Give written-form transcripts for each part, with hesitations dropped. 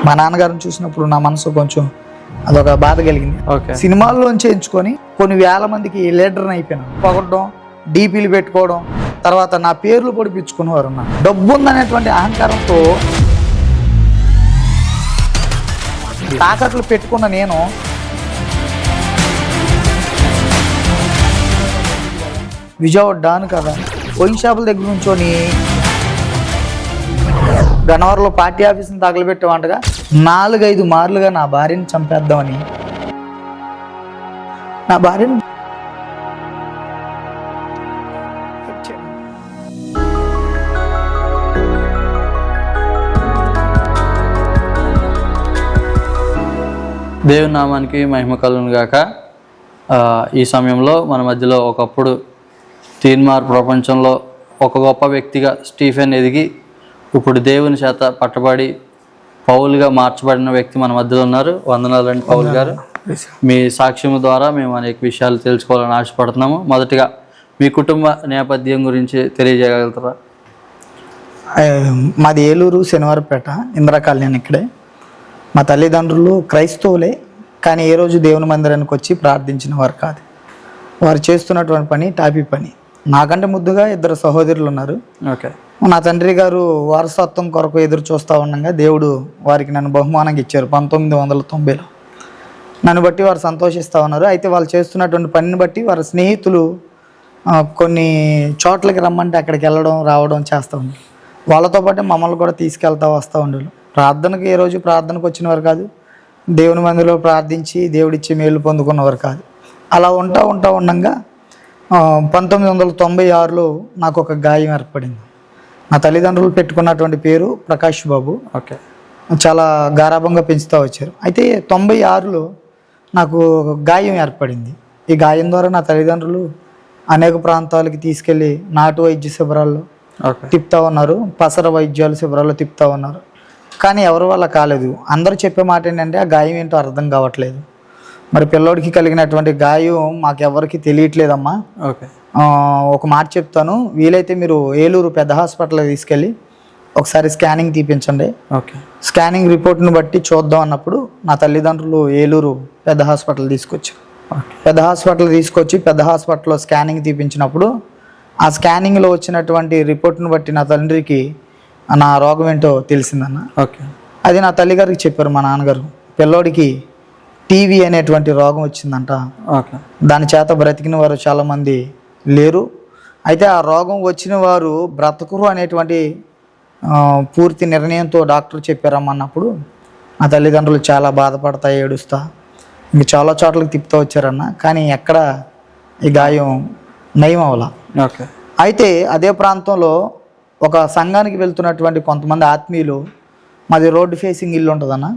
మా నాన్నగారిని చూసినప్పుడు నా మనసు కొంచెం అదొక బాధ కలిగింది. సినిమాల్లోంచి ఎంచుకొని కొన్ని వేల మందికి లీడర్ని అయిపోయాను. పొగడడం, డీపీలు పెట్టుకోవడం, తర్వాత నా పేర్లు పొడిపించుకునేవారు. నా డబ్బు ఉందనేటువంటి అహంకారంతో తాకట్లు పెట్టుకున్న నేను విజయవాడ డాన్ కదా, వైన్ షాపుల దగ్గర నుంచొని గన్నవరంలో పార్టీ ఆఫీస్ని తగలబెట్టేవంటగా 4-5 మార్లుగా నా భార్యని చంపేద్దామని నా భార్యని దేవుని నామానికి మహిమ కలుగును గాక. ఈ సమయంలో మన మధ్యలో ఒకప్పుడు తీన్మార్ ప్రపంచంలో ఒక గొప్ప వ్యక్తిగా స్టీఫెన్ ఎదిగి ఇప్పుడు దేవుని చేత పట్టబడి పౌలుగా మార్చబడిన వ్యక్తి మన మధ్యలో ఉన్నారు. వందనాలండి పౌలు గారు. మీ సాక్ష్యం ద్వారా మేము అనేక విషయాలు తెలుసుకోవాలని ఆశపడుతున్నాము. మొదటిగా మీ కుటుంబ నేపథ్యం గురించి తెలియజేయగలుగుతారా? మాది ఏలూరు శనివారపేట ఇందిరా కాలనీ. ఇక్కడే మా తల్లిదండ్రులు క్రైస్తవులే, కానీ ఏ రోజు దేవుని మందిరానికి వచ్చి ప్రార్థించిన వారు కాదు. వారు చేస్తున్నటువంటి పని టాపీ పని. నాకంటే ముద్దుగా 2 సహోదరులు ఉన్నారు. ఓకే. నా తండ్రి గారు వారసత్వం కొరకు ఎదురు చూస్తూ ఉండగా దేవుడు వారికి నన్ను బహుమానంగా ఇచ్చారు 1990లో. నన్ను బట్టి వారు సంతోషిస్తూ ఉన్నారు. అయితే వాళ్ళు చేస్తున్నటువంటి పనిని బట్టి వారి స్నేహితులు కొన్ని చోట్లకి రమ్మంటే అక్కడికి వెళ్ళడం రావడం చేస్తూ ఉన్నారు. వాళ్ళతో పాటు మమ్మల్ని కూడా తీసుకెళ్తా వస్తూ ఉండేవాళ్ళు. ప్రార్థనకు ఏ రోజు ప్రార్థనకు వచ్చినవారు కాదు, దేవుని మందిలో ప్రార్థించి దేవుడిచ్చి మేలు పొందుకున్నవారు కాదు. అలా ఉంటా ఉండగా 1996లో నాకు ఒక గాయం ఏర్పడింది. నా తల్లిదండ్రులు పెట్టుకున్నటువంటి పేరు ప్రకాష్ బాబు. ఓకే. చాలా గారాభంగా పెంచుతూ వచ్చారు. అయితే 96లో నాకు గాయం ఏర్పడింది. ఈ గాయం ద్వారా నా తల్లిదండ్రులు అనేక ప్రాంతాలకి తీసుకెళ్ళి నాటు వైద్య శిబిరాల్లో తిప్పుతూ ఉన్నారు, పసర వైద్యాల శిబిరాల్లో తిప్పుతూ ఉన్నారు. కానీ ఎవరి వల్ల కాలేదు. అందరూ చెప్పే మాట ఏంటంటే ఆ గాయం ఏంటో అర్థం కావట్లేదు. మరి పిల్లోడికి కలిగినటువంటి గాయం మాకెవరికి తెలియట్లేదమ్మా. ఓకే. ఒక మాట చెప్తాను, వీలైతే మీరు ఏలూరు పెద్ద హాస్పిటల్కి తీసుకెళ్ళి ఒకసారి స్కానింగ్ తీపించండి. ఓకే. స్కానింగ్ రిపోర్ట్ని బట్టి చూద్దాం అన్నప్పుడు నా తల్లిదండ్రులు ఏలూరు పెద్ద హాస్పిటల్ తీసుకొచ్చారు. పెద్ద హాస్పిటల్లో స్కానింగ్ తీపించినప్పుడు ఆ స్కానింగ్లో వచ్చినటువంటి రిపోర్ట్ని బట్టి నా తండ్రికి నా రోగం ఏంటో తెలిసిందన్న. ఓకే. అది నా తల్లిగారికి చెప్పారు మా నాన్నగారు. పిల్లోడికి టీవీ అనేటువంటి రోగం వచ్చిందంట. ఓకే. దాని చేత బ్రతికిన వారు చాలామంది లేరు. అయితే ఆ రోగం వచ్చిన వారు బ్రతకరు అనేటువంటి పూర్తి నిర్ణయంతో డాక్టర్ చెప్పారమ్మన్నప్పుడు నా తల్లిదండ్రులు చాలా బాధపడతా ఏడుస్తా ఇంక చాలా చోట్లకి తిప్పుతూ వచ్చారన్న. కానీ ఎక్కడ ఈ గాయం నయం అవ్వాల. ఓకే. అయితే అదే ప్రాంతంలో ఒక సంఘానికి వెళ్తున్నటువంటి కొంతమంది ఆత్మీయులు, మాది రోడ్డు ఫేసింగ్ ఇల్లు ఉంటుందన్న,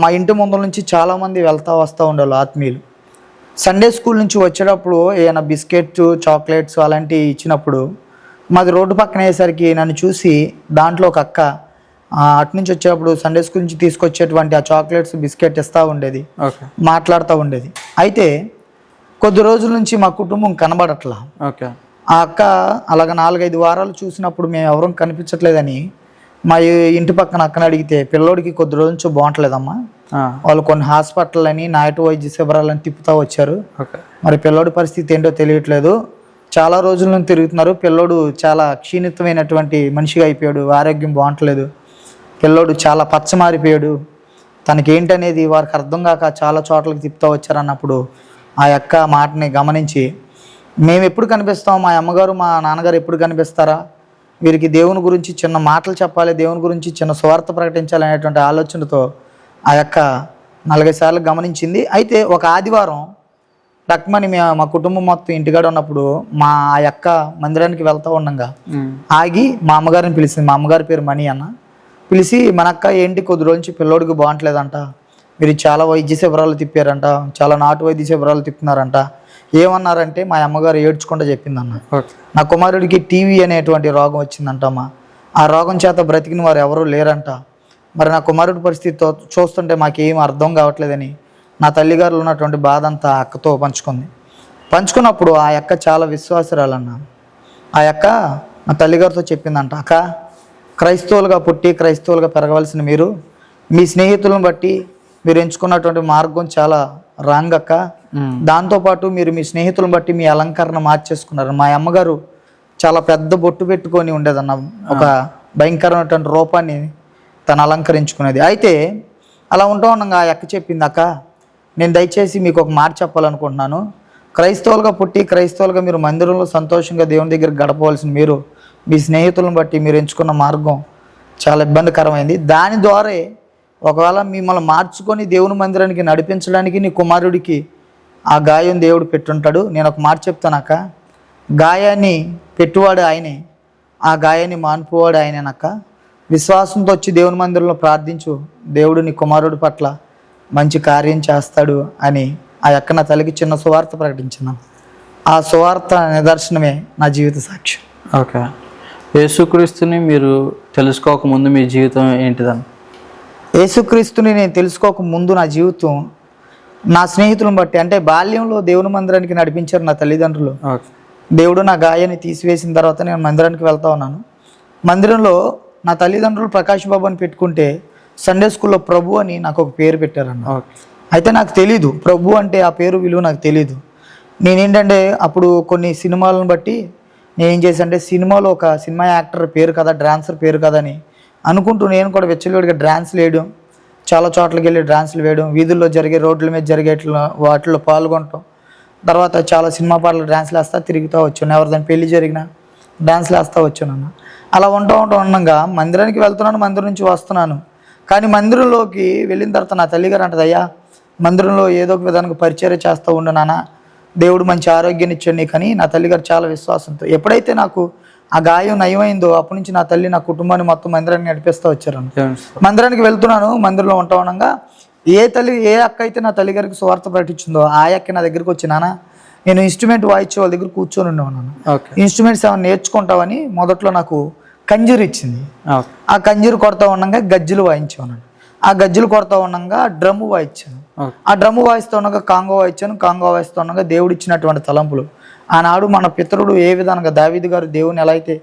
మా ఇంటి ముందు నుంచి చాలామంది వెళ్తూ వస్తూ ఉండేవాళ్ళు ఆత్మీయులు. సండే స్కూల్ నుంచి వచ్చేటప్పుడు ఏమైనా బిస్కెట్ చాక్లెట్స్ అలాంటివి ఇచ్చినప్పుడు మాది రోడ్డు పక్కన అయ్యేసరికి నన్ను చూసి దాంట్లో ఒక అక్క అటు నుంచి వచ్చేటప్పుడు సండే స్కూల్ నుంచి తీసుకొచ్చేటువంటి ఆ చాక్లెట్స్ బిస్కెట్ ఇస్తూ ఉండేది, మాట్లాడుతూ ఉండేది. అయితే కొద్ది రోజుల నుంచి మా కుటుంబం కనబడట్లా. ఓకే. ఆ అక్క అలాగ 4-5 వారాలు చూసినప్పుడు మేము ఎవరూ కనిపించట్లేదని మా ఇంటి పక్కన అక్కని అడిగితే పిల్లోడికి కొద్ది రోజుల నుంచి బాగుంటలేదమ్మా, వాళ్ళు కొన్ని హాస్పిటల్ అని నాటు వైద్య శిబిరాలని తిప్పుతూ వచ్చారు, మరి పిల్లోడి పరిస్థితి ఏంటో తెలియట్లేదు, చాలా రోజుల నుంచి తిరుగుతున్నారు, పిల్లోడు చాలా క్షీణితమైనటువంటి మనిషిగా అయిపోయాడు, ఆరోగ్యం బాగుంటలేదు, పిల్లోడు చాలా పచ్చమారిపోయాడు, తనకి ఏంటనేది వారికి అర్థం కాక చాలా చోట్లకి తిప్పుతూ వచ్చారు అన్నప్పుడు ఆ యొక్క మాటని గమనించి మేము ఎప్పుడు కనిపిస్తాం, మా అమ్మగారు మా నాన్నగారు ఎప్పుడు కనిపిస్తారా, వీరికి దేవుని గురించి చిన్న మాటలు చెప్పాలి, దేవుని గురించి చిన్న స్వార్థ ప్రకటించాలి అనేటువంటి ఆలోచనతో ఆ యొక్క 4-5 సార్లు గమనించింది. అయితే ఒక ఆదివారం టక్మని మా కుటుంబం మొత్తం ఇంటికాడ ఉన్నప్పుడు మా ఆ యొక్క మందిరానికి వెళ్తూ ఉండగా ఆగి మా అమ్మగారిని పిలిచింది. మా అమ్మగారి పేరు మణి అన్న. పిలిచి మనక్క ఏంటి కొద్ది రోజు పిల్లోడికి బాగుంటలేదంట, మీరు చాలా వైద్య శిబిరాలు తిప్పారంట, చాలా నాటు వైద్య శిబిరాలు తిప్పుతున్నారంట, ఏమన్నారంటే మా అమ్మగారు ఏడ్చుకుంటూ చెప్పిందన్న, నా కుమారుడికి టీవీ అనేటువంటి రోగం వచ్చిందంటమ్మా, ఆ రోగం చేత బ్రతికిన వారు ఎవరూ లేరంట, మరి నా కుమారుడి పరిస్థితితో చూస్తుంటే మాకేం అర్థం కావట్లేదని నా తల్లిగారు ఉన్నటువంటి బాధ అంతా అక్కతో పంచుకున్నప్పుడు ఆ అక్క చాలా విశ్వాసరాలన్న. ఆ అక్క నా తల్లిగారితో చెప్పిందంట, అక్క క్రైస్తవులుగా పుట్టి క్రైస్తవులుగా పెరగవలసిన మీరు మీ స్నేహితులను బట్టి మీరు ఎంచుకున్నటువంటి మార్గం చాలా రాంగ్ అక్క. దాంతోపాటు మీరు మీ స్నేహితులను బట్టి మీ అలంకరణ మార్చేసుకున్నారు. మా అమ్మగారు చాలా పెద్ద బొట్టు పెట్టుకొని ఉండేదన్న, ఒక భయంకరమైనటువంటి రూపాన్ని తను అలంకరించుకునేది. అయితే అలా ఉండగా ఆ అక్క చెప్పింది, అక్క నేను దయచేసి మీకు ఒక మాట చెప్పాలనుకుంటున్నాను. క్రైస్తవులుగా పుట్టి క్రైస్తవులుగా మీరు మందిరంలో సంతోషంగా దేవుని దగ్గర గడపవలసిన మీరు మీ స్నేహితులను బట్టి మీరు ఎంచుకున్న మార్గం చాలా ఇబ్బందికరమైంది. దాని ద్వారా ఒకవేళ మిమ్మల్ని మార్చుకొని దేవుని మందిరానికి నడిపించడానికి నీ కుమారుడికి ఆ గాయం దేవుడు పెట్టుంటాడు. నేను ఒక మాట చెప్తానక్క, గాయాన్ని పెట్టువాడు ఆయనే, ఆ గాయాన్ని మాన్పువాడు ఆయనేనక్క. విశ్వాసంతో వచ్చి దేవుని మందిరంలో ప్రార్థించు, దేవుడు నీ కుమారుడి పట్ల మంచి కార్యం చేస్తాడు అని ఆ యొక్క నా తల్లికి చిన్న సువార్త ప్రకటించిన. ఆ సువార్త నిదర్శనమే నా జీవిత సాక్ష్యం. ఓకే, యేసుక్రీస్తుని మీరు తెలుసుకోకముందు మీ జీవితం ఏంటిదని? యేసుక్రీస్తుని నేను తెలుసుకోక ముందు నా జీవితం నా స్నేహితులను బట్టి, అంటే బాల్యంలో దేవుని మందిరానికి నడిపించారు నా తల్లిదండ్రులు. దేవుడు నా గాయాన్ని తీసివేసిన తర్వాత నేను మందిరానికి వెళ్తా ఉన్నాను. మందిరంలో నా తల్లిదండ్రులు ప్రకాష్ బాబు అని పెట్టుకుంటే సండే స్కూల్లో ప్రభు అని నాకు ఒక పేరు పెట్టారన్న. అయితే నాకు తెలీదు ప్రభు అంటే ఆ పేరు విలువ నాకు తెలీదు. నేనేంటంటే అప్పుడు కొన్ని సినిమాలను బట్టి నేను ఏం చేశాను అంటే సినిమాలో ఒక సినిమా యాక్టర్ పేరు కదా, డాన్సర్ పేరు కదా అని అనుకుంటూ నేను కూడా వెచ్చలుడిగా డాన్స్లు వేయడం, చాలా చోట్లకి వెళ్ళి డాన్సులు వేయడం, వీధుల్లో జరిగే రోడ్ల మీద జరిగే వాటిల్లో పాల్గొనటం, తర్వాత చాలా సినిమా పాటలు డాన్స్లు వేస్తా తిరుగుతూ వచ్చాను. ఎవరిదాని పెళ్లి జరిగినా డాన్స్లు వేస్తూ వచ్చాను అన్న. అలా ఉండగా మందిరానికి వెళ్తున్నాను, మందిరం నుంచి వస్తున్నాను. కానీ మందిరంలోకి వెళ్ళిన తర్వాత నా తల్లిగారు అంటది, అయ్యా మందిరంలో ఏదో ఒక విధానికి పరిచర్య చేస్తూ ఉండు నాన్న, దేవుడు మంచి ఆరోగ్యాన్ని ఇచ్చాడు నీకు అని. నా తల్లిగారు చాలా విశ్వాసంతో, ఎప్పుడైతే నాకు ఆ గాయం నయమైందో అప్పటి నుంచి నా తల్లి నా కుటుంబాన్ని మొత్తం మందిరానికి నడిపిస్తూ వచ్చారు. మందిరానికి వెళ్తున్నాను, మందిరంలో ఉండగా ఏ అక్క అయితే నా తల్లిగారికి సువార్త ప్రకటించిందో ఆ అక్క నా దగ్గరికి వచ్చి, నాన్న నేను ఇన్స్ట్రుమెంట్ వాయించే వాళ్ళ దగ్గర కూర్చొని ఉన్నాను, ఇన్స్ట్రుమెంట్స్ ఏమైనా నేర్చుకుంటావని మొదట్లో నాకు కంజీరు ఇచ్చింది. ఆ కంజీరు కొడతా ఉండగా గజ్జలు వాయించాను. ఆ గజ్జలు కొడతా ఉండగా డ్రమ్ము వాయించాను. ఆ డ్రమ్ము వాయిస్తూ ఉండగా కాంగో వాయించాను. కాంగో వాయిస్తూ ఉండగా దేవుడు ఇచ్చినటువంటి తలంపులు, ఆనాడు మన పితరుడు ఏ విధంగా దావీదు గారు దేవుని ఎలా అయితే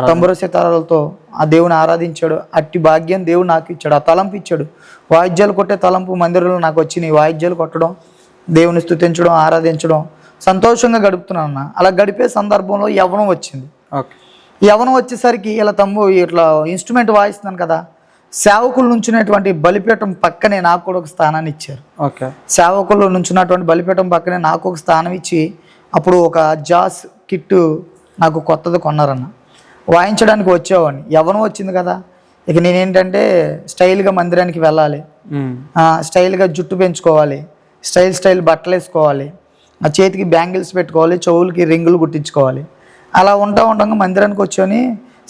తంబుర సితారాలతో ఆ దేవుని ఆరాధించాడు, అట్టి భాగ్యం దేవుడు నాకు ఇచ్చాడు. ఆ తలంపు ఇచ్చాడు. వాయిద్యాలు కొట్టే తలంపు మందిరంలో నాకు వచ్చినాయి. వాయిద్యాలు కొట్టడం, దేవుని స్తుతించడం, ఆరాధించడం, సంతోషంగా గడుపుతున్నాను. అలా గడిపే సందర్భంలో యవ్వనం వచ్చింది. యవ్వనం వచ్చేసరికి ఇట్లా ఇన్స్ట్రుమెంట్ వాయిస్తున్నాను కదా, సేవకులు నుంచున్నటువంటి బలిపీఠం పక్కనే నాకు కూడా ఒక స్థానాన్ని ఇచ్చారు. సేవకులు నుంచున్నటువంటి బలిపీఠం పక్కనే నాకు ఒక స్థానం ఇచ్చి అప్పుడు ఒక జాస్ కిట్టు నాకు కొత్తది కొన్నారన్న. వాయించడానికి వచ్చేవాడిని. యవ్వనం వచ్చింది కదా, ఇక నేనేంటంటే స్టైల్గా మందిరానికి వెళ్ళాలి, స్టైల్గా జుట్టు పెంచుకోవాలి, స్టైల్ బట్టలు వేసుకోవాలి, ఆ చేతికి బ్యాంగిల్స్ పెట్టుకోవాలి, చెవులకి రింగులు కుట్టించుకోవాలి. అలా ఉండగా మందిరానికి వచ్చి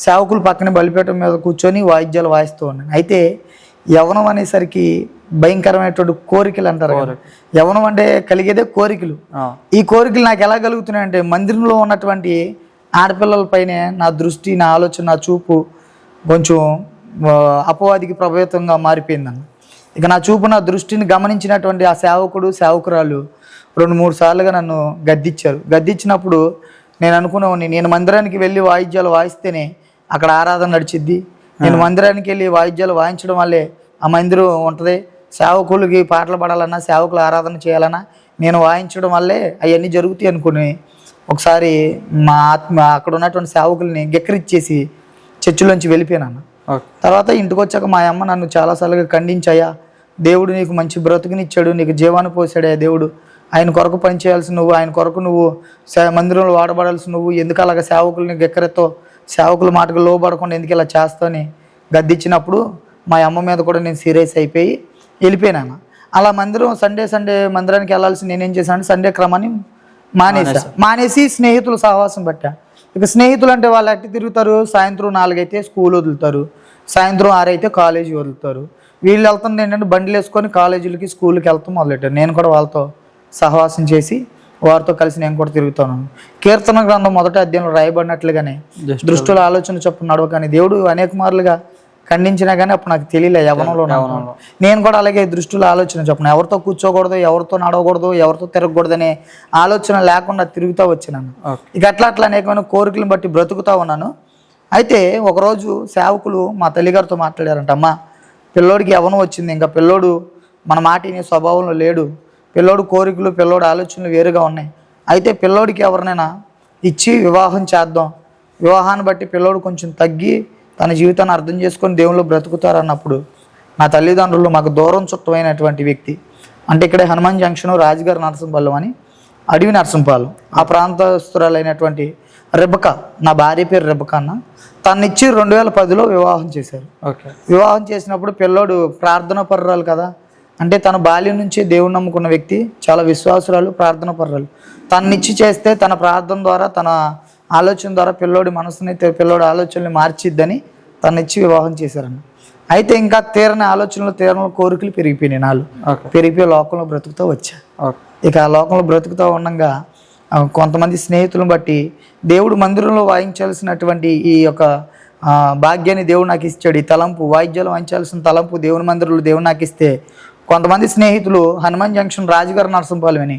సేవకులు పక్కన బలిపీఠం మీద కూర్చొని వాయిద్యాలు వాయిస్తూ ఉన్నాను. అయితే యవ్వనం అనేసరికి భయంకరమైనటువంటి కోరికలు అంటారు కదా, యవ్వనం అంటే కలిగేదే కోరికలు. ఈ కోరికలు నాకు ఎలా కలుగుతున్నాయంటే మందిరంలో ఉన్నటువంటి ఆడపిల్లలపైనే నా దృష్టి, నా ఆలోచన, నా చూపు కొంచెం అపవాదికి ప్రభావితంగా మారిపోయిందన్న. ఇక నా చూపు, నా దృష్టిని గమనించినటువంటి ఆ సేవకురాలు 2-3 సార్లుగా నన్ను గద్దించారు. గద్దించినప్పుడు నేను అనుకునేవాడిని, నేను మందిరానికి వెళ్ళి వాయిద్యాలు వాయిస్తేనే అక్కడ ఆరాధన నడిచిద్ది, నేను మందిరానికి వెళ్ళి వాయిద్యాలు వాయించడం వల్లే ఆ మందిరం ఉంటుంది, సేవకులకి పాటలు పాడాలన్నా సేవకులు ఆరాధన చేయాలన్నా నేను వాయించడం వల్లే అవన్నీ జరుగుతాయి అనుకుని ఒకసారి అక్కడ ఉన్నటువంటి సేవకుల్ని గెక్కరిచ్చేసి చర్చిలోంచి వెళ్ళిపోయాను. తర్వాత ఇంటికి వచ్చాక మా అమ్మ నన్ను చాలాసార్లుగా ఖండించాయా, దేవుడు నీకు మంచి బ్రతుకునిచ్చాడు, నీకు జీవాన్ని పోసాడే దేవుడు, ఆయన కొరకు పని చేయాల్సి నువ్వు, ఆయన కొరకు నువ్వు మందిరంలో వాడబడాల్సి నువ్వు, ఎందుకు అలాగ సేవకుల్ని గెక్కరతో సేవకుల మాటకు లోబడకుండా ఎందుకు ఇలా చేస్తావని గద్దించినప్పుడు మా అమ్మ మీద కూడా నేను సీరియస్ అయిపోయి వెళ్ళిపోయినాను. అలా సండే మందిరానికి వెళ్ళాల్సి నేనేం చేశాను, సండే క్రమాన్ని మానేసి స్నేహితుల సహవాసం పట్టా. ఇక స్నేహితులు అంటే వాళ్ళు ఎట్టి తిరుగుతారు, సాయంత్రం 4 అయితే స్కూల్ వదులుతారు, సాయంత్రం 6 అయితే కాలేజీ వదులుతారు. వీళ్ళు వెళ్తుంది ఏంటంటే బండ్లు వేసుకొని కాలేజీలకి స్కూల్కి వెళ్తాం మొదలెట్టారు. నేను కూడా వాళ్ళతో సహవాసం చేసి వారితో కలిసి నేను కూడా తిరుగుతాను. కీర్తన గ్రంథం 1వ అధ్యాయంలో రాయబడినట్లుగానే దృష్టుల ఆలోచన చొప్పున నడవకని దేవుడు అనేక మార్లుగా ఖండించినా కానీ అప్పుడు నాకు తెలియలే యవ్వనంలో. నేను కూడా అలాగే దృష్టుల ఆలోచన చొప్పున ఎవరితో కూర్చోకూడదు, ఎవరితో నడవకూడదు, ఎవరితో తిరగకూడదు అనే ఆలోచన లేకుండా తిరుగుతూ వచ్చినాను. ఇక అట్లా అనేకమైన కోరికలను బట్టి బ్రతుకుతూ ఉన్నాను. అయితే ఒకరోజు సేవకులు మా తల్లిగారితో మాట్లాడారంట, అమ్మా పిల్లోడికి యవ్వనం వచ్చింది, ఇంకా పిల్లోడు మన మాట వినే స్వభావంలో లేడు, పిల్లోడు కోరికలు పిల్లోడు ఆలోచనలు వేరుగా ఉన్నాయి. అయితే పిల్లోడికి ఎవరినైనా ఇచ్చి వివాహం చేద్దాం, వివాహాన్ని బట్టి పిల్లోడు కొంచెం తగ్గి తన జీవితాన్ని అర్థం చేసుకొని దేవుళ్ళు బ్రతుకుతారన్నప్పుడు నా తల్లిదండ్రులు మాకు దూరం చుట్టమైనటువంటి వ్యక్తి అంటే ఇక్కడే హనుమాన్ జంక్షన్ రాజుగారి నరసింహపాలెం అని అడవి నరసింహపాలెం ఆ ప్రాంతస్తురాలైనటువంటి రెబకా, నా భార్య పేరు రెబకా అన్న, తన్నిచ్చి 2010లో వివాహం చేశారు. వివాహం చేసినప్పుడు పిల్లోడు ప్రార్థన పర్రాలు కదా, అంటే తన బాల్యం నుంచి దేవుని నమ్ముకున్న వ్యక్తి, చాలా విశ్వాసురాలు, ప్రార్థన పర్రాలు. తన్నిచ్చి చేస్తే తన ప్రార్థన ద్వారా తన ఆలోచన ద్వారా పిల్లోడి మనసుని పిల్లోడి ఆలోచనని మార్చిద్దని తన్నిచ్చి వివాహం చేశారన్న. అయితే ఇంకా తీరని ఆలోచనలు తీరని కోరికలు పెరిగిపోయినాయి నాలు, పెరిగిపోయి లోకంలో బ్రతుకుతూ వచ్చా. ఇక ఆ లోకంలో బ్రతుకుతూ ఉండగా కొంతమంది స్నేహితులను బట్టి దేవుడు మందిరంలో వాయించాల్సినటువంటి ఈ యొక్క భాగ్యాన్ని దేవుడు నాకు ఇచ్చాడు. ఈ తలంపు వాయిద్యాలు వాయించాల్సిన తలంపు దేవుని మందిరంలో దేవుడు నాకు ఇస్తే కొంతమంది స్నేహితులు హనుమాన్ జంక్షన్ రాజుగారి నరసింహపాలెం అని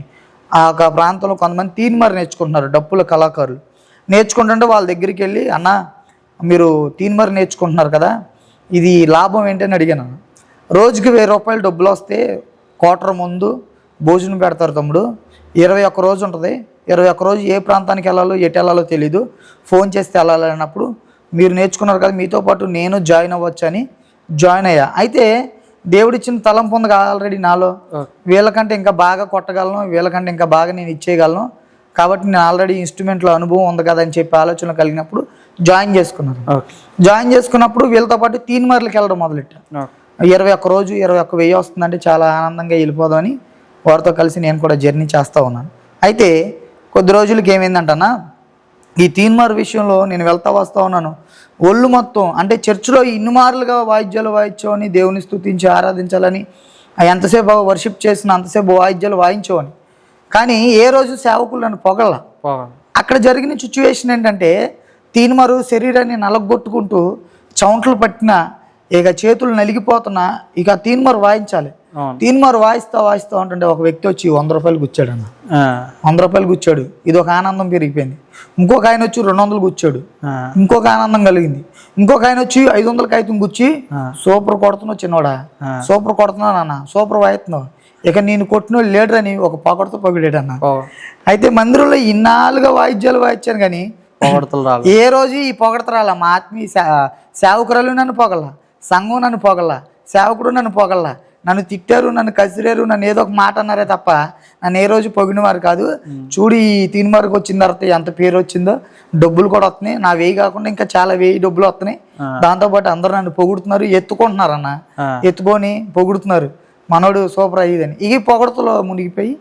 ఆ యొక్క ప్రాంతంలో కొంతమంది తీన్మార్ నేర్చుకుంటున్నారు, డప్పుల కళాకారులు నేర్చుకుంటుంటే వాళ్ళ దగ్గరికి వెళ్ళి, అన్న మీరు తీన్మార్ నేర్చుకుంటున్నారు కదా, ఇది లాభం ఏంటని అడిగాను. రోజుకి 1000 రూపాయలు డబ్బులు వస్తే క్వార్టర్ ముందు భోజనం పెడతారు తమ్ముడు, 21 రోజు ఉంటుంది, 21 రోజు ఏ ప్రాంతానికి వెళ్ళాలో ఎటు వెళ్ళాలో తెలీదు, ఫోన్ చేస్తే వెళ్ళాలి అన్నప్పుడు మీరు నేర్చుకున్నారు కదా మీతో పాటు నేను జాయిన్ అవ్వచ్చు అని జాయిన్ అయ్యా. అయితే దేవుడిచ్చిన తలంపు ఉంది ఆల్రెడీ నాలో, వీళ్ళకంటే ఇంకా బాగా కొట్టగలను, వీళ్ళకంటే ఇంకా బాగా నేను ఇచ్చేయగలను, కాబట్టి నేను ఆల్రెడీ ఇన్స్ట్రుమెంట్లో అనుభవం ఉంది కదా అని చెప్పి ఆలోచనలు కలిగినప్పుడు జాయిన్ చేసుకున్నాను. జాయిన్ చేసుకున్నప్పుడు వీళ్ళతో పాటు తీన్మార్లకు వెళ్ళడం మొదలెట్టా. 21 రోజు 21,000 వస్తుందంటే చాలా ఆనందంగా వెళ్ళిపోదామని వారితో కలిసి నేను కూడా జర్నీ చేస్తూ ఉన్నాను. అయితే కొద్ది రోజులకి ఏమైందంటన్నా, ఈ తీన్మార్ విషయంలో నేను వెళ్తా వస్తూ ఉన్నాను, ఒళ్ళు మొత్తం అంటే చర్చిలో ఇన్ని మార్లుగా వాయిద్యాలు వాయించామని, దేవుని స్తుతించి ఆరాధించాలని, ఎంతసేపు వర్షిప్ చేసిన అంతసేపు వాయిద్యాలు వాయించామని, కానీ ఏ రోజు సేవకులు నన్ను పొగళ్ళ. అక్కడ జరిగిన సిచ్యువేషన్ ఏంటంటే తీన్మారు శరీరాన్ని నలగొట్టుకుంటూ చెమటలు పట్టిన, ఇక చేతులు నలిగిపోతున్నా, ఇక తీన్మారు వాయించాలి. తీన్మారు వాయిస్తా ఉంటుంటే ఒక వ్యక్తి వచ్చి 100 రూపాయలు గుచ్చాడు అన్న. 100 రూపాయలు గుచ్చాడు, ఇది ఒక ఆనందం పెరిగిపోయింది. ఇంకొక ఆయన వచ్చి 200 గుచ్చాడు, ఇంకొక ఆనందం కలిగింది. ఇంకొక ఆయన వచ్చి 500 కాగితం గుచ్చి, సూపర్ కొడుతున్నావు చిన్నోడా, సూపర్ కొడుతున్నావు నాన్న, సూపర్ వాయిస్తున్నావు, ఇక నేను కొట్టిన లేడర్ అని ఒక పొగడతో పొగిడాడు అన్న. అయితే మందిరంలో ఇన్నాళ్ళుగా వాయిద్యాలు వాయించాను కానీ ఏ రోజు ఈ పొగడతరాల మా ఆత్మీయ సేవకురాలు నన్ను పొగల, సంఘం నన్ను పొగల, సేవకుడు నన్ను పొగల, నన్ను తిట్టారు, నన్ను కసిరారు, నన్ను ఏదో ఒక మాట అన్నారే తప్ప నన్ను ఏ రోజు పొగినవారు కాదు. చూడు ఈ తీన్మార్కి వచ్చిన తర్వాత ఎంత పేరు వచ్చిందో, డబ్బులు కూడా వస్తున్నాయి, నా 1000 కాకుండా ఇంకా చాలా 1000 డబ్బులు వస్తున్నాయి. దాంతోపాటు అందరూ నన్ను పొగుడుతున్నారు, ఎత్తుకుంటున్నారు అన్న, ఎత్తుకొని పొగుడుతున్నారు, మనోడు సూపర్ అయ్యేదని. ఈ పొగడతలో మునిగిపోయి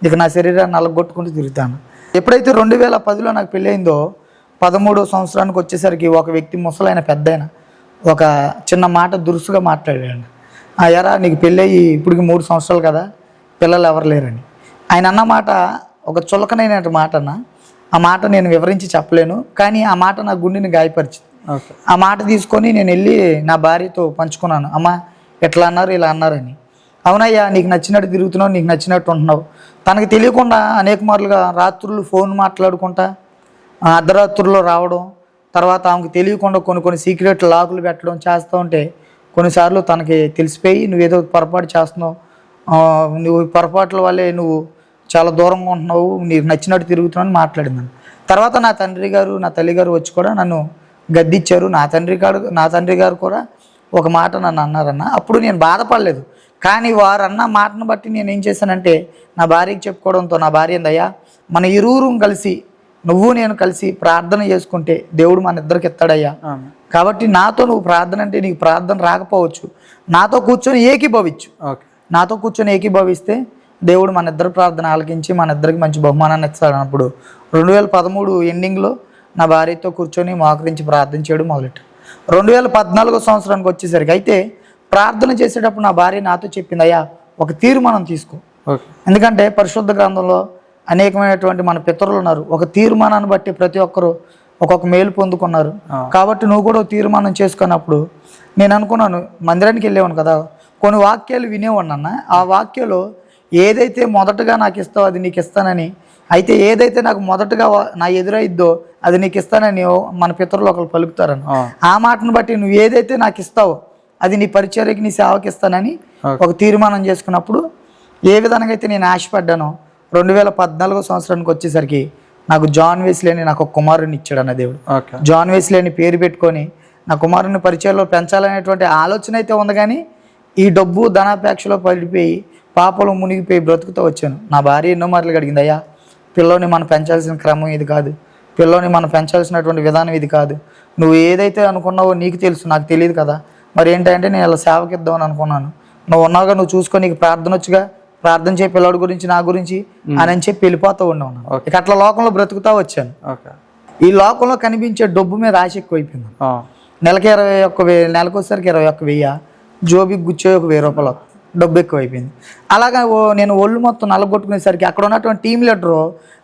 ఇక నా శరీరాన్ని నలగొట్టుకుంటూ తిరుగుతాను. ఎప్పుడైతే 2010లో నాకు పెళ్ళి అయిందో 13వ సంవత్సరానికి వచ్చేసరికి ఒక వ్యక్తి, ముసలైన పెద్దయిన, ఒక చిన్న మాట దురుసుగా మాట్లాడాడు. ఎరా నీకు పెళ్ళయి ఇప్పటికి 3 సంవత్సరాలు కదా, పిల్లలు ఎవరు లేరని. ఆయన అన్న మాట ఒక చులకనైన మాట అన్న. ఆ మాట నేను వివరించి చెప్పలేను, కానీ ఆ మాట నా గుండెని గాయపరిచింది. ఆ మాట తీసుకొని నేను వెళ్ళి నా భార్యతో పంచుకున్నాను, అమ్మ ఎట్లా అన్నారు ఇలా అన్నారని. అవునయ్యా, నీకు నచ్చినట్టు తిరుగుతున్నావు, నీకు నచ్చినట్టు ఉంటున్నావు. తనకు తెలియకుండా అనేక మార్లుగా రాత్రులు ఫోన్ మాట్లాడుకుంటా, అర్ధరాత్రుల్లో రావడం, తర్వాత ఆమెకు తెలియకుండా కొన్ని సీక్రెట్ లాకులు పెట్టడం చేస్తూ ఉంటే కొన్నిసార్లు తనకి తెలిసిపోయి నువ్వేదో పొరపాటు చేస్తున్నావు, నువ్వు పొరపాట్ల వల్లే నువ్వు చాలా దూరంగా ఉంటున్నావు, నీకు నచ్చినట్టు తిరుగుతున్నావు అని మాట్లాడిందని. తర్వాత నా తండ్రి గారు నా తల్లి గారు వచ్చి కూడా నన్ను గద్దిచ్చారు. నా తండ్రి గారు కూడా ఒక మాట నన్ను అన్నారన్న. అప్పుడు నేను బాధపడలేదు, కానీ వారు అన్న మాటను బట్టి నేను ఏం చేశానంటే నా భార్యకి చెప్పుకోవడంతో, నా భార్య ఏందయ్యా మన ఇరువురు కలిసి, నువ్వు నేను కలిసి ప్రార్థన చేసుకుంటే దేవుడు మన ఇద్దరికి ఎత్తాడయ్యా, కాబట్టి నాతో నువ్వు ప్రార్థన అంటే నీకు ప్రార్థన రాకపోవచ్చు, నాతో కూర్చొని ఏకీభవించు, నాతో కూర్చొని ఏకీభవిస్తే దేవుడు మన ఇద్దరు ప్రార్థన ఆలకించి మన ఇద్దరికి మంచి బహుమానాన్ని ఇస్తాడు. అన్నప్పుడు 2013 ఎండింగ్లో నా భార్యతో కూర్చొని మోకరించి ప్రార్థన చేయడం మొదలెట్టాను. 2014 సంవత్సరానికి వచ్చేసరికి అయితే ప్రార్థన చేసేటప్పుడు నా భార్య నాతో చెప్పింది, అయ్యా ఒక తీర్మానం తీసుకో, ఎందుకంటే పరిశుద్ధ గ్రంథంలో అనేకమైనటువంటి మన పితరులు ఉన్నారు, ఒక తీర్మానాన్ని బట్టి ప్రతి ఒక్కరు ఒక్కొక్క మేలు పొందుకున్నారు, కాబట్టి నువ్వు కూడా తీర్మానం చేసుకున్నప్పుడు నేను అనుకున్నాను, మందిరానికి వెళ్ళేవాను కదా, కొన్ని వాక్యాలు వినేవాడిని అన్న. ఆ వాక్యాలు ఏదైతే మొదటగా నాకు ఇస్తావో అది నీకు ఇస్తానని, అయితే ఏదైతే నాకు మొదటగా నా ఎదురైద్దో అది నీకు ఇస్తానని మన పితరులు ఒకరు పలుకుతారని, ఆ మాటను బట్టి నువ్వు ఏదైతే నాకు ఇస్తావో అది నీ పరిచర్యకి నీ సేవకి ఇస్తానని ఒక తీర్మానం చేసుకున్నప్పుడు ఏ విధంగా అయితే నేను ఆశపడ్డానో 2014 సంవత్సరానికి వచ్చేసరికి నాకు జాన్ వెస్లీ అని నాకు ఒక కుమారుని ఇచ్చాడు అన్న దేవుడు. జాన్ వెస్లీ అని పేరు పెట్టుకొని నా కుమారుని పరిచయంలో పెంచాలనేటువంటి ఆలోచన అయితే ఉంది, కానీ ఈ డబ్బు ధనాపేక్షలో పడిపోయి పాపలు మునిగిపోయి బ్రతుకుతూ వచ్చాను. నా భార్య ఎన్నో మార్లు అడిగింది, అయ్యా పిల్లోని మనం పెంచాల్సిన క్రమం ఇది కాదు, పిల్లోని మనం పెంచాల్సినటువంటి విధానం ఇది కాదు, నువ్వు ఏదైతే అనుకున్నావో నీకు తెలుసు, నాకు తెలియదు కదా, మరి ఏంటంటే నేను ఇలా సేవకి ఇద్దామని అనుకున్నాను, నువ్వు ఉన్నావుగా, నువ్వు చూసుకొని నీకు ప్రార్థన వచ్చుగా, ప్రార్థన చేయ పిల్లడి గురించి నా గురించి అని చెప్పి వెళ్ళిపోతూ ఉన్నాను. ఇక అట్లా లోకంలో బ్రతుకుతా వచ్చాను. ఈ లోకంలో కనిపించే డబ్బు మీద ఆశ ఎక్కువైపోయింది. నెలకి 21,000, నెలకు వచ్చేసరికి 21,000, జోబికి గుచ్చే ఒక 1,000 రూపాయలు డబ్బు ఎక్కువైపోయింది. అలాగా నేను ఒళ్ళు మొత్తం నలగొట్టుకునేసరికి అక్కడ ఉన్నటువంటి టీం లీడరు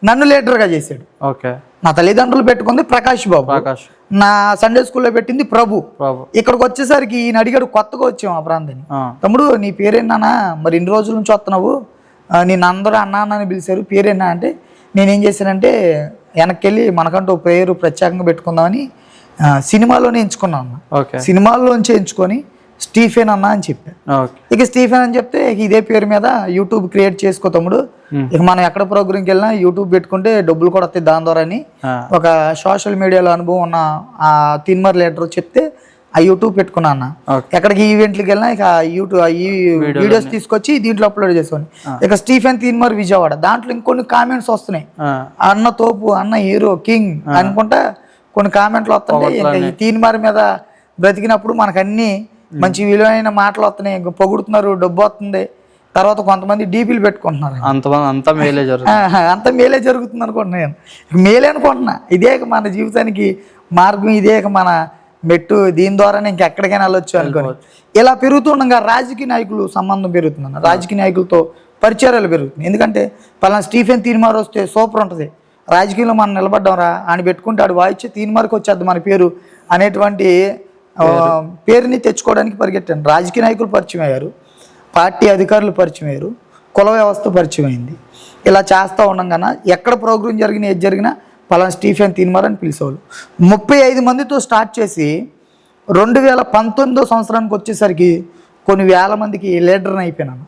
నన్ను లీడర్గా చేశాడు. నా తల్లిదండ్రులు పెట్టుకుంది ప్రకాష్ బాబు, నా సండే స్కూల్లో పెట్టింది ప్రభు. ఇక్కడికి వచ్చేసరికి ఈయన అడిగాడు, కొత్తగా వచ్చాం ఆ ప్రాంతాన్ని, తమ్ముడు నీ పేరేనా, మరి ఇన్ని రోజుల నుంచి వస్తున్నావు, నేను అందరూ అన్నా అని పిలిచారు, పేరేనా అంటే నేనేం చేశానంటే వెనక్కి వెళ్ళి మనకంటూ పేరు ప్రత్యేకంగా పెట్టుకుందామని సినిమాలోనే ఎంచుకున్నాను. సినిమాల్లోంచి ఎంచుకొని స్టీఫెన్ అన్న అని చెప్పాను. ఇక స్టీఫెన్ అని చెప్తే ఇదే పేరు మీద యూట్యూబ్ క్రియేట్ చేసుకో తమ్ముడు, ఇక మనం ఎక్కడ ప్రోగ్రామ్కి వెళ్ళినా యూట్యూబ్ పెట్టుకుంటే డబ్బులు కూడా వస్తాయి దాని ద్వారా అని ఒక సోషల్ మీడియాలో అనుభవం ఉన్న ఆ తీన్మార్ లీడర్ చెప్తే ఆ యూట్యూబ్ పెట్టుకున్నా అన్న. ఎక్కడికి ఈవెంట్లకి వెళ్ళినా ఇక యూట్యూబ్ ఈ వీడియోస్ తీసుకొచ్చి దీంట్లో అప్లోడ్ చేసుకొని ఇక స్టీఫెన్ తీన్మార్ విజయవాడ, దాంట్లో ఇంకొన్ని కామెంట్స్ వస్తున్నాయి, అన్న తోపు, అన్న హీరో, కింగ్ అనుకుంటా కొన్ని కామెంట్లు వస్తున్నాయి. ఇంకా ఈ తీన్మార్ మీద బ్రతికినప్పుడు మనకు అన్ని మంచి విలువైన మాటలు వస్తున్నాయి, పొగుడుతున్నారు, డబ్బు వస్తుంది, తర్వాత కొంతమంది డీపీలు పెట్టుకుంటున్నారు, అంత మేలే జరుగుతుంది అనుకుంటున్నా. నేను మేలే అనుకుంటున్నా, ఇదే మన జీవితానికి మార్గం, ఇదే మన మెట్టు, దీని ద్వారానే ఇంకెక్కడికైనా వెళ్ళొచ్చు అనుకోని ఇలా పెరుగుతుండగా రాజకీయ నాయకులు సంబంధం పెరుగుతుందన్న, రాజకీయ నాయకులతో పరిచయాలు పెరుగుతుంది. ఎందుకంటే పలానా స్టీఫెన్ తీన్మార్ వస్తే సూపర్ ఉంటుంది, రాజకీయంలో మనం నిలబడ్డాం రా అని పెట్టుకుంటే ఆడు వాయిచ్చే తీన్మార్కి వచ్చేద్ది మన పేరు అనేటువంటి పేరుని తెచ్చుకోవడానికి పరిగెట్టాను. రాజకీయ నాయకులు పరిచయం అయ్యారు, పార్టీ అధికారులు పరిచయం అయ్యారు, కుల వ్యవస్థ పరిచయం అయింది. ఇలా చేస్తూ ఉండగానే ఎక్కడ ప్రోగ్రాం జరిగినా ఏది జరిగినా పలానా స్టీఫెన్ తీన్మార్ అని పిలిచేవాళ్ళు. 35 మందితో స్టార్ట్ చేసి 2019 సంవత్సరానికి వచ్చేసరికి కొన్ని వేల మందికి లీడర్ని అయిపోయినాను.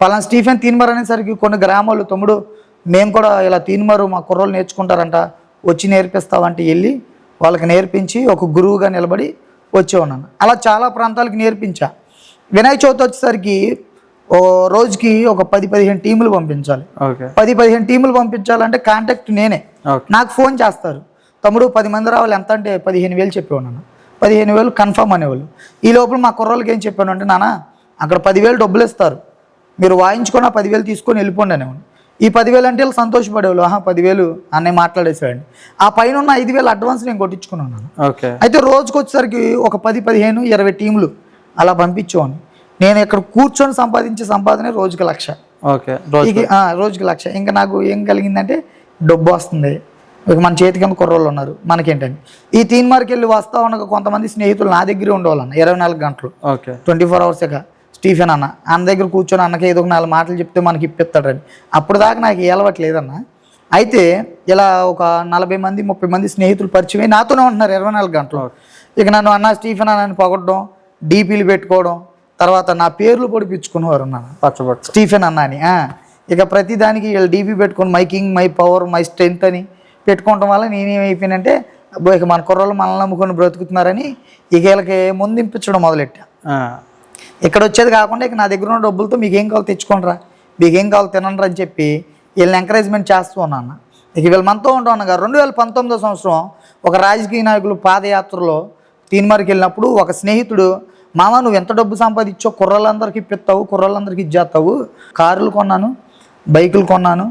పలానా స్టీఫెన్ తీన్మార్ అనేసరికి కొన్ని గ్రామాలు, తమ్ముడు మేము కూడా ఇలా తీన్మారు మా కుర్రోళ్ళు నేర్చుకుంటారంట, వచ్చి నేర్పిస్తావంటే వెళ్ళి వాళ్ళకి నేర్పించి ఒక గురువుగా నిలబడి వచ్చే ఉన్నాను. అలా చాలా ప్రాంతాలకు నేర్పించా. వినాయక చవితి వచ్చేసరికి రోజుకి ఒక 10-15 టీములు పంపించాలి. 10-15 టీములు పంపించాలంటే కాంటాక్ట్ నేనే, నాకు ఫోన్ చేస్తారు, తమ్ముడు 10 మంది రావాలి, ఎంత అంటే 15,000 చెప్పేవాడు. 15,000 కన్ఫర్మ్ అనేవాళ్ళు. ఈ లోపల మా కుర్రోళ్ళకి ఏం చెప్పాను అంటే, నాన్న అక్కడ 10,000 డబ్బులు ఇస్తారు, మీరు వాయించుకొని 10,000 తీసుకొని వెళ్ళిపోండి అనేవాడు. ఈ 10,000 అంటే వాళ్ళు సంతోషపడేవాళ్ళు, 10,000 అన్నయ్య మాట్లాడేసాడు. ఆ పైన ఉన్న 5,000 అడ్వాన్స్ నేను కొట్టించుకున్నాను. అయితే రోజుకి వచ్చేసరికి ఒక 10-15-20 టీములు అలా పంపించేవాడిని. నేను ఇక్కడ కూర్చొని సంపాదించే సంపాదనే రోజుకి 1,00,000. రోజుకి 1,00,000. ఇంకా నాకు ఏం కలిగిందంటే డబ్బు వస్తుంది, ఇక మన చేతి కింద కుర్రోళ్ళు ఉన్నారు, మనకేంటండి. ఈ తీన్మార్కి వెళ్ళి వస్తా ఉండగా కొంతమంది స్నేహితులు నా దగ్గరే ఉండేవాళ్ళన్న 24 గంటలు 24 hours. స్టీఫెన్ అన్న దగ్గర కూర్చొని అన్నకి ఏదో ఒక 4 మాటలు చెప్తే మనకి ఇప్పిస్తాడని. అప్పుడు దాకా నాకు ఏలవట్లేదన్న. అయితే ఇలా ఒక 40 మంది 30 మంది స్నేహితులు పరిచయం నాతోనే ఉంటున్నారు 24 గంటలు. ఇక నన్ను అన్న స్టీఫెన్ అన్నని పొగడడం, డీపీలు పెట్టుకోవడం, తర్వాత నా పేర్లు పొడిపించుకునేవారు పచ్చబొట్టు స్టీఫెన్ అన్న అని. ఇక ప్రతి దానికి వీళ్ళు డీపీ పెట్టుకొని my king, my power, my strength అని పెట్టుకోవడం వల్ల నేనేమైపోయినంటే ఇక మన కుర్రోళ్ళు మనల్ని నమ్ముకొని బ్రతుకుతున్నారని ఇక వీళ్ళకి ముందింపించడం మొదలెట్టా. ఇక్కడ వచ్చేది కాకుండా ఇక నా దగ్గర ఉన్న డబ్బులతో మీకు ఏం కావాలి తెచ్చుకోండిరా, మీకు ఏం కావాలి తినండి అని చెప్పి వీళ్ళని ఎంకరేజ్మెంట్ చేస్తూ ఉన్నాను. ఇక వీళ్ళు మనతో ఉంటా ఉండగా 2019 సంవత్సరం ఒక రాజకీయ నాయకులు పాదయాత్రలో తీన్మార్కి వెళ్ళినప్పుడు ఒక స్నేహితుడు, మామ నువ్వు ఎంత డబ్బు సంపాదించో కుర్రలందరికీ ఇప్పిస్తావు, కుర్రలందరికీ ఇచ్చేస్తావు, కారులు కొన్నాను, బైకులు కొన్నాను,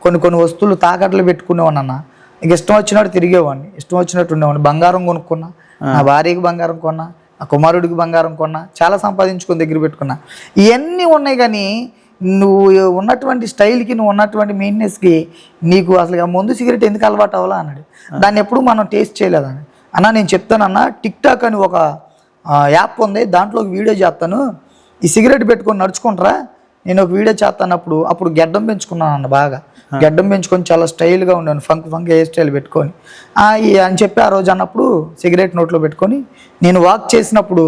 కొన్ని వస్తువులు తాకట్లు పెట్టుకునేవాడిని, ఇక ఇష్టం వచ్చినట్టు తిరిగేవాడిని, ఇష్టం వచ్చినట్టు ఉండేవాడిని, బంగారం కొనుక్కున్నా, నా భార్యకి బంగారం కొన్నా, ఆ కుమారుడికి బంగారం కొన్నా, చాలా సంపాదించుకొని దగ్గర పెట్టుకున్నా. ఇవన్నీ ఉన్నాయి, కానీ నువ్వు ఉన్నటువంటి స్టైల్కి, నువ్వు ఉన్నటువంటి మెయింటెనెన్స్కి నీకు అసలు ముందు సిగరెట్ ఎందుకు అలవాటు అవ్వాలా అన్నాడు. దాన్ని ఎప్పుడు మనం టేస్ట్ చేయలేదని. అన్న నేను చెప్తానన్నా, టిక్ టాక్ అని ఒక యాప్ ఉంది, దాంట్లో ఒక వీడియో చేస్తాను, ఈ సిగరెట్ పెట్టుకొని నడుచుకుంటారా, నేను ఒక వీడియో చేస్తానప్పుడు అప్పుడు గెడ్డం పెంచుకున్నాను అన్న, బాగా గెడ్డం పెంచుకొని చాలా స్టైల్గా ఉన్నాను, ఫంక్ హెయిర్ స్టైల్ పెట్టుకొని అని చెప్పి ఆ రోజు అన్నప్పుడు సిగరెట్ నోట్లో పెట్టుకొని నేను వాక్ చేసినప్పుడు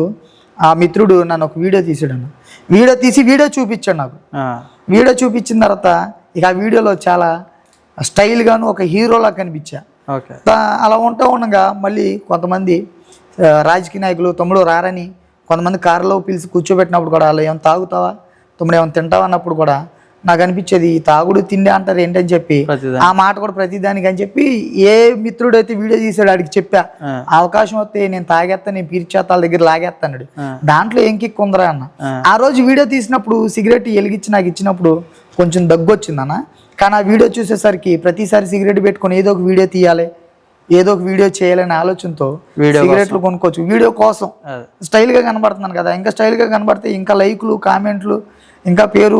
ఆ మిత్రుడు నన్ను ఒక వీడియో తీసాడు అన్న. వీడియో చూపించాడు నాకు. వీడియో చూపించిన తర్వాత ఇక ఆ వీడియోలో చాలా స్టైల్గాను ఒక హీరోలా కనిపించా. ఓకే. అలా ఉండగా మళ్ళీ కొంతమంది రాజకీయ నాయకులు తమ్ముడు రారని కొంతమంది కారులో పిలిచి కూర్చోబెట్టినప్పుడు కూడా అలా ఏమైనా తాగుతావా, తమ్ముడు ఏమైనా తింటావా అన్నప్పుడు కూడా నాకు అనిపించేది ఈ తాగుడు తిండి అంటారు ఏంటని చెప్పి ఆ మాట కూడా ప్రతిదానికి అని చెప్పి ఏ మిత్రుడు అయితే వీడియో తీసాడు ఆడికి చెప్పా, అవకాశం వస్తే నేను తాగేస్తా, నేను పీర్చేతాల దగ్గర లాగేస్తాడు, దాంట్లో ఏం కిక్కు ఉందరా అన్న. ఆ రోజు వీడియో తీసినప్పుడు సిగరెట్ వెలిగించి నాకు ఇచ్చినప్పుడు కొంచెం దగ్గు వచ్చిందన్న. కానీ ఆ వీడియో చూసేసరికి ప్రతిసారి సిగరెట్ పెట్టుకొని ఏదో ఒక వీడియో తీయాలి, ఏదో ఒక వీడియో చేయాలనే ఆలోచనతో సిగరెట్లు కొనుక్కోవచ్చు. వీడియో కోసం స్టైల్గా కనబడుతున్నాను కదా, ఇంకా స్టైల్గా కనబడితే ఇంకా లైక్లు కామెంట్లు ఇంకా పేరు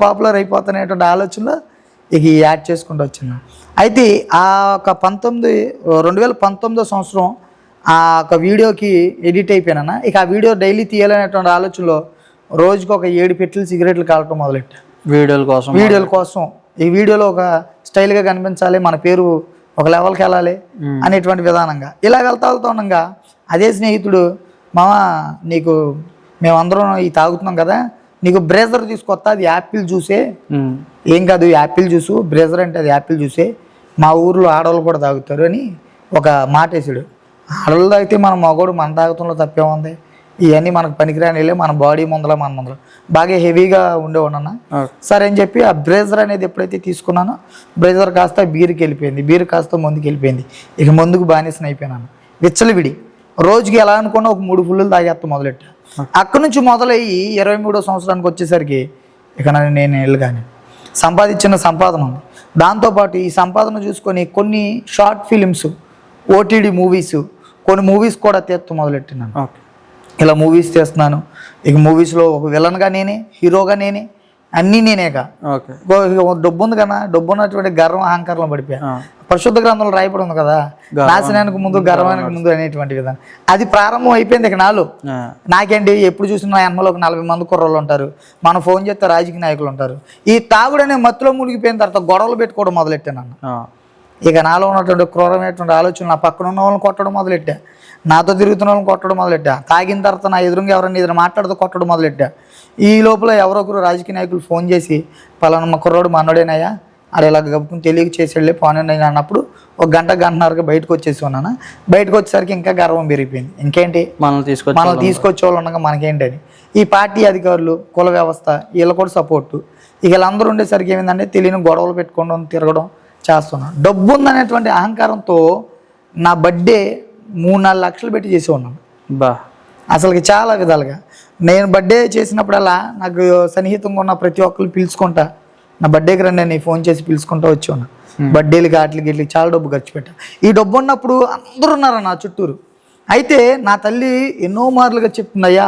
పాపులర్ అయిపోతున్నటువంటి ఆలోచనలో ఇక యాడ్ చేసుకుంటూ వచ్చింది. అయితే ఆ ఒక 2019 సంవత్సరం ఆ ఒక వీడియోకి ఎడిట్ అయిపోయినా ఇక ఆ వీడియో డైలీ తీయాలనేటువంటి ఆలోచనలో రోజుకి ఒక 7 పెట్టెలు సిగరెట్లు కాలటం మొదలెట్టా. వీడియోల కోసం ఈ వీడియోలో ఒక స్టైల్గా కనిపించాలి, మన పేరు ఒక లెవెల్కి వెళ్ళాలి అనేటువంటి విధానంగా ఇలా వెళ్తా ఉండగా అదే స్నేహితుడు, మామ నీకు మేమందరం ఈ తాగుతున్నాం కదా, నీకు బ్రేజర్ తీసుకొస్తా, అది యాపిల్ జ్యూసే, ఏం కాదు యాపిల్ జ్యూసు, బ్రేజర్ అంటే అది యాపిల్ జ్యూసే, మా ఊర్లో ఆడవాళ్ళు కూడా తాగుతారు అని ఒక మాట వేసాడు. ఆడవాళ్ళు తాగితే మన మగోడు మన తాగుతంలో తప్పే ఉంది, ఇవన్నీ మనకు పనికిరానిలే, మన బాడీ ముందర బాగా హెవీగా ఉండేవాడు అన్న. సరే అని చెప్పి ఆ బ్రేజర్ అనేది ఎప్పుడైతే తీసుకున్నానో బ్రేజర్ కాస్త బీరుకి వెళ్ళిపోయింది, బీరు కాస్త ముందుకు వెళ్ళిపోయింది. ఇక ముందుకు బానిసని అయిపోయినాను. విచ్చలవిడి రోజుకి ఎలా అనుకున్నా ఒక 3 ఫుల్లు తాగేస్తా మొదలెట్టా. అక్కడి నుంచి మొదలయ్యి 23వ సంవత్సరానికి వచ్చేసరికి ఇక నేను వెళ్ళగానే సంపాదించిన సంపాదన ఉంది. దాంతోపాటు ఈ సంపాదన చూసుకొని కొన్ని షార్ట్ ఫిలిమ్స్, ఓటీడీ మూవీస్, కొన్ని మూవీస్ కూడా తీస్తూ మొదలెట్టినాను. ఇలా మూవీస్ చేస్తున్నాను. ఇక మూవీస్లో ఒక విలన్గా నేనే, హీరోగా నేనే, అన్నీ నేనేగా. డబ్బు ఉంది కదా, డబ్బు ఉన్నటువంటి గర్వం అహంకారంలో పడిపోయా. పరిశుద్ధ గ్రంథంలో రాయబడి ఉంది కదా, నాశనానికి ముందు గర్వానికి ముందు అనేటువంటి విధానం. అది ప్రారంభం అయిపోయింది ఇక నాలో. నాకేంటి ఎప్పుడు చూసినా ఎనమలో ఒక 40 మంది కుర్రోళ్ళు ఉంటారు, మనం ఫోన్ చేస్తే రాజకీయ నాయకులు ఉంటారు. ఈ తాగుడనే మత్తులో మునిగిపోయిన తర్వాత గొడవలు పెట్టుకోవడం మొదలెట్టాను అన్న. ఇక నాలో ఉన్నటువంటి క్రూరమైనటువంటి ఆలోచనలు నా పక్కన ఉన్న వాళ్ళని కొట్టడం మొదలెట్టా, నాతో తిరుగుతున్న వాళ్ళని కొట్టడం మొదలెట్టా, తాగిన తర్వాత నా ఎదురుగా ఎవరైనా ఏదైనా మాట్లాడుతూ కొట్టడం మొదలెట్టా. ఈ లోపల ఎవరొకరు రాజకీయ నాయకులు ఫోన్ చేసి పలానా మా కుర్రోడు మనోడేనయ్యా, అది ఇలా గబుకుని తెలియక చేసేళ్ళే పోనీ అన్నప్పుడు ఒక గంటన్నరగా బయటకు వచ్చేసి ఉన్నాను. బయటకు వచ్చేసరికి ఇంకా గర్వం పెరిగిపోయింది. ఇంకేంటి మనల్ని తీసుకొచ్చే వాళ్ళు ఉండగా మనకేంటని ఈ పార్టీ అధికారులు, కుల వ్యవస్థ వీళ్ళు కూడా సపోర్టు. ఇక వీళ్ళందరూ ఉండేసరికి ఏమైందంటే తెలియని గొడవలు పెట్టుకోవడం, తిరగడం చేస్తున్నాను. డబ్బు ఉందనేటువంటి అహంకారంతో నా బర్త్డే 3-4 లక్షలు పెట్టి చేసి ఉన్నాను. అసలుకి చాలా విధాలుగా నేను బర్త్డే చేసినప్పుడల్లా నాకు సన్నిహితంగా ఉన్న ప్రతి ఒక్కరు పిలుచుకుంటా, నా బర్త్డేకి రండి అని ఫోన్ చేసి పిలుచుకుంటూ వచ్చి ఉన్నా. బర్త్డేలకి వాటికి చాలా డబ్బు ఖర్చు పెట్టా. ఈ డబ్బు ఉన్నప్పుడు అందరూ ఉన్నారు నా చుట్టూరు. అయితే నా తల్లి ఎన్నో మార్లుగా చెప్తుందయ్యా,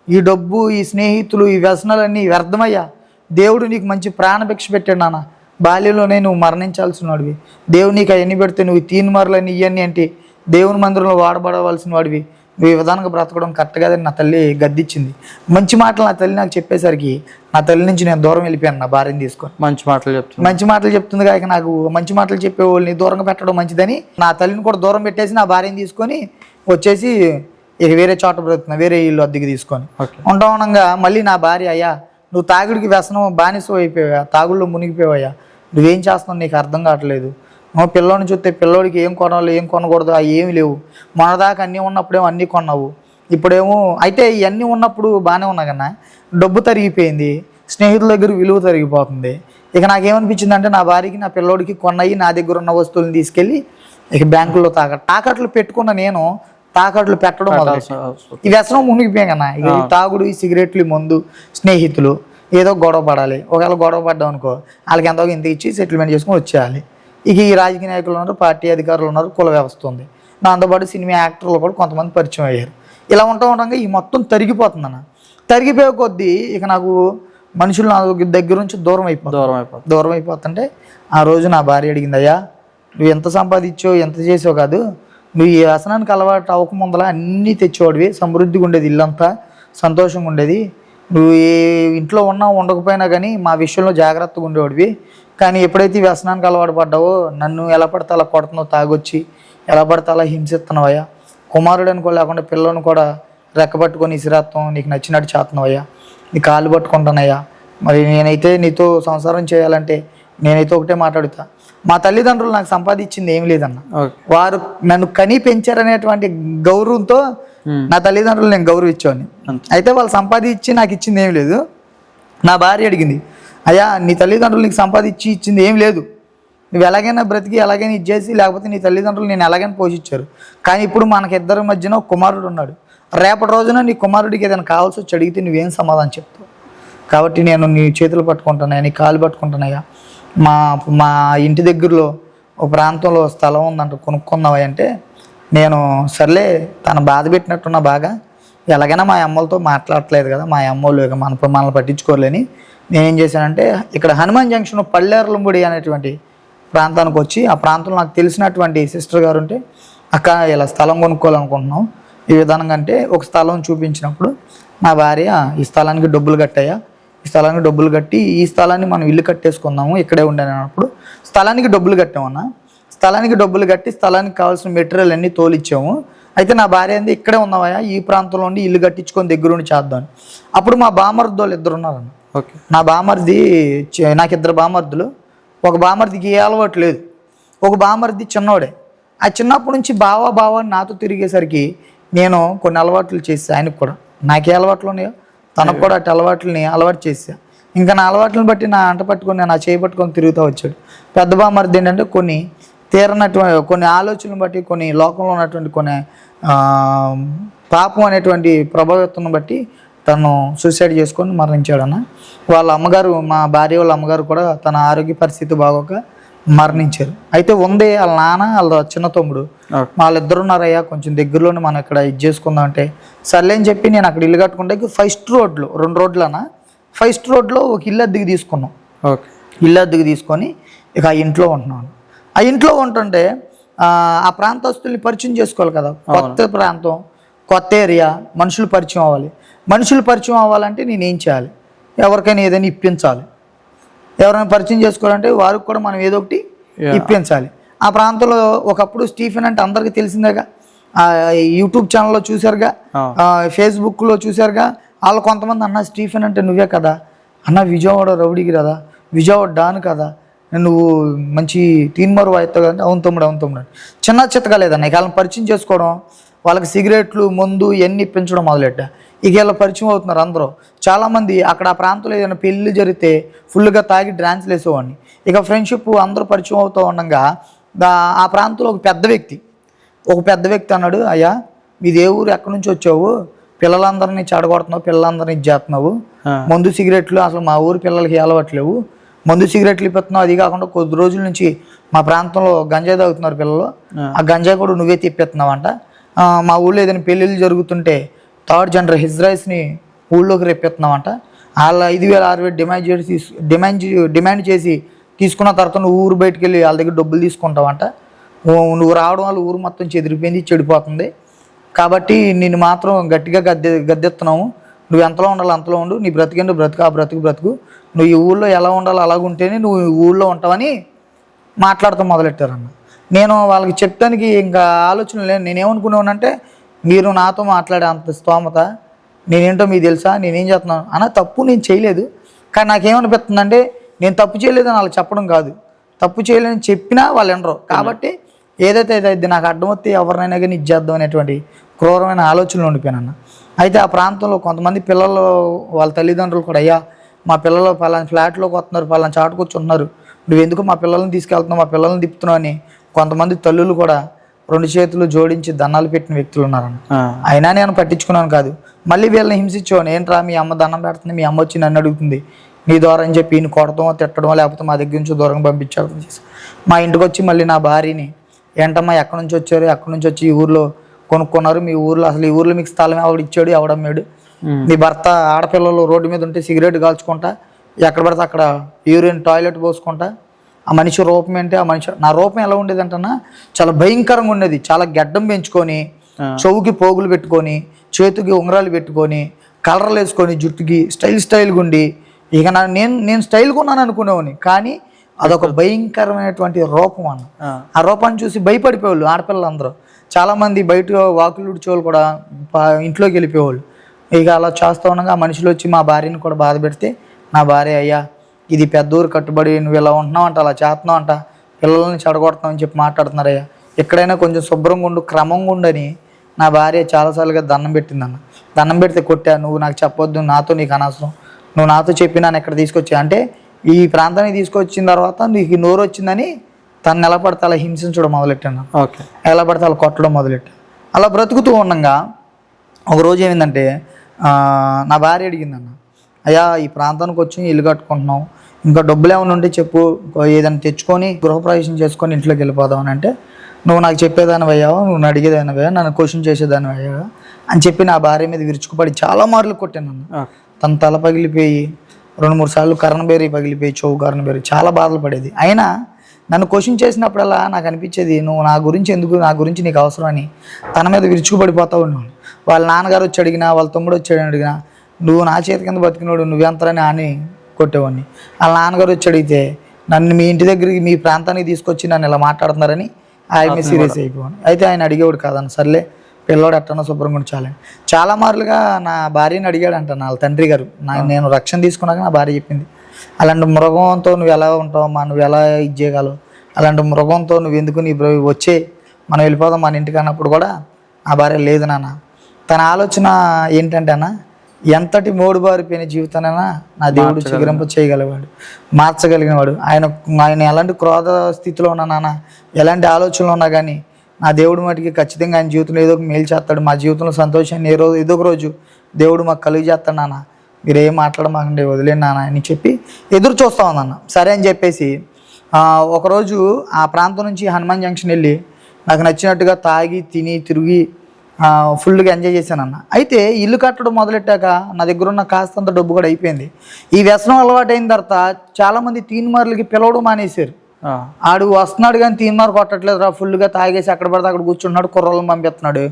ఈ డబ్బు, ఈ స్నేహితులు, ఈ వ్యసనాలన్నీ వ్యర్థమయ్యా, దేవుడు నీకు మంచి ప్రాణభిక్ష పెట్టాడు నాన్న, బాల్యంలోనే నువ్వు మరణించాల్సిన వాడివి, దేవుడు నీకు అవన్నీ పెడితే నువ్వు 3 మార్లని ఇవన్నీ అంటే దేవుని మందిరంలో వాడబడవలసిన వాడివి, నువ్వు ఈ విధానంగా బ్రతకడం కరెక్ట్ కాదని నా తల్లి గద్దిచ్చింది. మంచి మాటలు నా తల్లి నాకు చెప్పేసరికి నా తల్లి నుంచి నేను దూరం వెళ్ళిపోయాను నా భార్యని తీసుకొని. మంచి మాటలు చెప్తుంది కాక నాకు మంచి మాటలు చెప్పే వాళ్ళని దూరంగా పెట్టడం మంచిదని నా తల్లిని కూడా దూరం పెట్టేసి నా భార్యని తీసుకొని వచ్చేసి ఇక వేరే చోట బ్రతుకుతున్నా, వేరే ఇల్లు అద్దెకి తీసుకొని ఉండగా మళ్ళీ నా భార్య, అయ్యా నువ్వు తాగుడికి వ్యసనం బానిస అయిపోయావా, తాగుల్లో మునిగిపోయావా, నువ్వేం చేస్తున్నావు నీకు అర్థం కావట్లేదు, పిల్లోని చూస్తే పిల్లోడికి ఏం కొనాలి ఏం కొనకూడదు అవి ఏమి లేవు, మొన్నదాకా అన్నీ ఉన్నప్పుడేమో అన్నీ కొన్నావు, ఇప్పుడేమో అయితే ఇవన్నీ ఉన్నప్పుడు బాగానే ఉన్నా కన్నా డబ్బు తరిగిపోయింది, స్నేహితుల దగ్గర విలువ తరిగిపోతుంది. ఇక నాకేమనిపించింది అంటే నా భార్యకి నా పిల్లోడికి కొన్నాయి నా దగ్గర ఉన్న వస్తువులను తీసుకెళ్ళి ఇక బ్యాంకుల్లో తాకట్లు పెట్టుకున్న నేను తాకట్లు పెట్టడం ఈ వ్యసనం మునిగిపోయాం కన్నా. ఇక ఈ తాగుడు, ఈ సిగరెట్లు, మందు, స్నేహితులు ఏదో గొడవ పడాలి, ఒకవేళ గొడవ పడ్డాం అనుకో వాళ్ళకి ఎంతో ఇంత ఇచ్చి సెటిల్మెంట్ చేసుకొని వచ్చేయాలి. ఇక ఈ రాజకీయ నాయకులు ఉన్నారు, పార్టీ అధికారులు ఉన్నారు, కుల వ్యవస్థ ఉంది, దాంతోపాటు సినిమా యాక్టర్లు కూడా కొంతమంది పరిచయం అయ్యారు. ఇలా ఉండగా ఈ మొత్తం తరిగిపోతుంది అన్న. తరిగిపోయే కొద్దీ ఇక నాకు మనుషులు నా దగ్గర నుంచి దూరం అయిపోతుంటే ఆ రోజు నా భార్య అడిగింది, అయ్యా నువ్వు ఎంత సంపాదించావు ఎంత చేసావు కాదు, నువ్వు ఈ వ్యసనానికి అలవాటు అవ్వకముందలా అన్నీ తెచ్చేవాడివి, సమృద్ధిగా ఉండేది, ఇల్లంతా సంతోషంగా ఉండేది, నువ్వు ఏ ఇంట్లో ఉన్నా ఉండకపోయినా కానీ మా విషయంలో జాగ్రత్తగా ఉండేవాడివి, కానీ ఎప్పుడైతే ఈ వ్యసనానికి అలవాటు పడ్డావో నన్ను ఎలా పడితే అలా కొడుతున్నావు, తాగొచ్చి ఎలా పడితే అలా హింసిస్తున్నావయ్యా, కుమారుడు అనుకో లేకుండా పిల్లలను కూడా రెక్క పట్టుకొని ఇసిరేస్తాం, నీకు నచ్చినట్టు చేస్తున్నావయ్యా, నీ కాళ్ళు పట్టుకుంటానయ్యా, మరి నేనైతే నీతో సంసారం చేయాలంటే నేనైతే ఒకటే మాట్లాడుతా. మా తల్లిదండ్రులు నాకు సంపాదించింది ఏం లేదన్న, వారు నన్ను కని పెంచారనేటువంటి గౌరవంతో నా తల్లిదండ్రులు నేను గౌరవించాను. అయితే వాళ్ళు సంపాదించి నాకు ఇచ్చింది ఏం లేదు. నా భార్య అడిగింది, అయ్యా నీ తల్లిదండ్రులు నీకు సంపాదించి ఇచ్చింది ఏం లేదు, నువ్వు ఎలాగైనా బ్రతికి ఎలాగైనా ఇచ్చేసి, లేకపోతే నీ తల్లిదండ్రులు నేను ఎలాగైనా పోషించారు, కానీ ఇప్పుడు మనకిద్దరి మధ్యన ఒక కుమారుడు ఉన్నాడు, రేపటి రోజున నీ కుమారుడికి ఏదైనా కావాల్సి వచ్చి అడిగితే నువ్వేం సమాధానం చెప్తావు? కాబట్టి నేను నీ చేతులు పట్టుకుంటున్నాయా, నీ కాలు పట్టుకుంటున్నాయా, మా మా ఇంటి దగ్గరలో ఒక ప్రాంతంలో స్థలం ఉందంట, కొనుక్కున్నావా అంటే, నేను సర్లే తను బాధ పెట్టినట్టున్నా బాగా, ఎలాగైనా మా అమ్మలతో మాట్లాడట్లేదు కదా, మా అమ్మలు ఇక మనల్ని పట్టించుకోలేని నేనేం చేశానంటే, ఇక్కడ హనుమాన్ జంక్షన్ పల్లెర్లంబుడి అనేటువంటి ప్రాంతానికి వచ్చి, ఆ ప్రాంతంలో నాకు తెలిసినటువంటి సిస్టర్ గారు ఉంటే, అక్క ఇలా స్థలం కొనుక్కోవాలనుకుంటున్నాం ఈ విధానంగా అంటే, ఒక స్థలం చూపించినప్పుడు నా భార్య ఈ స్థలానికి డబ్బులు కట్టాయా, ఈ స్థలానికి డబ్బులు కట్టి ఈ స్థలాన్ని మనం ఇల్లు కట్టేసుకుందాము ఇక్కడే ఉండేటప్పుడు స్థలానికి డబ్బులు కట్టామన్నా, స్థలానికి డబ్బులు కట్టి స్థలానికి కావాల్సిన మెటీరియల్ అన్నీ తోలిచ్చాము. అయితే నా భార్య ఏంది, ఇక్కడే ఉన్నావా, ఈ ప్రాంతంలో ఉండి ఇల్లు కట్టించుకొని దగ్గరుండి చేద్దాం. అప్పుడు మా బామర్ది వాళ్ళు ఇద్దరు ఉన్నారన్న. ఓకే. నా బామర్ది, నాకు ఇద్దరు బామర్దులు, ఒక బామర్దికి ఏ అలవాటు లేదు, ఒక బామర్ది చిన్నోడే. ఆ చిన్నప్పటి నుంచి బావా అని నాతో తిరిగేసరికి నేను కొన్ని అలవాట్లు చేసా. ఆయనకు కూడా నాకే అలవాట్లు ఉన్నాయో తనకు కూడా అటు అలవాటు చేసా. ఇంకా నా అలవాట్లను బట్టి నా అంట పట్టుకొని నా చేయి పట్టుకొని తిరుగుతూ వచ్చాడు. పెద్ద బామర్ది ఏంటంటే కొన్ని తీరనటువంటి కొన్ని ఆలోచనలు బట్టి, కొన్ని లోకంలో ఉన్నటువంటి కొన్ని పాపం అనేటువంటి ప్రభావితం బట్టి తను సూసైడ్ చేసుకొని మరణించాడన్న. వాళ్ళ అమ్మగారు, మా భార్య వాళ్ళ అమ్మగారు కూడా తన ఆరోగ్య పరిస్థితి బాగోక మరణించారు. అయితే ఉంది వాళ్ళ నాన్న, వాళ్ళ చిన్న తమ్ముడు, వాళ్ళిద్దరు ఉన్నారయ్యా, కొంచెం దగ్గరలోనే మనం ఇక్కడ ఇది చేసుకుందాం అంటే సర్లే అని చెప్పి నేను అక్కడ ఇల్లు కట్టుకుంటే ఫస్ట్ రోడ్లో 2 రోడ్లన ఫస్ట్ రోడ్లో ఒక ఇల్లు అద్దెకి తీసుకున్నాం. ఓకే. ఇల్లు అద్దెకి తీసుకొని ఇక ఆ ఇంట్లో ఉంటున్నాను. ఆ ఇంట్లో ఉంటుంటే ఆ ప్రాంతస్తుల్ని పరిచయం చేసుకోవాలి కదా, కొత్త ప్రాంతం, కొత్త ఏరియా, మనుషులు పరిచయం అవ్వాలి. మనుషులు పరిచయం అవ్వాలంటే నేనేం చేయాలి, ఎవరికైనా ఏదైనా ఇప్పించాలి. ఎవరైనా పరిచయం చేసుకోవాలంటే వారికి కూడా మనం ఏదో ఒకటి ఇప్పించాలి. ఆ ప్రాంతంలో ఒకప్పుడు స్టీఫెన్ అంటే అందరికీ తెలిసిందేగా, యూట్యూబ్ ఛానల్లో చూసారుగా, ఫేస్బుక్లో చూసారుగా. వాళ్ళు కొంతమంది అన్న స్టీఫెన్ అంటే నువ్వే కదా అన్న, విజయవాడ రౌడీకి కదా, విజయవాడ డాన్ కదా, నువ్వు మంచి తీన్మారు వాయిస్తావు కదా. అవును తమ్ముడు చిన్న చిత్తగా లేదన్న. ఇక వాళ్ళని పరిచయం చేసుకోవడం, వాళ్ళకి సిగరెట్లు, మందు ఇవన్నీ ఇప్పించడం మొదలెట్టా. ఇక వీళ్ళ పరిచయం అవుతున్నారు అందరూ. చాలామంది అక్కడ ఆ ప్రాంతంలో ఏదైనా పెళ్ళి జరిగితే ఫుల్గా తాగి డ్యాన్స్లు వేసేవాడిని. ఇక ఫ్రెండ్షిప్ అందరూ పరిచయం అవుతూ ఉండగా ఆ ప్రాంతంలో ఒక పెద్ద వ్యక్తి అన్నాడు, అయ్యా మీది ఏ ఊరు, ఎక్కడి నుంచి వచ్చావు, పిల్లలందరినీ చెడగొడుతున్నావు, పిల్లలందరినీ ఇది చేస్తున్నావు, మందు సిగరెట్లు అసలు మా ఊరు పిల్లలకి అలవాట్లేవు, మందు సిగరెట్లు ఇప్పిస్తున్నావు, అది కాకుండా కొద్ది రోజుల నుంచి మా ప్రాంతంలో గంజాయి తాగుతున్నారు పిల్లలు, ఆ గంజాయి కూడా నువ్వే తిప్పిస్తున్నావంట. మా ఊళ్ళో ఏదైనా పెళ్ళిళ్ళు జరుగుతుంటే 3rd జనరల్ హిజ్రాయిస్ని ఊళ్ళోకి రెప్పిస్తున్నావంట. వాళ్ళ 5,000-6,000 డిమాండ్ చేసి తీసుకున్న తర్వాత నువ్వు ఊరు బయటకు వెళ్ళి వాళ్ళ దగ్గర డబ్బులు తీసుకుంటావంట. నువ్వు రావడం వల్ల ఊరు మొత్తం చెదిరిపోయింది, చెడిపోతుంది. కాబట్టి నిన్ను మాత్రం గట్టిగా గద్దెత్తున్నాము, నువ్వు ఎంతలో ఉండాలి అంతలో ఉండు, నీ బ్రతికేంటో బ్రతుకు, ఆ బ్రతుకు నువ్వు ఈ ఊళ్ళో ఎలా ఉండాలో అలాగుంటేనే నువ్వు ఈ ఊళ్ళో ఉంటావని మాట్లాడతాం మొదలెట్టారన్న. నేను వాళ్ళకి చెప్పడానికి ఇంకా ఆలోచన లేదు. నేనేమనుకునేవానంటే, మీరు నాతో మాట్లాడే అంత స్తోమత నేనేంటో మీకు తెలుసా, నేనేం చేస్తున్నాను అన్న, తప్పు నేను చేయలేదు. కానీ నాకేమనిపిస్తుందంటే, నేను తప్పు చేయలేదని వాళ్ళకి చెప్పడం కాదు, తప్పు చేయలేదని చెప్పినా వాళ్ళు వినరు. కాబట్టి ఏదైతే ఇది నాకు అడ్డం వస్తే ఎవరినైనా కానీ ఇచ్చేద్దాం అనేటువంటి క్రూరమైన ఆలోచనలు ఉండిపోయానన్న. అయితే ఆ ప్రాంతంలో కొంతమంది పిల్లలు వాళ్ళ తల్లిదండ్రులు కూడా, అయ్యా మా పిల్లలు పలానా ఫ్లాట్లోకి వస్తున్నారు, పలానా చాటు కూర్చుంటున్నారు, నువ్వు ఎందుకు మా పిల్లల్ని తీసుకెళ్తున్నావు, మా పిల్లల్ని తిప్పుతున్నావు అని కొంతమంది తల్లులు కూడా 2 చేతులు జోడించి దండాలు పెట్టిన వ్యక్తులు ఉన్నారన్న. అయినా నేను పట్టించుకున్నాను కాదు. మళ్ళీ వీళ్ళని హింసించేవాను, ఏంట్రా మీ అమ్మ దండం పెడుతుంది, మీ అమ్మ వచ్చి నన్ను అడుగుతుంది నీ ద్వారా అని చెప్పి ఈయన కొడతామో తిట్టడమో లేకపోతే మా దగ్గర నుంచి దూరంగా పంపించడం చేసి మా ఇంటికి వచ్చి మళ్ళీ నా భార్యని, ఏంటమ్మా ఎక్కడి నుంచి వచ్చారు, ఎక్కడి నుంచి వచ్చి ఈ ఊర్లో కొనుక్కున్నారు, మీ ఊర్లో అసలు ఈ ఊర్లో మీకు స్థలం ఎవడు ఇచ్చాడు, ఎవడమ్మాడు, మీ భర్త ఆడపిల్లలు రోడ్డు మీద ఉంటే సిగరెట్ కాల్చుకుంటా, ఎక్కడ పడితే అక్కడ యూరిన్ టాయిలెట్ పోసుకుంటా, ఆ మనిషి రూపం ఏంటి, ఆ మనిషి నా రూపం ఎలా ఉండేది అంటన్నా చాలా భయంకరంగా ఉండేది. చాలా గడ్డం పెంచుకొని, చెవుకి పోగులు పెట్టుకొని, చేతికి ఉంగరాలు పెట్టుకొని, కలర్లు వేసుకొని, జుట్టుకి స్టైల్గా ఉండి, ఇక నేను స్టైల్గా ఉన్నాను అనుకునేవాడిని. కానీ అదొక భయంకరమైనటువంటి రూపం అన్న. ఆ రూపాన్ని చూసి భయపడిపోయేవాళ్ళు ఆడపిల్లలందరూ. చాలామంది బయట వాకులు ఉడిచేవాళ్ళు కూడా ఇంట్లోకి వెళ్ళిపోయేవాళ్ళు. ఇక అలా చేస్తూ ఉండగా ఆ మనుషులు వచ్చి మా భార్యని కూడా బాధ పెడితే నా భార్య, అయ్యా ఇది పెద్ద ఊరు కట్టుబడి నువ్వు ఇలా ఉంటున్నావు అంట, అలా చేస్తున్నావు అంట, పిల్లల్ని చెడగొడుతున్నావు అని చెప్పి మాట్లాడుతున్నారయ్యా, ఎక్కడైనా కొంచెం శుభ్రంగా ఉండు, క్రమంగా ఉండని నా భార్య చాలాసార్లుగా దండం పెట్టిందన్న. దండం పెడితే కొట్టా, నువ్వు నాకు చెప్పొద్దు, నాతో నీకు అనవసరం, నువ్వు నాతో చెప్పి నన్ను ఎక్కడ తీసుకొచ్చా అంటే ఈ ప్రాంతానికి తీసుకొచ్చిన తర్వాత నీకు నోరు వచ్చిందని తను ఎలా పడితే అలా హింసించడం మొదలెట్టాను. ఓకే. ఎలా పడితే అలా కొట్టడం మొదలెట్టాను. అలా బ్రతుకుతూ ఉండగా ఒకరోజు ఏమైందంటే నా భార్య అడిగిందన్న, అయ్యా ఈ ప్రాంతానికి వచ్చి ఇల్లు కట్టుకుంటున్నాం, ఇంకా డబ్బులు ఏమైనా ఉంటే చెప్పు, ఏదైనా తెచ్చుకొని గృహప్రవేశం చేసుకొని ఇంట్లోకి వెళ్ళిపోదాం అని అంటే, నువ్వు నాకు చెప్పేదాని అయ్యావా, నువ్వు అడిగేదాని అయ్యా, నన్ను క్వశ్చన్ చేసేదాని అయ్యావా అని చెప్పి నా భార్య మీద విరుచుకుపడి చాలా మార్లు కొట్టాను నన్ను. తన తల పగిలిపోయి 2-3 సార్లు కర్ణబేరి పగిలిపోయి, చెవు కర్ణబేరి, చాలా బాధలు పడేది. అయినా నన్ను క్వశ్చన్ చేసినప్పుడల్లా నాకు అనిపించేది, నువ్వు నా గురించి ఎందుకు, నా గురించి నీకు అవసరం అని తన మీద విరుచుకుపడిపోతూ ఉన్నాను. వాళ్ళ నాన్నగారు వచ్చి అడిగినా, వాళ్ళ తమ్ముడు వచ్చి అడిగినా, నువ్వు నా చేతి కింద బతికినోడు నువ్వెంతరని అని కొట్టేవాడిని. వాళ్ళ నాన్నగారు వచ్చి అడిగితే నన్ను మీ ఇంటి దగ్గరికి, మీ ప్రాంతానికి తీసుకొచ్చి నన్ను ఇలా మాట్లాడుతున్నారని ఆయన సీరియస్ అయిపోయాను. అయితే ఆయన అడిగేవాడు కాదన్న, సర్లే పిల్లోడు ఎట్టనో శుభ్రంగా ఉంచాలని. చాలా మార్లుగా నా భార్యని అడిగాడంట వాళ్ళ తండ్రి గారు. నేను రక్షణ తీసుకున్నాక నా భార్య చెప్పింది, అలాంటి మృగంతో నువ్వు ఎలా ఉంటావమ్మా, నువ్వు ఎలా ఇది చేయగలవు, అలాంటి మృగంతో నువ్వు ఎందుకు, నీ వచ్చే మనం వెళ్ళిపోదాం మన ఇంటికి అన్నప్పుడు కూడా నా భార్య లేదు నాన్న. తన ఆలోచన ఏంటంటే అన్న, ఎంతటి మోడుబారిపోయిన జీవితానైనా నా దేవుడు చిగురింప చేయగలిగాడు, మార్చగలిగిన వాడు. ఆయన ఎలాంటి క్రోధ స్థితిలో ఉన్నా నాన్న, ఎలాంటి ఆలోచనలు ఉన్నా కానీ నా దేవుడు మటుకి ఖచ్చితంగా ఆయన జీవితంలో ఏదో ఒక మేలు చేస్తాడు. మా జీవితంలో సంతోషాన్ని ఏదో ఒక రోజు దేవుడు మాకు కలుగు చేస్తాడు నాన్న, మీరు ఏం మాట్లాడమాకండి, వదిలేండి నాన్న అని చెప్పి ఎదురు చూస్తూ ఉందన్న. సరే అని చెప్పేసి ఒకరోజు ఆ ప్రాంతం నుంచి హనుమాన్ జంక్షన్ వెళ్ళి నాకు నచ్చినట్టుగా తాగి తిని తిరిగి ఫుల్గా ఎంజాయ్ చేశానన్న. అయితే ఇల్లు కట్టడం మొదలెట్టాక నా దగ్గర ఉన్న కాస్తంత డబ్బు కూడా అయిపోయింది. ఈ వ్యసనం అలవాటు అయిన తర్వాత చాలామంది తీన్మార్లకి పిలవడం మానేశారు. ఆడు వస్తున్నాడు కానీ తీన్మార్ కొట్టట్లేదు రా, ఫుల్గా తాగేసి అక్కడ పడితే అక్కడ కూర్చున్నాడు, కుర్రలను పంపిస్తున్నాడు,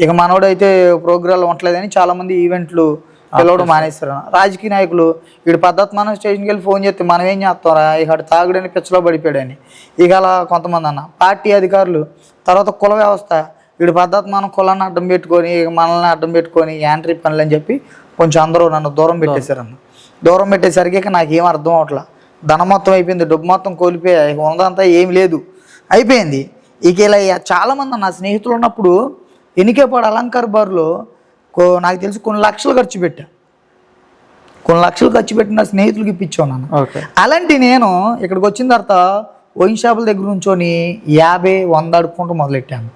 ఇక మనోడు అయితే ప్రోగ్రాలు ఉండలేదని చాలామంది ఈవెంట్లు పిలవడం మానేస్తారు. రాజకీయ నాయకులు వీడు పద్ధతిమానం స్టేషన్కి వెళ్ళి ఫోన్ చేస్తే మనం ఏం చేస్తారా, ఇక తాగుడని పిచ్చలో పడిపోయాడని. ఇక అలా కొంతమంది అన్న పార్టీ అధికారులు, తర్వాత కుల వ్యవస్థ, వీడు పద్ధతిమానం కులాన్ని అడ్డం పెట్టుకొని మనల్ని అడ్డం పెట్టుకొని యాంట్రీ పనులు అని చెప్పి కొంచెం అందరూ నన్ను దూరం పెట్టేశారన్న. దూరం పెట్టేసరికి ఇక నాకేం అర్థం అవట్లా. ధనం మొత్తం అయిపోయింది, డబ్బు మొత్తం కోల్పోయా, ఇక ఉన్నదంతా ఏం లేదు, అయిపోయింది. ఇక ఇలా చాలామంది నా స్నేహితులు ఉన్నప్పుడు ఎన్నికేపాడు అలంకార్ బార్లో నాకు తెలిసి కొన్ని లక్షలు ఖర్చు పెట్టా, కొన్ని లక్షలు ఖర్చు పెట్టి నా స్నేహితులకి ఇప్పించాను నాన్న. అలాంటి నేను ఇక్కడికి వచ్చిన తర్వాత వైన్ షాపుల దగ్గర నుంచొని 50-100 అడుక్కుంటూ మొదలెట్టాను.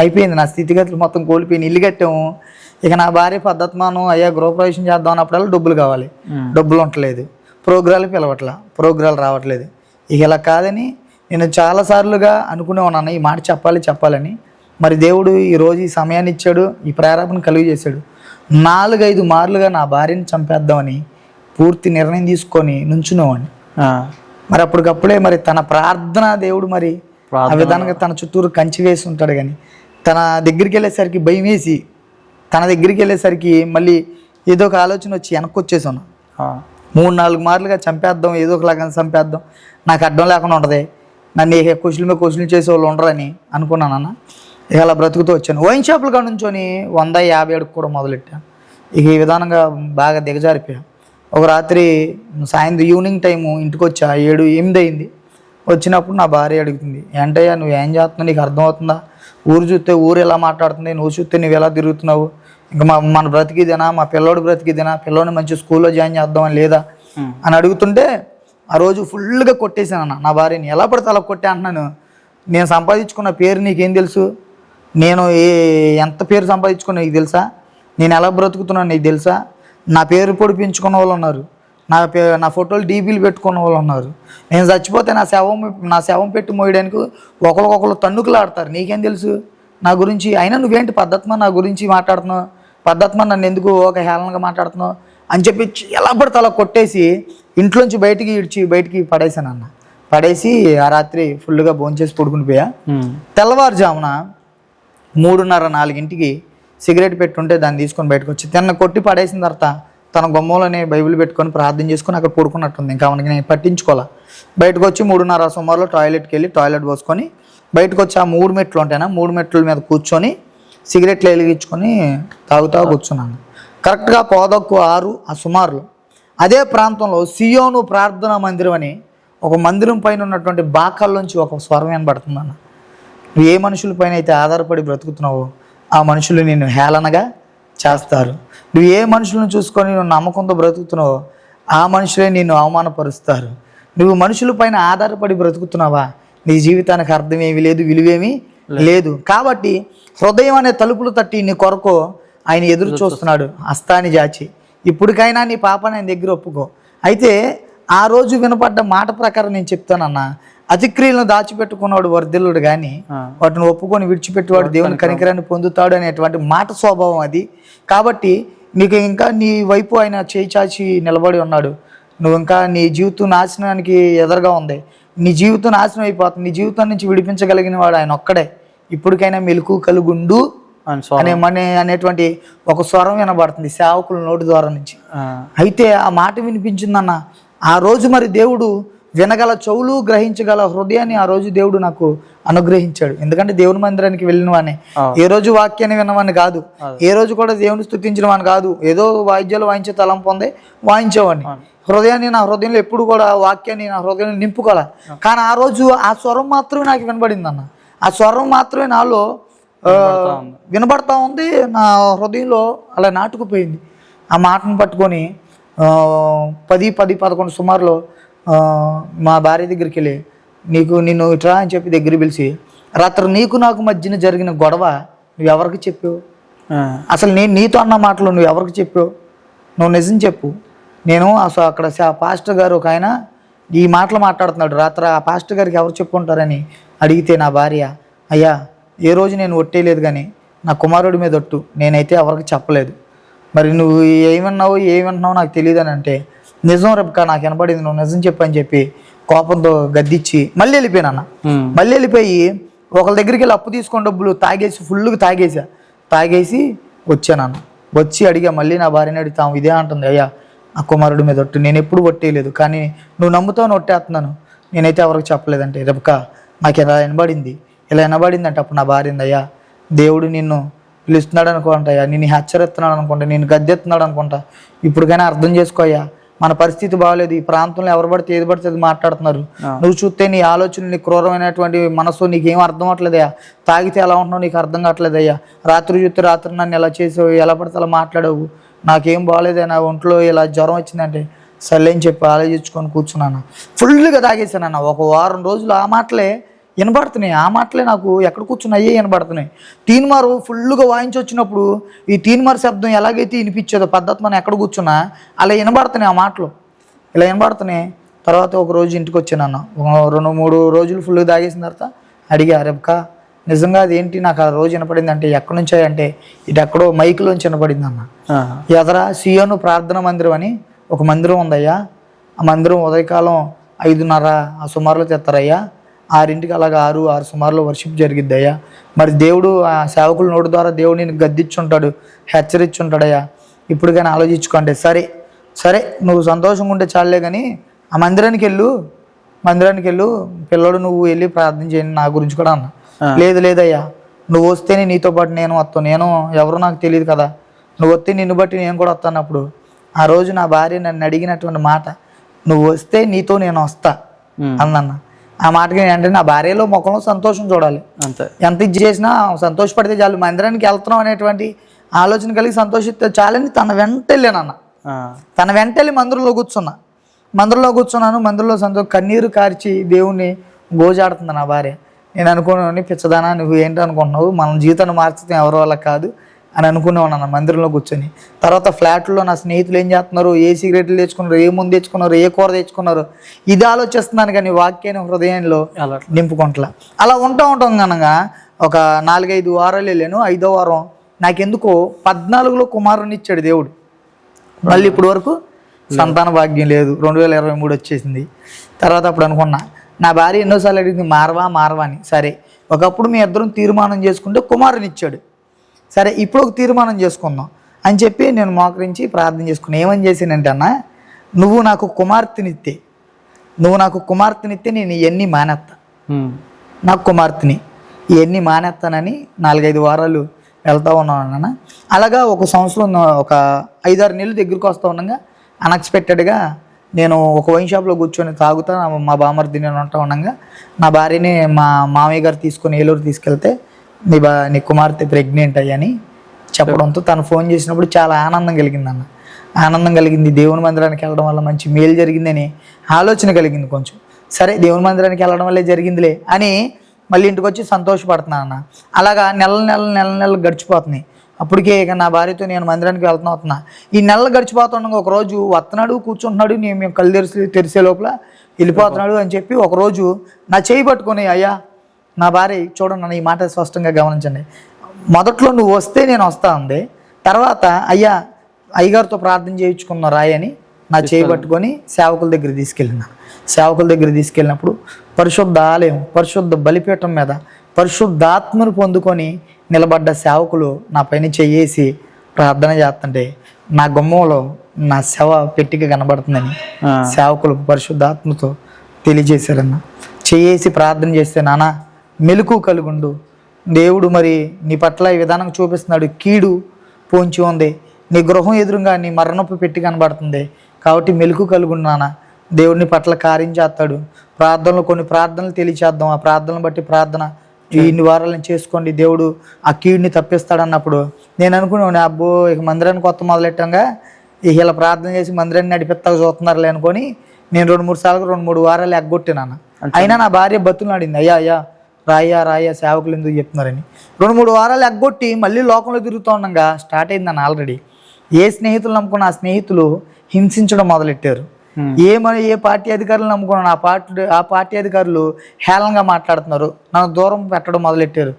అయిపోయింది నా స్థితిగతులు మొత్తం కోల్పోయి ఇల్లు కట్టాము. ఇక నా భార్య పద్ధతిమానం, అయ్యా గృహప్రవేశం చేద్దాం అన్నప్పుడల్లా డబ్బులు కావాలి, డబ్బులు ఉండట్లేదు, ప్రోగ్రాలు పిలవట్లా, ప్రోగ్రాలు రావట్లేదు. ఇక ఇలా కాదని నేను చాలాసార్లుగా అనుకునే ఉన్నాను ఈ మాట చెప్పాలని. మరి దేవుడు ఈరోజు ఈ సమయాన్ని ఇచ్చాడు, ఈ ప్రేరేపణ కలుగు చేశాడు. 4-5 మార్లుగా నా భార్యని చంపేద్దామని పూర్తి నిర్ణయం తీసుకొని నుంచునేవాడిని. మరి అప్పటికప్పుడే మరి తన ప్రార్థన దేవుడు మరి ఆ విధానంగా తన చుట్టూరు కంచి వేసి ఉంటాడు. కానీ తన దగ్గరికి వెళ్ళేసరికి భయం వేసి, తన దగ్గరికి వెళ్ళేసరికి మళ్ళీ ఏదో ఒక ఆలోచన వచ్చి వెనక్కి వచ్చేసాను. 3-4 మార్లుగా చంపేద్దాం, ఏదో ఒకలాగా చంపేద్దాం, నాకు అడ్డం లేకుండా ఉంటుంది, నన్ను ఏ క్వశ్చన్ల మీద క్వశ్చన్లు చేసే వాళ్ళు ఉండరని అనుకున్నానన్న. ఇక అలా బ్రతుకుతూ వచ్చాను. వైన్ షాపుల కాడ నుంచొని 100-50 అడుగు కూడా మొదలెట్టాను. ఇక ఈ విధానంగా బాగా దిగజారిపోయాను. ఒక రాత్రి సాయంత్రం ఈవినింగ్ టైము ఇంటికి వచ్చా, 7-8 అయింది. వచ్చినప్పుడు నా భార్య అడుగుతుంది, ఏంటయ్యా నువ్వు ఏం చేస్తున్నావు, నీకు అర్థమవుతుందా, ఊరు చూస్తే ఊరు ఎలా మాట్లాడుతుంది, నువ్వు చూస్తే నువ్వు ఎలా తిరుగుతున్నావు, ఇంకా మన బ్రతికిదేనా, మా పిల్లోడు బ్రతికిదేనా, పిల్లోని మంచి స్కూల్లో జాయిన్ చేద్దామని లేదా అని అడుగుతుంటే ఆ రోజు ఫుల్గా కొట్టేశాను అన్న నా భార్యని. ఎలా పడితే అలా కొట్టే అంటున్నాను. నేను సంపాదించుకున్న పేరు నీకేం తెలుసు, నేను ఎంత పేరు సంపాదించుకున్నా నీకు తెలుసా, నేను ఎలా బ్రతుకుతున్నాను నీకు తెలుసా, నా పేరు పొడిపించుకున్న వాళ్ళు ఉన్నారు, నా ఫోటోలు డీపీలు పెట్టుకున్న వాళ్ళు ఉన్నారు, నేను చచ్చిపోతే నా శవం పెట్టి మోయడానికి ఒకరికొకరు తన్నుకులు ఆడతారు, నీకేం తెలుసు నా గురించి, అయినా నువ్వేంటి పద్ధతిమా నా గురించి మాట్లాడుతున్నావు, పద్ధతిమా నన్ను ఎందుకు ఒక హేళనగా మాట్లాడుతున్నావు అని చెప్పి ఎలా పడితే అలా కొట్టేసి ఇంట్లోంచి బయటికి పడేసాను అన్న. పడేసి ఆ రాత్రి ఫుల్గా భోంచేసి పడుకుని పోయా. తెల్లవారుజామున 3:30-4 సిగరెట్ పెట్టుంటే దాన్ని తీసుకొని బయటకు వచ్చి కొట్టి పడేసిన తర్వాత తన గుమ్మంలోనే బైబిల్ పెట్టుకొని ప్రార్థన చేసుకొని అక్కడ పడుకున్నట్టుంది. ఇంకా మనకి నేను పట్టించుకోవాలా. బయటకు వచ్చి 3:30 సుమారులో టాయిలెట్కి వెళ్ళి టాయిలెట్ పోసుకొని బయటకు వచ్చి ఆ 3 మెట్లు ఉంటాయినా 3 మెట్ల మీద కూర్చొని సిగరెట్లు వెలిగించుకొని తాగుతా కూర్చున్నాను. కరెక్ట్గా కోదక్కు 6 ఆ సుమారులో అదే ప్రాంతంలో సియోను ప్రార్థనా మందిరం అని ఒక మందిరం పైన ఉన్నటువంటి బాకాల్లోంచి ఒక స్వరం వినబడుతుందన్న. నువ్వు ఏ మనుషుల పైన అయితే ఆధారపడి బ్రతుకుతున్నావో ఆ మనుషులు నిన్ను హేళనగా చేస్తారు. నువ్వు ఏ మనుషులను చూసుకొని నువ్వు నమ్మకంతో బ్రతుకుతున్నావో ఆ మనుషులే నిన్ను అవమానపరుస్తారు. నువ్వు మనుషుల పైన ఆధారపడి బ్రతుకుతున్నావా నీ జీవితానికి అర్థమేమీ లేదు, విలువేమీ లేదు. కాబట్టి హృదయం అనే తలుపులు తట్టి నీ కొరకు ఆయన ఎదురు చూస్తున్నాడు హస్తాన్ని జాచి. ఇప్పటికైనా నీ పాపాన్ని ఆయన దగ్గర ఒప్పుకో. అయితే ఆ రోజు వినపడ్డ మాట ప్రకారం నేను చెప్తానన్నా, అతిక్రియలను దాచిపెట్టుకున్నాడు వర్ధిల్లుడు కానీ వాటిని ఒప్పుకొని విడిచిపెట్టేవాడు దేవుని కనికరాన్ని పొందుతాడు అనేటువంటి మాట స్వభావం అది. కాబట్టి నీకు ఇంకా నీ వైపు ఆయన చేయి చాచి నిలబడి ఉన్నాడు. నువ్వు ఇంకా నీ జీవితం నాశనానికి ఎదురుగా ఉంది, నీ జీవితం నాశనం అయిపోతుంది. నీ జీవితం నుంచి విడిపించగలిగిన వాడు ఆయన ఒక్కడే. ఇప్పటికైనా మెలకు కలుగుండు అనేటువంటి ఒక స్వరం వినబడుతుంది సేవకుల నోటి ద్వారా నుంచి. అయితే ఆ మాట వినిపించిందన్న. ఆ రోజు మరి దేవుడు వినగల చెవులు గ్రహించగల హృదయాన్ని ఆ రోజు దేవుడు నాకు అనుగ్రహించాడు. ఎందుకంటే దేవుని మందిరానికి వెళ్ళిన వాడిని, ఏ రోజు వాక్యాన్ని విన్నవాడిని కాదు, ఏ రోజు కూడా దేవుని స్తుతించిన వాడిని కాదు. ఏదో వాయిద్యాలు వాయించే తలంపు ఉంది, వాయించేవాడిని. హృదయాన్ని నా హృదయంలో ఎప్పుడు కూడా వాక్యాన్ని నా హృదయంలో నింపుకోలే. కానీ ఆ రోజు ఆ స్వరం మాత్రమే నాకు వినబడింది అన్న. ఆ స్వరం మాత్రమే నాలో వినబడతా ఉంది, నా హృదయంలో అలా నాటుకుపోయింది. ఆ మాటను పట్టుకొని 10-11 సుమారులో మా భార్య దగ్గరికి వెళ్ళి నిన్ను ఇట్రా అని చెప్పి దగ్గర పిలిచి, రాత్రి నీకు నాకు మధ్యన జరిగిన గొడవ నువ్వు ఎవరికి చెప్పావు? అసలు నేను నీతో అన్న మాటలు నువ్వు ఎవరికి చెప్పావు? నువ్వు నిజం చెప్పు. నేను అసలు అక్కడ పాస్టర్ గారు ఒక ఆయన ఈ మాటలు మాట్లాడుతున్నాడు, రాత్రి ఆ పాస్టర్ గారికి ఎవరు చెప్పుకుంటారని అడిగితే నా భార్య, అయ్యా ఏ రోజు నేను ఒట్టేయలేదు కానీ నా కుమారుడి మీద ఒట్టు, నేనైతే ఎవరికి చెప్పలేదు. మరి నువ్వు ఏమన్నావు నాకు తెలియదు అని అంటే, నిజం రెబకా నాకు వినపడింది, నువ్వు నిజం చెప్పని చెప్పి కోపంతో గద్దిచ్చి మళ్ళీ వెళ్ళిపోయాను. మళ్ళీ వెళ్ళిపోయి ఒకళ్ళ దగ్గరికి వెళ్ళి అప్పు తీసుకొని డబ్బులు తాగేసి ఫుల్గా తాగేసి వచ్చానన్న. వచ్చి అడిగా, మళ్ళీ నా భార్యని అడుగుతాము ఇదే అంటుంది, అయ్యా ఆ కుమారుడి మీద ఒట్టు, నేను ఎప్పుడు ఒట్టేయలేదు కానీ నువ్వు నమ్ముతావు ఒట్టేస్తున్నాను, నేనైతే ఎవరికి చెప్పలేదంటే, రెబకా నాకు ఇలా వినబడింది అంటే అప్పుడు నా భార్య అయ్యా దేవుడు నిన్ను పిలుస్తున్నాడు అనుకుంటాయా, నిన్ను హెచ్చరిస్తున్నాడు అనుకుంటా, నిన్ను గద్దెత్తున్నాడు అనుకుంటా, ఇప్పటికైనా అర్థం చేసుకోయ్యా, మన పరిస్థితి బాగలేదు, ఈ ప్రాంతంలో ఎవరు పడితే ఏది పడితే అది మాట్లాడుతున్నారు, నువ్వు చూస్తే నీ ఆలోచన నీ క్రూరమైనటువంటి మనసు నీకేం అర్థం అవట్లేదయ్యా, తాగితే ఎలా ఉంటున్నావు నీకు అర్థం కావట్లేదయ్యా, రాత్రి చూస్తే రాత్రి నన్ను ఎలా చేసావు, ఎలా పడితే అలా మాట్లాడావు, నాకేం బాగలేదా, నా ఒంట్లో ఇలా జ్వరం వచ్చిందంటే సర్లేని చెప్పి ఆలోచించుకొని కూర్చున్నాను. ఫుల్గా తాగేసానన్న. ఒక వారం రోజులు ఆ మాటలే వినబడుతున్నాయి, ఆ మాటలే నాకు ఎక్కడ కూర్చున్నాయే వినబడుతున్నాయి. తీన్మారు ఫుల్గా వాయించి వచ్చినప్పుడు ఈ తీన్మారు శబ్దం ఎలాగైతే వినిపించేదో పద్ధతి మనం ఎక్కడ కూర్చున్నా అలా వినబడుతున్నాయి, ఆ మాటలు ఇలా వినబడుతున్నాయి. తర్వాత ఒక రోజు ఇంటికి వచ్చానన్న. 2-3 రోజులు ఫుల్గా తాగేసిన తర్వాత అడిగా, రెబకా నిజంగా అదేంటి నాకు ఆ రోజు వినపడింది అంటే, ఎక్కడి నుంచి అంటే ఇటు ఎక్కడో మైకులోంచి వినపడింది అన్న. ఎదరా సియోను ప్రార్థన మందిరం అని ఒక మందిరం ఉందయ్యా, ఆ మందిరం ఉదయకాలం 5:30 ఆ సుమారులో తెస్తారయ్యా, 6ంటికి అలాగా 6 సుమారులో వర్షిప్ జరిగిద్దయ్యా, మరి దేవుడు ఆ సేవకుల నోటి ద్వారా దేవుడు నేను గద్దించుంటాడు, హెచ్చరించుంటాడయ్యా, ఇప్పుడు కానీ ఆలోచించుకోండి. సరే నువ్వు సంతోషంగా ఉంటే చాలే కానీ ఆ మందిరానికి వెళ్ళు పిల్లడు నువ్వు వెళ్ళి ప్రార్థన చేయండి నా గురించి కూడా అన్న. లేదయ్యా నువ్వు వస్తేనే నీతో పాటు నేను వస్తాను, నేను ఎవరో నాకు తెలియదు కదా, నువ్వు వస్తే నిన్ను బట్టి నేను కూడా వస్తాను. అప్పుడు ఆ రోజు నా భార్య నన్ను అడిగినటువంటి మాట, నువ్వు వస్తే నీతో నేను వస్తా అన్న. ఆ మాటకి ఏంటంటే నా భార్యలో ముఖంలో సంతోషం చూడాలి, అంతే, ఎంత ఇది చేసినా సంతోషపడితే చాలు, మందిరానికి వెళ్తున్నాం అనేటువంటి ఆలోచన కలిగి సంతోషిస్తే చాలని తన వెంట వెళ్ళానన్న. తన వెంట వెళ్ళి మందిరంలో కూర్చున్నాను. మందిరంలో కన్నీరు కార్చి దేవుణ్ణి గోజాడుతుంది నా భార్య. నేను అనుకున్నాను, పిచ్చదానా నువ్వు ఏంటి అనుకుంటున్నావు, మన జీవితాన్ని మార్చితే ఎవరి వల్ల కాదు అని అనుకునేవాడు మందిరంలో కూర్చొని. తర్వాత ఫ్లాట్లో నా స్నేహితులు ఏం చేస్తున్నారు, ఏ సిగరెట్లు తెచ్చుకున్నారు, ఏ ముందు తెచ్చుకున్నారు, ఏ కూర తెచ్చుకున్నారు, ఇది ఆలోచిస్తున్నాను కానీ వాక్యాన్ని హృదయంలో నింపుకుంటా. అలా ఉంటాం కనుక ఒక 4-5 వారాలు వెళ్ళాను. 5వ వారం నాకెందుకో 14లో కుమారుని ఇచ్చాడు దేవుడు. మళ్ళీ ఇప్పుడు వరకు సంతాన భాగ్యం లేదు. 2023 వచ్చేసింది. తర్వాత అప్పుడు అనుకున్నా, నా భార్య ఎన్నోసార్లు అడిగింది మారవా అని. సరే ఒకప్పుడు మీ ఇద్దరం తీర్మానం చేసుకుంటే కుమారుని ఇచ్చాడు, సరే ఇప్పుడు ఒక తీర్మానం చేసుకుందాం అని చెప్పి నేను మోకరించి ప్రార్థన చేసుకున్నాను. ఏమని చేశానంటే అన్న, నువ్వు నాకు కుమార్తెనిస్తే నేను ఇవన్నీ మానేస్తా, నాకు కుమార్తెని. ఇవన్నీ మానేస్తానని 4-5 వారాలు వెళ్తూ ఉన్నాను నాన్న. అలాగా ఒక సంవత్సరం, ఒక 5-6 నెలలు దగ్గరికి వస్తూ ఉండగా అన్ఎక్స్పెక్టెడ్గా నేను ఒక వైన్ షాప్లో కూర్చొని తాగుతా, మా బామర్ది నేను ఉంటా ఉండగా నా భార్యని మా మామయ్య గారు తీసుకొని ఏలూరు తీసుకెళ్తే నీ కుమార్తె ప్రెగ్నెంట్ అయ్యని చెప్పడంతో తను ఫోన్ చేసినప్పుడు చాలా ఆనందం కలిగింది అన్న. ఆనందం కలిగింది. దేవుని మందిరానికి వెళ్ళడం వల్ల మంచి మేలు జరిగిందని ఆలోచన కలిగింది కొంచెం. సరే దేవుని మందిరానికి వెళ్ళడం వల్లే జరిగిందిలే అని మళ్ళీ ఇంటికి వచ్చి సంతోషపడుతున్నాను అన్న. అలాగా నెలలు గడిచిపోతున్నాయి. అప్పటికే ఇక నా భార్యతో నేను మందిరానికి అవుతున్నా. ఈ నెలలు గడిచిపోతుండగా ఒకరోజు వస్తున్నాడు, కూర్చుంటున్నాడు, మేము కళ్ళు తెరిసే లోపల వెళ్ళిపోతున్నాడు అని చెప్పి ఒకరోజు నా చేయి పట్టుకొని, అయ్యా నా భార్య చూడండి నన్ను, ఈ మాట స్పష్టంగా గమనించండి, మొదట్లో నువ్వు వస్తే నేను వస్తా ఉంది, తర్వాత అయ్యా అయ్యగారితో ప్రార్థన చేయించుకున్న రాయని నా చేయి పట్టుకొని సేవకుల దగ్గర తీసుకెళ్ళినప్పుడు పరిశుద్ధ ఆలయం, పరిశుద్ధ బలిపీఠం మీద పరిశుద్ధాత్మను పొందుకొని నిలబడ్డ సేవకులు నా పైన చెయ్యేసి ప్రార్థన చేస్తుంటే నా గుమ్మంలో నా శవ పెట్టిక కనబడుతుందని సేవకులు పరిశుద్ధాత్మతో తెలియజేశారన్న. చెయ్యేసి ప్రార్థన చేస్తే, నాన్న మెలకు కలుగుండు, దేవుడు మరి నీ పట్ల ఈ విధానం చూపిస్తున్నాడు, కీడు పొంచి ఉంది, నీ గృహం ఎదురుగా నీ మరణపు పెట్టి కనబడుతుంది, కాబట్టి మెలకు కలుగుండు నాన్న, దేవుడిని పట్ల కార్యం చేస్తాడు, ప్రార్థనలు కొన్ని ప్రార్థనలు తెలియచేద్దాం, ఆ ప్రార్థనలు బట్టి ప్రార్థన ఇన్ని వారాలను చేసుకోండి, దేవుడు ఆ కీడుని తప్పిస్తాడన్నప్పుడు నేను అనుకున్నాను, అబ్బో ఇక మందిరాన్ని కొత్త మొదలెట్టంగా ఇలా ప్రార్థన చేసి మందిరాన్ని నడిపిస్తాక చూస్తున్నారులే అనుకొని నేను 2-3 వారాలు ఎగ్గొట్టినాను. అయినా నా భార్య బతులు ఆడింది, అయ్యా రాయ్యా సేవకులు ఎందుకు చెప్తున్నారని. 2-3 వారాలు ఎగ్గొట్టి మళ్ళీ లోకంలో తిరుగుతూ ఉండగా స్టార్ట్ అయింది నన్ను. ఆల్రెడీ ఏ స్నేహితులు నమ్ముకున్న ఆ స్నేహితులు హింసించడం మొదలెట్టారు. ఏ పార్టీ అధికారులు నమ్ముకున్నాను ఆ పార్టీ అధికారులు హేళనగా మాట్లాడుతున్నారు, నన్ను దూరం పెట్టడం మొదలెట్టారు.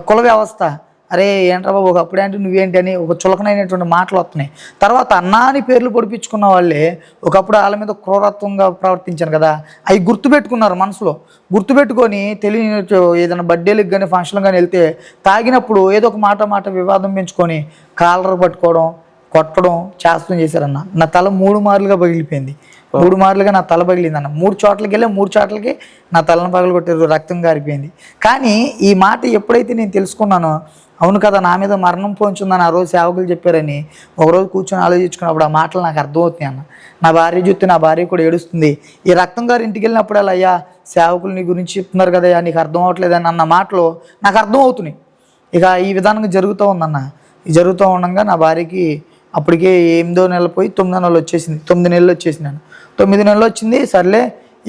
కుల వ్యవస్థ, అరే ఏంట్రా బాబు ఒకప్పుడే అంటే నువ్వేంటి అని ఒక చులకనైనటువంటి మాటలు వస్తున్నాయి. తర్వాత అన్నాని పేర్లు పొడిపించుకున్న వాళ్ళే ఒకప్పుడు వాళ్ళ మీద క్రూరత్వంగా ప్రవర్తించాను కదా, అవి గుర్తుపెట్టుకున్నారు మనసులో. గుర్తుపెట్టుకొని తెలియని ఏదైనా బర్త్డేలకు కానీ ఫంక్షన్లకు కానీ వెళ్తే తాగినప్పుడు ఏదో ఒక మాట వివాదం పెంచుకొని కాలర్ పట్టుకోవడం, కొట్టడం చేశారన్న. నా తల 3 మార్లుగా పగిలిపోయింది. 3 మార్లుగా నా తల పగిలింది అన్న. 3 చోట్లకి వెళ్ళి 3 చోట్లకి నా తలను పగలు కొట్టారు, రక్తం గారిపోయింది. కానీ ఈ మాట ఎప్పుడైతే నేను తెలుసుకున్నానో, అవును కదా నా మీద మరణం పొంచుందని ఆ రోజు సేవకులు చెప్పారని ఒకరోజు కూర్చొని ఆలోచించుకున్నప్పుడు ఆ మాటలు నాకు అర్థమవుతున్నాయి అన్న. నా భార్య చూస్తే నా భార్య కూడా ఏడుస్తుంది. ఈ రక్తం గారి ఇంటికి వెళ్ళినప్పుడు అలా, అయ్యా సేవకులు నీ గురించి చెప్తున్నారు కదా, నీకు అర్థం అవ్వట్లేదని అన్న మాటలు నాకు అర్థం అవుతున్నాయి. ఇక ఈ విధానంగా జరుగుతూ ఉందన్న. జరుగుతూ ఉండగా నా భార్యకి అప్పటికే 8వ నెల పోయి 9వ నెల వచ్చేసింది. 9 నెలలు వచ్చేసినాను. 9 నెలలు వచ్చింది. సర్లే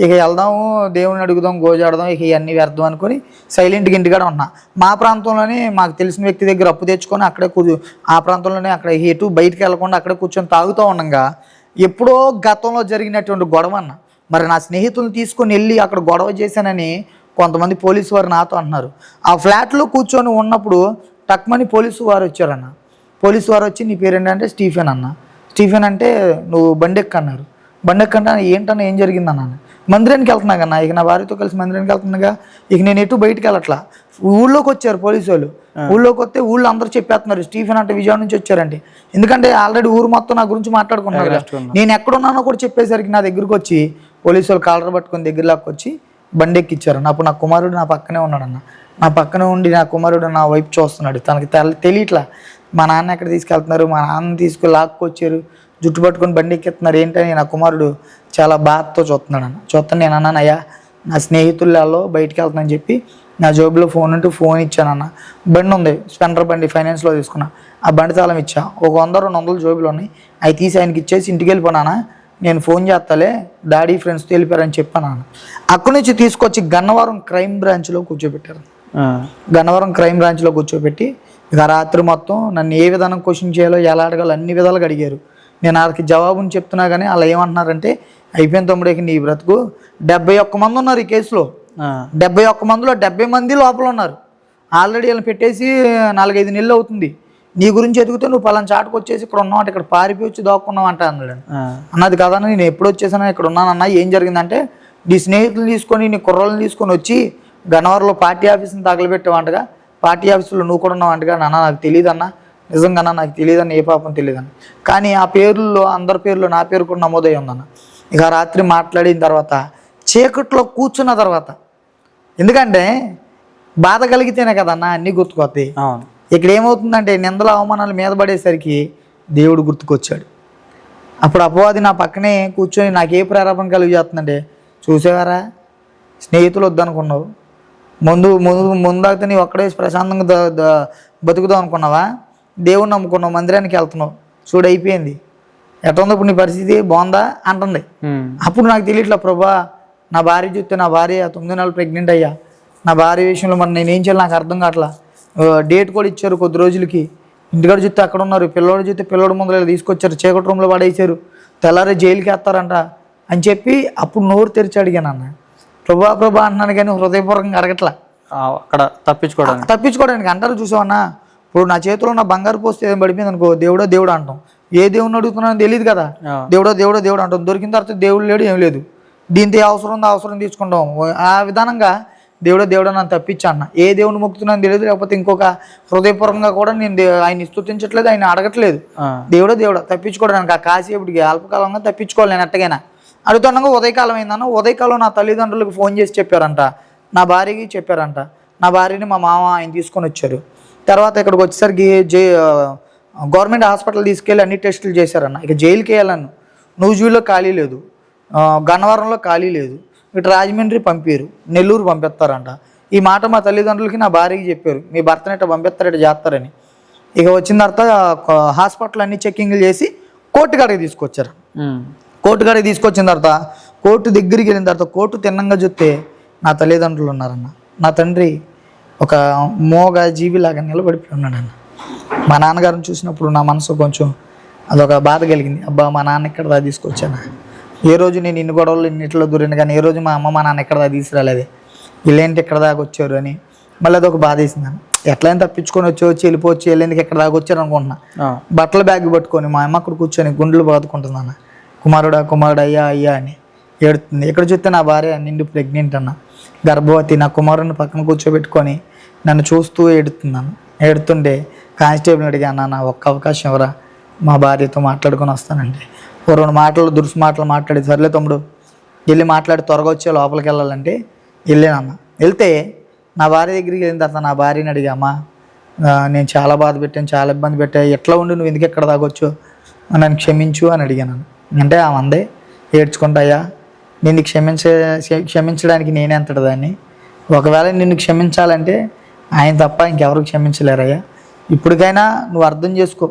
ఇక వెళ్దాము, దేవుని అడుగుదాం, గోజాడదాం, ఇక ఇవన్నీ వ్యర్థం అనుకొని సైలెంట్గా ఇంటికాడ ఉన్నా. మా ప్రాంతంలోనే మాకు తెలిసిన వ్యక్తి దగ్గర అప్పు తెచ్చుకొని అక్కడే ఆ ప్రాంతంలోనే అక్కడ ఎటు బయటికి వెళ్ళకుండా అక్కడే కూర్చొని తాగుతూ ఉండగా ఎప్పుడో గతంలో జరిగినటువంటి గొడవ అన్న. మరి నా స్నేహితులను తీసుకొని వెళ్ళి అక్కడ గొడవ చేశానని కొంతమంది పోలీసు వారు నాతో అంటున్నారు. ఆ ఫ్లాట్లో కూర్చొని ఉన్నప్పుడు టక్మని పోలీసు వారు వచ్చారన్న. పోలీసు వారు వచ్చి, నీ పేరు ఏంటంటే స్టీఫెన్ అన్న. స్టీఫెన్ అంటే నువ్వు బండెక్కన్నారు. బండెక్కంటే ఏంటన్నా, ఏం జరిగిందన్నాను. మందిరానికి వెళ్తున్నా కన్నా, ఇక నా భార్యతో కలిసి మందిరానికి వెళ్తున్నాగా, ఇక నేను ఎటు బయటికి వెళ్ళట్లా. ఊళ్ళోకి వచ్చారు పోలీసు వాళ్ళు. ఊళ్ళోకి వస్తే ఊళ్ళో అందరూ చెప్పేస్తున్నారు స్టీఫెన్ అంటే విజయవాడ నుంచి వచ్చారంటే. ఎందుకంటే ఆల్రెడీ ఊరు మొత్తం నా గురించి మాట్లాడుకున్నారు. నేను ఎక్కడున్నానో కూడా చెప్పేసరికి నా దగ్గరకు వచ్చి పోలీసు వాళ్ళు కాలర్ పట్టుకొని దగ్గరలోకి వచ్చి బండి ఎక్కిచ్చారన్న. అప్పుడు నా కుమారుడు నా పక్కనే ఉన్నాడన్న. నా పక్కనే ఉండి నా కుమారుడు నా వైపు చూస్తున్నాడు. తనకి తెలియట్లా మా నాన్న ఎక్కడ తీసుకెళ్తున్నారు, మా నాన్న తీసుకుని లాక్కొచ్చారు, జుట్టు పట్టుకొని బండి ఎక్కిస్తున్నారు ఏంటని నా కుమారుడు చాలా బాధతో చూస్తున్నాడు అన్న. చూస్తాను నేను అన్నాను, అయ్యా నా స్నేహితులలో బయటికి వెళ్తానని చెప్పి నా జోబులో ఫోన్ ఉంటే ఫోన్ ఇచ్చానన్న. బండి ఉంది, స్పెండర్ బండి ఫైనాన్స్లో తీసుకున్నా. ఆ బండి తాళం ఇచ్చా. ఒక 100-200 జోబులు ఉన్నాయి, అవి తీసి ఆయనకి ఇచ్చేసి ఇంటికి వెళ్ళిపోనానా, నేను ఫోన్ చేస్తాలే డాడీ ఫ్రెండ్స్తో వెళ్ళిపోయారని చెప్పాను. అక్కడి నుంచి తీసుకొచ్చి గన్నవరం క్రైమ్ బ్రాంచ్లో కూర్చోబెట్టారు. గన్నవరం క్రైమ్ బ్రాంచ్లో కూర్చోబెట్టి ఇక రాత్రి మొత్తం నన్ను ఏ విధానం క్వశ్చన్ చేయాలో, ఎలా అడగాలో అన్ని విధాలుగా అడిగారు. నేను వాళ్ళకి జవాబుని చెప్తున్నా కానీ వాళ్ళు ఏమంటున్నారంటే, అయిపోయిన తమ్ముడికి నీ బ్రతుకు, 71 మంది ఉన్నారు ఈ కేసులో. 71 మందిలో 70 మంది లోపల ఉన్నారు. ఆల్రెడీ వీళ్ళని పెట్టేసి 4-5 నెలలు అవుతుంది. నీ గురించి ఎదుగుతే నువ్వు పలానా చాటుకు వచ్చేసి ఇక్కడ ఉన్నావు, ఇక్కడ పారిపోయి వచ్చి దాక్కున్నావు అంట అన్నాడు. అన్నది కదా, నేను ఎప్పుడు వచ్చేసాను, ఇక్కడ ఉన్నానన్నా. ఏం జరిగిందంటే, నీ స్నేహితులు తీసుకొని నీ కుర్రలను తీసుకొని వచ్చి గన్నవరంలో పార్టీ ఆఫీస్ని తగలబెట్టావంటగా, పార్టీ ఆఫీసులో నువ్వు కూడా ఉన్నావంటగా. నాన్న నాకు తెలియదన్నా, నిజంగా నాకు తెలియదన్న, ఏ పాపం తెలియదన్న. కానీ ఆ పేర్లలో అందరి పేర్లో నా పేరు కూడా నమోదై ఉందన్న. ఇక రాత్రి మాట్లాడిన తర్వాత చీకట్లో కూర్చున్న తర్వాత ఎందుకంటే బాధ కలిగితేనే కదన్నా అన్నీ గుర్తుకొస్తాయి. అవును. ఇక్కడ ఏమవుతుందంటే నిందల అవమానాలు మీద పడేసరికి దేవుడు గుర్తుకొచ్చాడు. అప్పుడు అపవాది నా పక్కనే కూర్చొని నాకు ఏ ప్రేరేపణ కలిగి చేస్తుందంటే, చూసేవారా స్నేహితులు వద్దనుకున్నావు, ముందాక నీ ఒక్కడే ప్రశాంతంగా బతుకుదాం అనుకున్నావా, దేవుని నమ్ముకున్నావు, మందిరానికి వెళ్తున్నావు, చూడు అయిపోయింది, ఎట్లా ఉంది ఇప్పుడు నీ పరిస్థితి, బాగుందా అంటుంది. అప్పుడు నాకు తెలియట్లా, ప్రభా నా భార్య చూస్తే, నా భార్య 9 నెలలు ప్రెగ్నెంట్ అయ్యా, నా భార్య విషయంలో మరి నేనేం చేయాలి నాకు అర్థం కావట్లా. డేట్ కూడా ఇచ్చారు కొద్ది రోజులకి, ఇంటికాడ చూస్తే అక్కడ ఉన్నారు, పిల్లోడు చూస్తే పిల్లోడు ముందర తీసుకొచ్చారు, చీకటి రూమ్లో పడేసారు, తెల్లారే జైలుకి వేస్తారంట అని చెప్పి అప్పుడు నోరు తెరిచి అడిగాను అన్న. ప్రభా అంటున్నాను కానీ హృదయపూర్వకంగా అడగట్లా. అక్కడ తప్పించుకోవడానికి అంటారు చూసావన్నా. ఇప్పుడు నా చేతిలో ఉన్న బంగారు పోస్తే ఏం పడిపోయింది అనుకో, దేవుడు అంటాం, ఏ దేవుడిని అడుగుతున్నానో తెలియదు కదా, దేవుడు అంటాం, దొరికిన తర్వాత దేవుడు లేడు ఏం లేదు, దీంతో అవసరం ఉందో అవసరం తీసుకుంటాం. ఆ విధానంగా దేవుడు నన్ను తప్పించా అన్న. ఏ దేవుని మొక్కుతున్నాను తెలియదు, లేకపోతే ఇంకొక హృదయపూర్వకంగా కూడా నేను ఆయన స్తుతించట్లేదు, ఆయన అడగట్లేదు. దేవుడు తప్పించుకోవడానికి ఆ కాసేపటికి అల్పకాలంగా తప్పించుకోవాలి. నేను ఎట్టగైనా అడుగుతున్నాగా ఉదయకాలం అయిందన్న, ఉదయకాలం నా తల్లిదండ్రులకు ఫోన్ చేసి చెప్పారంట, నా భార్యకి చెప్పారంట, నా భార్యని మా మామ ఆయన తీసుకొని వచ్చారు. తర్వాత ఇక్కడికి వచ్చేసరికి గవర్నమెంట్ హాస్పిటల్ తీసుకెళ్ళి అన్ని టెస్టులు చేశారన్న. ఇక జైలుకి వెళ్ళాను, నూజివీడులో ఖాళీ లేదు, గన్నవరంలో ఖాళీ లేదు, ఇటు రాజమండ్రి పంపారు, నెల్లూరు పంపిస్తారంట. ఈ మాట మా తల్లిదండ్రులకి నా భార్యకి చెప్పారు, మీ భర్తని ఇట్లా పంపిస్తారు, ఇట్లా చేస్తారని. ఇక వచ్చిన తర్వాత హాస్పిటల్ అన్ని చెక్కింగ్లు చేసి కోర్టు కాడికి తీసుకొచ్చారు. కోర్టు కాడికి తీసుకొచ్చిన తర్వాత కోర్టు దగ్గరికి వెళ్ళిన తర్వాత కోర్టు తిన్నంగా చూస్తే నా తల్లిదండ్రులు ఉన్నారన్న. నా తండ్రి ఒక మోగ జీవిలాగా నిలబడిపోయి ఉన్నాడన్న. మా నాన్నగారిని చూసినప్పుడు నా మనసు కొంచెం అదొక బాధ కలిగింది. అబ్బా మా నాన్న ఇక్కడ దా తీసుకొచ్చాను, ఏ రోజు నేను ఇన్ని గొడవలు ఇన్నిట్లో దూరాను కానీ ఏ రోజు మా అమ్మ మా నాన్న ఎక్కడ దా తీసుకురాలేదే, వీళ్ళేంటి ఎక్కడ దాకా వచ్చారు అని మళ్ళీ అదొక బాధ వేసిందని. ఎట్లయినా తప్పించుకొని వచ్చి వెళ్ళిపోవచ్చు, వెళ్ళేందుకు ఎక్కడ దాకా వచ్చారు అనుకుంటున్నా. బట్టల బ్యాగ్ పట్టుకొని మా అమ్మ అక్కడ కూర్చొని గుండెలు బాదుకుంటుందన్న, కుమారుడు అయ్యా అని ఏడుతుంది. ఇక్కడ చూస్తే నా భార్య నిండు ప్రెగ్నెంట్ అన్న, గర్భవతి, నా కుమారుడిని పక్కన కూర్చోబెట్టుకొని నన్ను చూస్తూ ఏడుతుంటే కానిస్టేబుల్ని అడిగాను, నా ఒక్క అవకాశం ఎవరా మా భార్యతో మాట్లాడుకొని వస్తానండి. ఓ 2 మాటలు దురుసు మాటలు మాట్లాడి, సర్లే తమ్ముడు వెళ్ళి మాట్లాడి త్వరగా వచ్చే లోపలికి వెళ్ళాలంటే వెళ్ళానన్న. వెళ్తే నా భార్య దగ్గరికి వెళ్ళిన తర్వాత నా భార్యని అడిగామా, నేను చాలా బాధ పెట్టాను, చాలా ఇబ్బంది పెట్టా, ఎట్లా ఉండి నువ్వు ఎందుకు ఎక్కడ దాగొచ్చు, నన్ను క్షమించు అని అడిగాను. అంటే ఆమె అందే ఏడ్చుకుంటాయా, నిన్ను క్షమించడానికి నేనే అంతటిదాన్ని, ఒకవేళ నిన్ను క్షమించాలంటే ఆయన తప్ప ఇంకెవరు క్షమించలేరయ్యా, ఇప్పటికైనా నువ్వు అర్థం చేసుకో,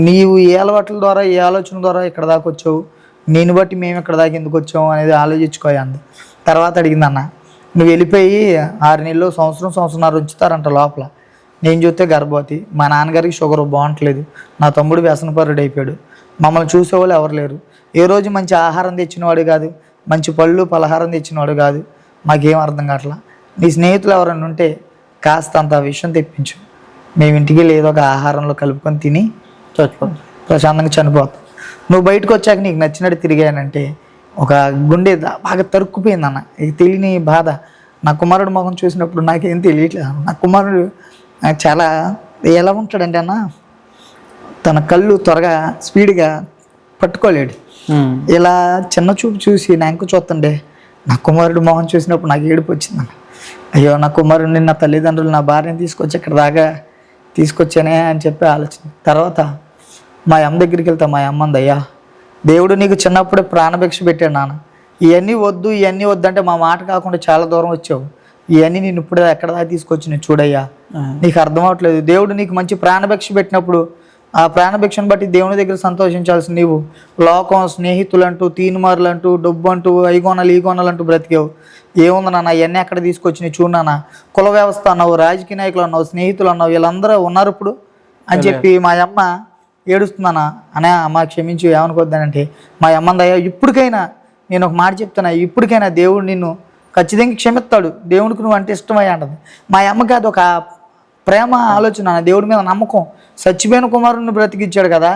నీవు ఏ అలవాట్ల ద్వారా ఏ ఆలోచన ద్వారా ఇక్కడ దాకా వచ్చావు, నేను బట్టి మేము ఇక్కడ దాకా ఎందుకు వచ్చాము అనేది ఆలోచించుకోయా అంది. తర్వాత అడిగిందన్న, నువ్వు వెళ్ళిపోయి 6 నెలలు సంవత్సరంన్నర ఉంచుతారంట లోపల, నేను చూస్తే గర్భవతి, మా నాన్నగారికి షుగర్ బాగుంటలేదు, నా తమ్ముడు వ్యసనపరుడు అయిపోయాడు, మమ్మల్ని చూసేవాళ్ళు ఎవరు లేరు, ఏ రోజు మంచి ఆహారం తెచ్చినవాడు కాదు, మంచి పళ్ళు పలహారం తెచ్చినవాడు కాదు, మాకేం అర్థం కావట్లా, నీ స్నేహితులు ఎవరైనా ఉంటే కాస్త అంత విషయం తెప్పించు, మేము ఇంటికి లేదో ఒక ఆహారంలో కలుపుకొని తిని ప్రశాంతంగా చనిపోతాం, నువ్వు బయటకు వచ్చాక నీకు నచ్చినట్టు తిరిగానంటే ఒక గుండె బాగా తరుక్కుపోయిందన్న. ఇక తెలియని బాధ. నా కుమారుడు మొహం చూసినప్పుడు నాకేం తెలియట్లేదు. నా కుమారుడు చాలా ఎలా ఉంటాడంటే అన్న, తన కళ్ళు త్వరగా స్పీడ్గా పట్టుకోలేడు, ఇలా చిన్న చూపు చూసి నా ఇంక చూస్తుండే నా కుమారుడు మొహం చూసినప్పుడు నాకు ఏడుపు వచ్చిందన్న. అయ్యో నా కుమారుడిని నా తల్లిదండ్రులు నా భార్యని తీసుకొచ్చి ఇక్కడ దాకా తీసుకొచ్చానే అని చెప్పి ఆలోచన. తర్వాత మా అమ్మ దగ్గరికి వెళ్తా, మా అమ్మ అంది, అయ్యా దేవుడు నీకు చిన్నప్పుడే ప్రాణభిక్ష పెట్టాడు నాన్న, ఇవన్నీ వద్దు అంటే మా మాట కాకుండా చాలా దూరం వచ్చావు, ఇవన్నీ నేను ఇప్పుడే ఎక్కడ దాకా తీసుకొచ్చి నేను చూడయ్యా, నీకు అర్థం అవ్వట్లేదు, దేవుడు నీకు మంచి ప్రాణభిక్ష పెట్టినప్పుడు ఆ ప్రాణభిక్షను బట్టి దేవుని దగ్గర సంతోషించాల్సి నీవు లోకం, స్నేహితులంటూ, తీనుమారులంటూ, డబ్బు అంటూ, ఈ కొనాలంటూ బ్రతికావు, ఏముంది నాన్న ఇవన్నీ ఎక్కడ తీసుకొచ్చి చూడనా, కుల వ్యవస్థ అన్నావు, రాజకీయ నాయకులు అన్నావు, స్నేహితులు అన్నావు, వీళ్ళందరూ ఉన్నారు ఇప్పుడు అని చెప్పి మా అమ్మ ఏడుస్తున్నానా. అనే అమ్మ క్షమించి ఏమనుకోద్దానంటే మా అమ్మందయ్యా ఇప్పటికైనా నేను ఒక మాట చెప్తున్నా, ఇప్పటికైనా దేవుడు నిన్ను ఖచ్చితంగా క్షమిస్తాడు, దేవుడికి నువ్వు అంటే ఇష్టమయ్యా అంటది. మా అమ్మకి అది ఒక ప్రేమ ఆలోచన, దేవుడి మీద నమ్మకం, చచ్చిపోయిన కుమారుడిని బ్రతికిచ్చాడు కదా,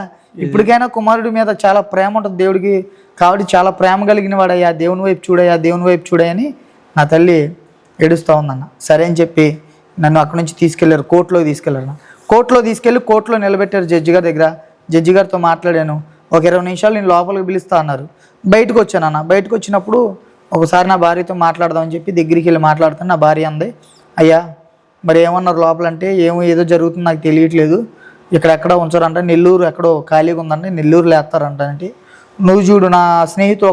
ఇప్పటికైనా కుమారుడి మీద చాలా ప్రేమ ఉంటుంది దేవుడికి, కాబట్టి చాలా ప్రేమ కలిగిన వాడయ్యా, దేవుని వైపు చూడని నా తల్లి ఏడుస్తూ ఉందన్న. సరే అని చెప్పి నన్ను అక్కడి నుంచి తీసుకెళ్లారు, కోర్టులో తీసుకెళ్ళి కోర్టులో నిలబెట్టారు జడ్జి గారి దగ్గర. జడ్జి గారితో మాట్లాడాను, ఒక 20 నిమిషాలు నేను లోపలికి పిలుస్తా అన్నారు. బయటకు వచ్చానన్న. బయటకు వచ్చినప్పుడు ఒకసారి నా భార్యతో మాట్లాడదామని చెప్పి దగ్గరికి వెళ్ళి మాట్లాడుతాను. నా భార్య అంది, అయ్యా మరి ఏమన్నారు లోపలంటే, ఏదో జరుగుతుంది నాకు తెలియట్లేదు, ఇక్కడెక్కడ ఉంచారంట, నెల్లూరు ఎక్కడో ఖాళీగా ఉందంటే నెల్లూరులో వేస్తారంట అంటే, నూజివీడు నా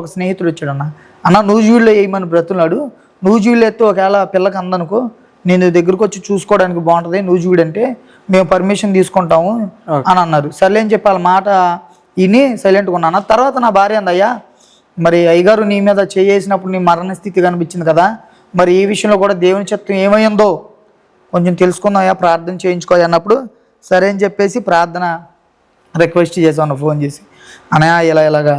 ఒక స్నేహితుడు వచ్చాడన్న, అన్న నూజివీడులో వేయమని బ్రతున్నాడు, నూజివీడులో ఎత్తే ఒకవేళ పిల్లకి అందనుకో నేను దగ్గరకు వచ్చి చూసుకోవడానికి బాగుంటుంది, నూజివీడు అంటే మేము పర్మిషన్ తీసుకుంటాము అని అన్నారు. సర్లే అని చెప్పి వాళ్ళ మాట విని సైలెంట్గా ఉన్నాను. తర్వాత నా భార్య అంది, అయ్యా మరి అయ్యగారు నీ మీద చేసినప్పుడు నీ మరణ స్థితి కనిపించింది కదా, మరి ఈ విషయంలో కూడా దేవుని చిత్తం ఏమైందో కొంచెం తెలుసుకుందాం, ప్రార్థన చేయించుకోవాలి అన్నప్పుడు సరే అని చెప్పేసి ప్రార్థన రిక్వెస్ట్ చేశాను ఫోన్ చేసి. అన్నయ్య ఇలాగా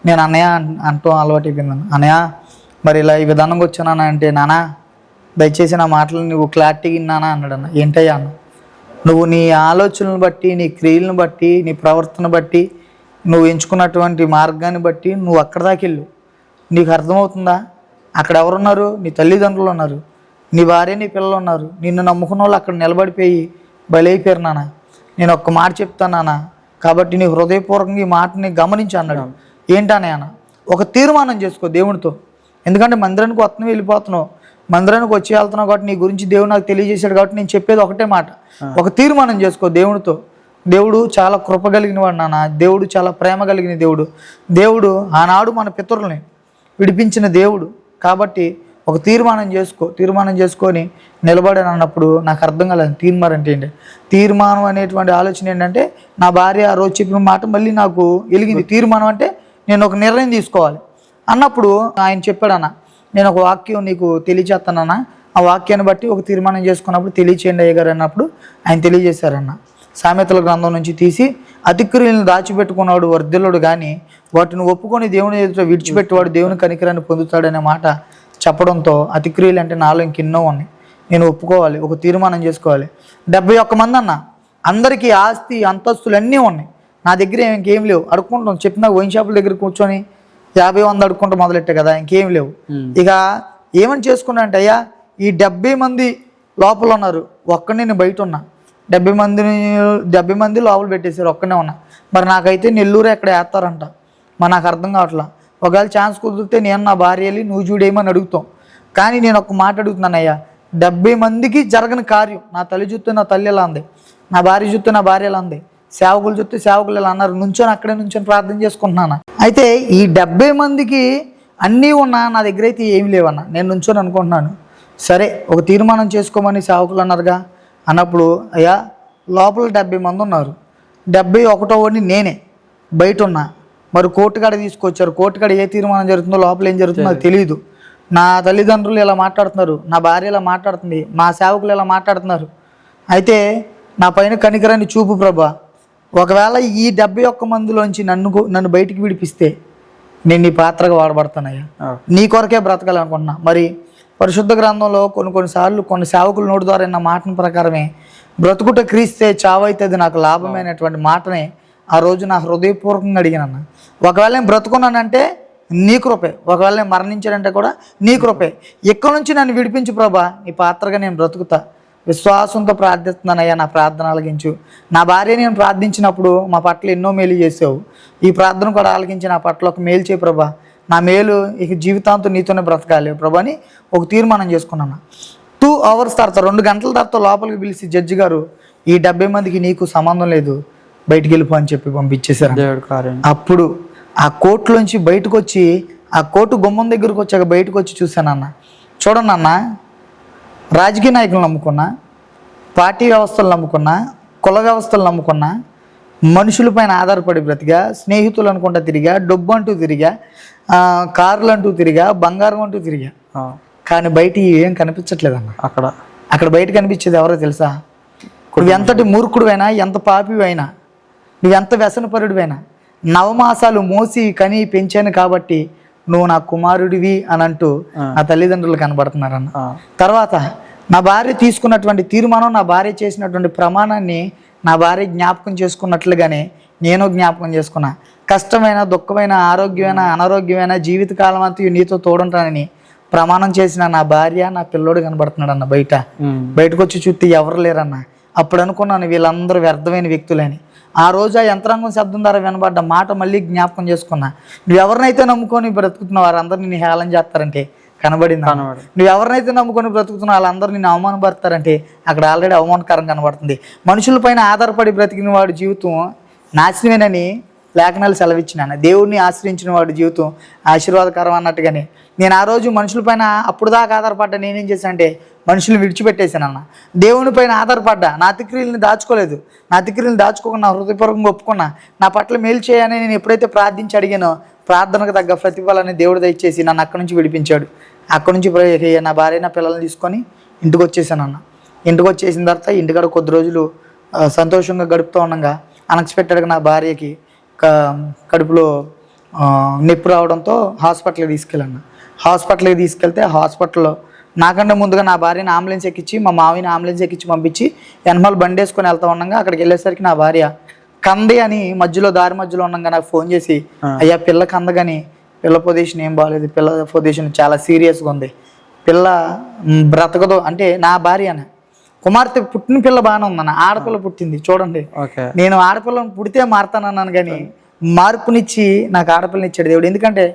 నేను అన్నయ్య అంటూ అలవాటు అయిపోయింది. అన్నయ్య మరి ఇలా ఈ విధానంగా వచ్చానా అంటే, నానా దయచేసి నా మాటలు నువ్వు క్లారిటీగా విన్నానా అన్నాడు. అన్న ఏంటయ్యా అన్న, నువ్వు నీ ఆలోచనలను బట్టి, నీ క్రియలను బట్టి, నీ ప్రవర్తన బట్టి, నువ్వు ఎంచుకున్నటువంటి మార్గాన్ని బట్టి నువ్వు అక్కడ దాకా వెళ్ళు, నీకు అర్థమవుతుందా? అక్కడ ఎవరున్నారు? నీ తల్లిదండ్రులు ఉన్నారు, నీ భార్య నీ పిల్లలు ఉన్నారు, నిన్ను నమ్ముకున్న వాళ్ళు అక్కడ నిలబడిపోయి బలైపోయారు నాన్న. నేను ఒక్క మాట చెప్తాను నాన్న, కాబట్టి నీ హృదయపూర్వకంగా ఈ మాటని గమనించి అన్నాడు. ఏంటనే అన్న, ఒక తీర్మానం చేసుకో దేవునితో, ఎందుకంటే మందిరానికి వస్తున్నావు వెళ్ళిపోతున్నావు, మందిరానికి వచ్చి వెళ్తున్నావు కాబట్టి నీ గురించి దేవుడు నాకు తెలియజేశాడు కాబట్టి నేను చెప్పేది ఒకటే మాట, ఒక తీర్మానం చేసుకో దేవునితో. దేవుడు చాలా కృప కలిగిన వాడు నాన్న, దేవుడు చాలా ప్రేమ కలిగిన దేవుడు, దేవుడు ఆనాడు మన పితరుల్ని విడిపించిన దేవుడు. కాబట్టి ఒక తీర్మానం చేసుకో, తీర్మానం చేసుకొని నిలబడాను అన్నప్పుడు నాకు అర్థం కాలేదు తీర్మానం అంటే ఏంటి. తీర్మానం అనేటువంటి ఆలోచన ఏంటంటే, నా భార్య ఆ రోజు చెప్పిన మాట మళ్ళీ నాకు వెలిగింది. తీర్మానం అంటే నేను ఒక నిర్ణయం తీసుకోవాలి అన్నప్పుడు ఆయన చెప్పాడన్న, నేను ఒక వాక్యం నీకు తెలియచేస్తానన్న, ఆ వాక్యాన్ని బట్టి ఒక తీర్మానం చేసుకున్నప్పుడు తెలియచేయండి అయ్యగారు అన్నప్పుడు ఆయన తెలియజేశారన్న. సామెతల గ్రంథం నుంచి తీసి, అతిక్రియలను దాచిపెట్టుకున్నాడు వర్ధిల్లుడు కానీ వాటిని ఒప్పుకొని దేవుని ఎదుట విడిచిపెట్టేవాడు దేవుని కనికరాన్ని పొందుతాడనే మాట చెప్పడంతో, అతిక్రియలు అంటే నాలో ఇంకెన్నో ఉన్నాయి, నేను ఒప్పుకోవాలి, ఒక తీర్మానం చేసుకోవాలి. 71 మంది అన్న, అందరికీ ఆస్తి అంతస్తులు అన్నీ ఉన్నాయి, నా దగ్గర ఇంకేం లేవు, అడుక్కుంటాం. చెప్పిన వైన్ షాపుల దగ్గర కూర్చొని 50-100 అడుక్కుంటూ మొదలెట్టే కదా, ఇంకేం లేవు. ఇక ఏమని చేసుకున్నా అంటే, అయ్యా ఈ 70 మంది లోపల ఉన్నారు, ఒక్కడే నేను బయట ఉన్నా, 70 మంది లోపల పెట్టేశారు, ఒక్కనే ఉన్నా. మరి నాకైతే నెల్లూరు ఎక్కడ వేస్తారంట, మరి నాకు అర్థం కావట్లా. ఒకవేళ ఛాన్స్ కుదిరితే నేను నా భార్య వెళ్ళి నువ్వు చూడేమని అడుగుతాం. కానీ నేను ఒక మాట అడుగుతున్నాను, అయ్యా 70 మందికి జరగని కార్యం, నా తల్లి చూస్తే నా తల్లి ఎలా అంది, నా భార్య చూస్తే నా భార్య ఎలా అంది, సేవకులు చూస్తే సేవకులు ఎలా అన్నారు, నుంచొని అక్కడే నుంచొని ప్రార్థన చేసుకుంటున్నాను. అయితే ఈ 70 మందికి అన్నీ ఉన్నా నా దగ్గర అయితే ఏమి లేవన్నా, నేను నుంచొని అనుకుంటున్నాను. సరే ఒక తీర్మానం చేసుకోమని సేవకులు అన్నారుగా అన్నప్పుడు, అయ్యా లోపల 70 మంది ఉన్నారు, 71వ వాడిని నేనే బయట ఉన్నా. మరి కోర్టుకాడ తీసుకొచ్చారు, కోర్టుకాడ ఏ తీర్మానం జరుగుతుందో లోపల ఏం జరుగుతుందో నాకు తెలియదు. నా తల్లిదండ్రులు ఇలా మాట్లాడుతున్నారు, నా భార్య ఇలా మాట్లాడుతుంది, మా సేవకులు ఇలా మాట్లాడుతున్నారు. అయితే నా పైన కనికరాన్ని చూపు ప్రభా, ఒకవేళ ఈ 71 మందిలోంచి నన్ను బయటికి విడిపిస్తే నేను నీ పాత్రగా వాడబడతానయ్యా, నీ కొరకే బ్రతకాలనుకుంటున్నా. మరి పరిశుద్ధ గ్రంథంలో కొన్నిసార్లు కొన్ని సేవకుల నోటి ద్వారా నా మాటల ప్రకారమే బ్రతుకుట క్రీస్తే చావైతే అది నాకు లాభమైనటువంటి మాటనే ఆ రోజు నా హృదయపూర్వకంగా అడిగినన్న. ఒకవేళ నేను బ్రతుకున్నానంటే నీ కృపే, ఒకవేళ నేను మరణించానంటే కూడా నీ కృపే. ఇక్కడ నుంచి నన్ను విడిపించు ప్రభా, నీ పాత్రగా నేను బ్రతుకుతా, విశ్వాసంతో ప్రార్థిస్తున్నానయ్యా, నా ప్రార్థన ఆలకించు. నా భార్య నేను ప్రార్థించినప్పుడు మా పట్ల ఎన్నో మేలు చేసావు, ఈ ప్రార్థన కూడా ఆలకించి నా పట్ల ఒక మేలు చేయి ప్రభా, నా మేలు ఇక జీవితాంతం నీతోనే బ్రతకాలి ప్రభా అని ఒక తీర్మానం చేసుకున్నాను. 2 hours తర్వాత 2 గంటల తర్వాత లోపలికి పిలిచి జడ్జి గారు, ఈ 70 మందికి నీకు సంబంధం లేదు, బయటికి వెళ్ళిపో అని చెప్పి పంపించేశారు. అప్పుడు ఆ కోర్టులోంచి బయటకు వచ్చి, ఆ కోర్టు గుమ్మం దగ్గరకు వచ్చాక బయటకు వచ్చి చూశానన్న, చూడండి అన్న, రాజకీయ నాయకులు నమ్ముకున్నా, పార్టీ వ్యవస్థలు నమ్ముకున్నా, కుల వ్యవస్థలు నమ్ముకున్నా, మనుషుల పైన ఆధారపడి బ్రతిగా, స్నేహితులు అనుకుంటా తిరిగా, డబ్బు అంటూ తిరిగా, కార్లు అంటూ తిరిగా, బంగారం అంటూ తిరిగా, కానీ బయట ఏం కనిపించట్లేదన్న. అక్కడ బయట కనిపించేది ఎవరో తెలుసా? నువ్వు ఎంతటి మూర్ఖుడువైనా, ఎంత పాపివైనా, నువ్వెంత వ్యసనపరుడివైనా, 9 మాసాలు మోసి కని పెంచాను కాబట్టి నువ్వు నా కుమారుడివి అని అంటూ నా తల్లిదండ్రులు కనబడుతున్నారన్న. తర్వాత నా భార్య తీసుకున్నటువంటి తీర్మానం, నా భార్య చేసినటువంటి ప్రమాణాన్ని నా భార్య జ్ఞాపకం చేసుకున్నట్లుగానే నేను జ్ఞాపకం చేసుకున్నా. కష్టమైన, దుఃఖమైన, ఆరోగ్యమైన, అనారోగ్యమైన జీవితకాలం అంతా నీతో తోడుంటానని ప్రమాణం చేసిన నా భార్య, నా పిల్లోడు కనబడుతున్నాడు అన్న. బయటకు వచ్చి చూస్తే ఎవరు లేరన్న. అప్పుడు అనుకున్నాను వీళ్ళందరూ వ్యర్థమైన వ్యక్తులని. ఆ రోజు ఆ యంత్రాంగం శబ్దం ద్వారా వినబడ్డ మాట మళ్ళీ జ్ఞాపకం చేసుకున్నా. నువ్వు ఎవరినైతే నమ్ముకొని బ్రతుకుతున్నావు వారందరూ నిన్ను హేళన చేస్తారంటే కనబడింది. నువ్వు ఎవరినైతే నమ్ముకొని బ్రతుకుతున్నావు వాళ్ళందరూ నిన్ను అవమానపడతారంటే అక్కడ ఆల్రెడీ అవమానకరం కనబడుతుంది. మనుషులపైన ఆధారపడి బ్రతికిన వాడి జీవితం నాశనమేనని లేఖనాలు సెలవిచ్చినాను. దేవుడిని ఆశ్రయించిన వాడి జీవితం ఆశీర్వాదకరం అన్నట్టుగానే నేను ఆ రోజు మనుషులపైన అప్పుడు దాకా ఆధారపడ్డా. నేనేం చేశాను అంటే మనుషులు విడిచిపెట్టేశానన్న. దేవుని పైన ఆధారపడ్డా. నా అతిక్రియలను దాచుకోలేదు. నా అతిక్రియలను దాచుకోకుండా హృదయపూర్వకంగా ఒప్పుకున్నా. నా పట్ల మేలు చేయని నేను ఎప్పుడైతే ప్రార్థించి అడిగానో ప్రార్థనకు తగ్గ ప్రతిఫలాన్ని దేవుడు దయచేసి నన్ను అక్కడి నుంచి విడిపించాడు. అక్కడి నుంచి నా భార్య నా పిల్లల్ని తీసుకొని ఇంటికి వచ్చేసానన్న. ఇంటికి వచ్చేసిన తర్వాత ఇంటికాడ కొద్ది రోజులు సంతోషంగా గడుపుతూ ఉండగా అన్ఎక్స్పెక్టెడ్గా నా భార్యకి కడుపులో నొప్పి రావడంతో హాస్పిటల్కి తీసుకెళ్ళాను. హాస్పిటల్కి తీసుకెళ్తే హాస్పిటల్లో నాకంటే ముందుగా నా భార్యని అంబులెన్స్ ఎక్కించి మా మావిని అంబులెన్స్ ఎక్కించి పంపించి ఎనమాల బండి వేసుకొని వెళ్తా ఉండగా అక్కడికి వెళ్ళేసరికి నా భార్య కంది అని దారి మధ్యలో ఉండగా నాకు ఫోన్ చేసి, అయ్యా పిల్ల కందగాని పిల్ల పొజిషన్ ఏం బాగాలేదు, పిల్ల పొజిషన్ చాలా సీరియస్గా ఉంది, పిల్ల బ్రతకదు అంటే నా భార్య అని. కుమార్తె పుట్టిన పిల్ల బాగానే ఉందన్న, ఆడపిల్ల పుట్టింది చూడండి. నేను ఆడపిల్లని పుడితే మారుతానన్నాను కానీ మార్పునిచ్చి నాకు ఆడపిల్లనిచ్చాడు దేవుడు. ఎందుకంటే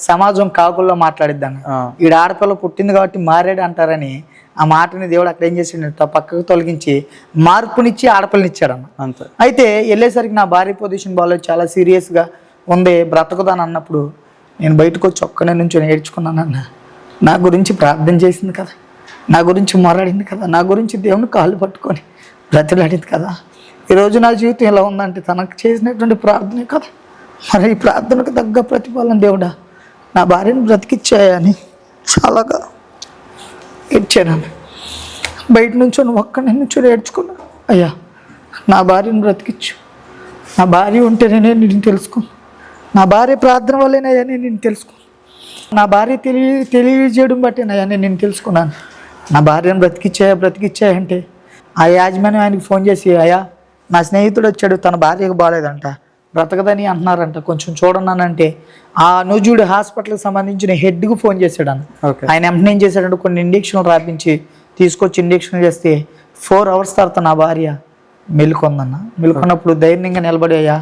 సమాజం కాకుల్లో మాట్లాడిద్దాను, ఈడ ఆడపిల్ల పుట్టింది కాబట్టి మారాడు అంటారని ఆ మాటని దేవుడు అక్కడ ఏం చేసాడు పక్కకు తొలగించి మార్పునిచ్చి ఆడపిల్లనిచ్చాడు అన్న. అంతే. అయితే వెళ్ళేసరికి నా భార్య పొజిషన్ బాగాలేదు, చాలా సీరియస్గా ఉంది, బ్రతకదాని అన్నప్పుడు నేను బయటకు వచ్చి ఒక్కనే నుంచి నేర్చుకున్నానన్న. నా గురించి ప్రార్థన చేసింది కదా, నా గురించి మొరాడింది కదా, నా గురించి దేవుని కాళ్ళు పట్టుకొని బ్రతిలాడింది కదా, ఈరోజు నా జీవితం ఎలా ఉందంటే తనకు చేసినటువంటి ప్రార్థనే కదా. మరి ఈ ప్రార్థనకు తగ్గ ప్రతిఫలం దేవుడా నా భార్యను బ్రతికిచ్చాయని చాలాగా ఏడ్చాను. బయట నుంచి ఒక్కడి నుంచి ఏడ్చుకున్నా, అయ్యా నా భార్యను బ్రతికిచ్చు, నా భార్య ఉంటేనే నేను తెలుసుకున్నాను, నా భార్య ప్రార్థన వల్లేనయ్యా నేను తెలుసుకున్నాను, నా భార్య తెలియజేయడం బట్టేనయ్యా నేను తెలుసుకున్నాను. నా భార్యను బ్రతికిచ్చాయంటే ఆ యాజమాన్యం ఆయనకి ఫోన్ చేసి, అయ్యా నా స్నేహితుడు వచ్చాడు, తన భార్యకు బాగాలేదంట, బ్రతకదని అంటున్నారంట, కొంచెం చూడన్నానంటే ఆ నూజుడి హాస్పిటల్కి సంబంధించిన హెడ్కి ఫోన్ చేశాడు అన్న. ఆయన వెంటనే ఏం చేశాడంటే కొన్ని ఇంజక్షన్లు రాపించి తీసుకొచ్చి ఇంజక్షన్ చేస్తే 4 hours తర్వాత నా భార్య మెలుకొందన్న. మెలుకున్నప్పుడు ధైర్యంగా నిలబడి, అయ్యా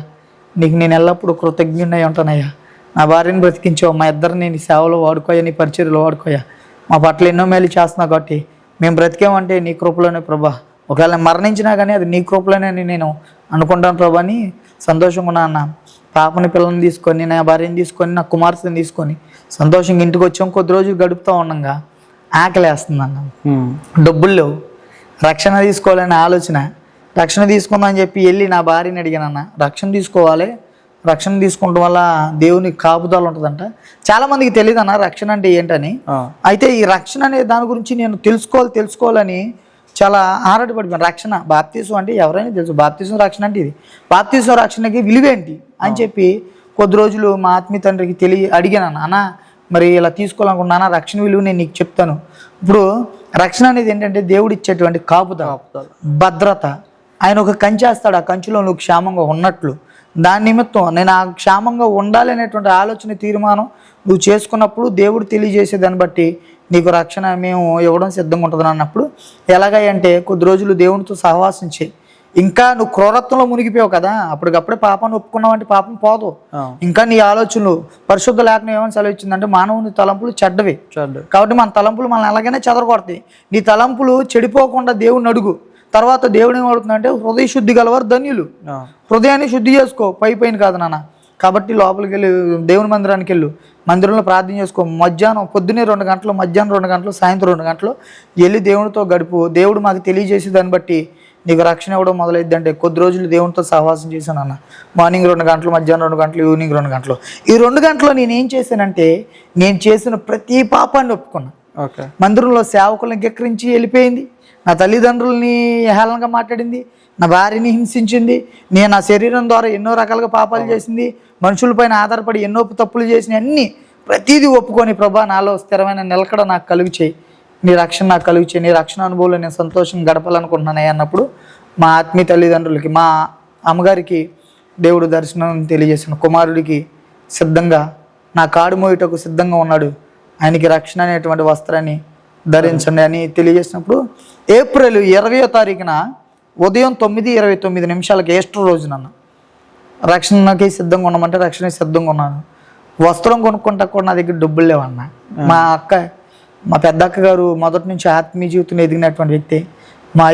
నీకు నేను ఎల్లప్పుడూ కృతజ్ఞుడై ఉంటానయ్యా, నా భార్యను బ్రతికించావు, మా ఇద్దరిని నీ సేవలో వాడుకోయా, నీ పరిచర్యలో వాడుకోయా, మా పట్ల ఎన్నో మేలు చేస్తున్నావు కాబట్టి మేము బ్రతికేమంటే నీ కృపలోనే ప్రభా, ఒకవేళ మరణించినా కానీ అది నీ కృపలోనే నేను అనుకుంటాను ప్రభా అని సంతోషంగా ఉన్నా అన్న. పాపని పిల్లల్ని తీసుకొని నా భార్యని తీసుకొని నా కుమార్తెని తీసుకొని సంతోషంగా ఇంటికి వచ్చాం. కొద్ది రోజులు గడుపుతూ ఉండగా ఆకలేస్తుంది అన్న. డబ్బులు లేవు, రక్షణ తీసుకోవాలనే ఆలోచన. రక్షణ తీసుకుందామని చెప్పి వెళ్ళి నా భార్యని అడిగానన్న, రక్షణ తీసుకోవాలి, రక్షణ తీసుకోవడం వల్ల దేవుని కాపుదల ఉంటుందంట. చాలా మందికి తెలియదు అన్న రక్షణ అంటే ఏంటని. అయితే ఈ రక్షణ అనే దాని గురించి నేను తెలుసుకోవాలని చాలా ఆరాటపడిపోయాను. రక్షణ బాప్తీసం అంటే ఎవరైనా తెలుసు, బాప్తీసం రక్షణ అంటే ఇది, బాప్తీసం రక్షణకి విలువేంటి అని చెప్పి కొద్ది రోజులు మా ఆత్మీయ తండ్రికి అడిగాను, అన్న మరి ఇలా తీసుకోవాలనుకున్నానా, రక్షణ విలువ నేను నీకు చెప్తాను. ఇప్పుడు రక్షణ అనేది ఏంటంటే దేవుడు ఇచ్చేటువంటి కాపుదల, భద్రత. ఆయన ఒక కంచె వేస్తాడు, ఆ కంచెలో నువ్వు క్షేమంగా ఉన్నట్లు. దాని నిమిత్తం నేను ఆ క్షేమంగా ఉండాలి అనేటువంటి ఆలోచన తీర్మానం నువ్వు చేసుకున్నప్పుడు దేవుడు తెలియజేసే దాన్ని బట్టి నీకు రక్షణ మేము ఇవ్వడం సిద్ధంగా ఉంటుంది అన్నప్పుడు ఎలాగంటే కొద్ది రోజులు దేవునితో సహవాసం చేయి. ఇంకా నువ్వు క్రూరత్వంలో మునిగిపోయావు కదా, అప్పటికప్పుడే పాపాన్ని ఒప్పుకున్నావు అంటే పాపం పోదు. ఇంకా నీ ఆలోచనలు పరిశుద్ధ లేఖనం ఏమని సెలవిచ్చిందంటే మానవుని తలంపులు చెడ్డవి కాబట్టి మన తలంపులు మనల్ని ఎలాగైనా చెదరగొడతాయి. నీ తలంపులు చెడిపోకుండా దేవుడిని అడుగు. తర్వాత దేవుడు ఏమడుతుందంటే హృదయ శుద్ధి గలవారు ధన్యులు. హృదయాన్ని శుద్ధి చేసుకో, పైన కాదు నాన్న. కాబట్టి లోపలికి వెళ్ళి దేవుని మందిరానికి వెళ్ళు, మందిరంలో ప్రార్థన చేసుకో. మధ్యాహ్నం పొద్దున్నే 2 గంటలు, మధ్యాహ్నం 2 గంటలు, సాయంత్రం 2 గంటలు వెళ్ళి దేవునితో గడుపు. దేవుడు మాకు తెలియజేసి దాన్ని బట్టి నీకు రక్షణ ఇవ్వడం మొదలైద్ది. అంటే కొద్ది రోజులు దేవునితో సహవాసం చేశాను అన్న. మార్నింగ్ 2 గంటలు, మధ్యాహ్నం 2 గంటలు, ఈవినింగ్ 2 గంటలు. ఈ 2 గంటలు నేనేం చేశానంటే నేను చేసిన ప్రతి పాపాన్ని ఒప్పుకున్నా. మందిరంలో సేవకులను గెక్కరించి వెళ్ళిపోయింది, నా తల్లిదండ్రులని హేళనగా మాట్లాడింది, నా భార్యని హింసించింది, నేను నా శరీరం ద్వారా ఎన్నో రకాలుగా పాపాలు చేసింది, మనుషులపైన ఆధారపడి ఎన్నో తప్పులు చేసిన అన్నీ ప్రతిదీ ఒప్పుకొని ప్రభా నాలో స్థిరమైన నిలకడ నాకు కలుగు చేయి, నీ రక్షణ నాకు కలుగు చేయి, నీ రక్షణ అనుభవంలో నేను సంతోషం గడపాలనుకుంటున్నాను అన్నప్పుడు మా ఆత్మీయ తల్లిదండ్రులకి, మా అమ్మగారికి దేవుడు దర్శనం తెలియజేసిన కుమారుడికి సిద్ధంగా నా కాడు మోయుటకు సిద్ధంగా ఉన్నాడు, ఆయనకి రక్షణ అనేటువంటి వస్త్రాన్ని ధరించండి అని తెలియజేసినప్పుడు ఏప్రిల్ 20వ తారీఖున ఉదయం 9:29 ఈస్టర్ రోజునన్న రక్షణకి సిద్ధంగా ఉన్నామంటే రక్షణకి సిద్ధంగా ఉన్నాను. వస్త్రం కొనుక్కుంటా కూడా నా దగ్గర డబ్బులు లేవన్న. మా పెద్ద అక్క గారు మొదటి నుంచి ఆత్మీయ జీవితంలో ఎదిగినటువంటి వ్యక్తి. మా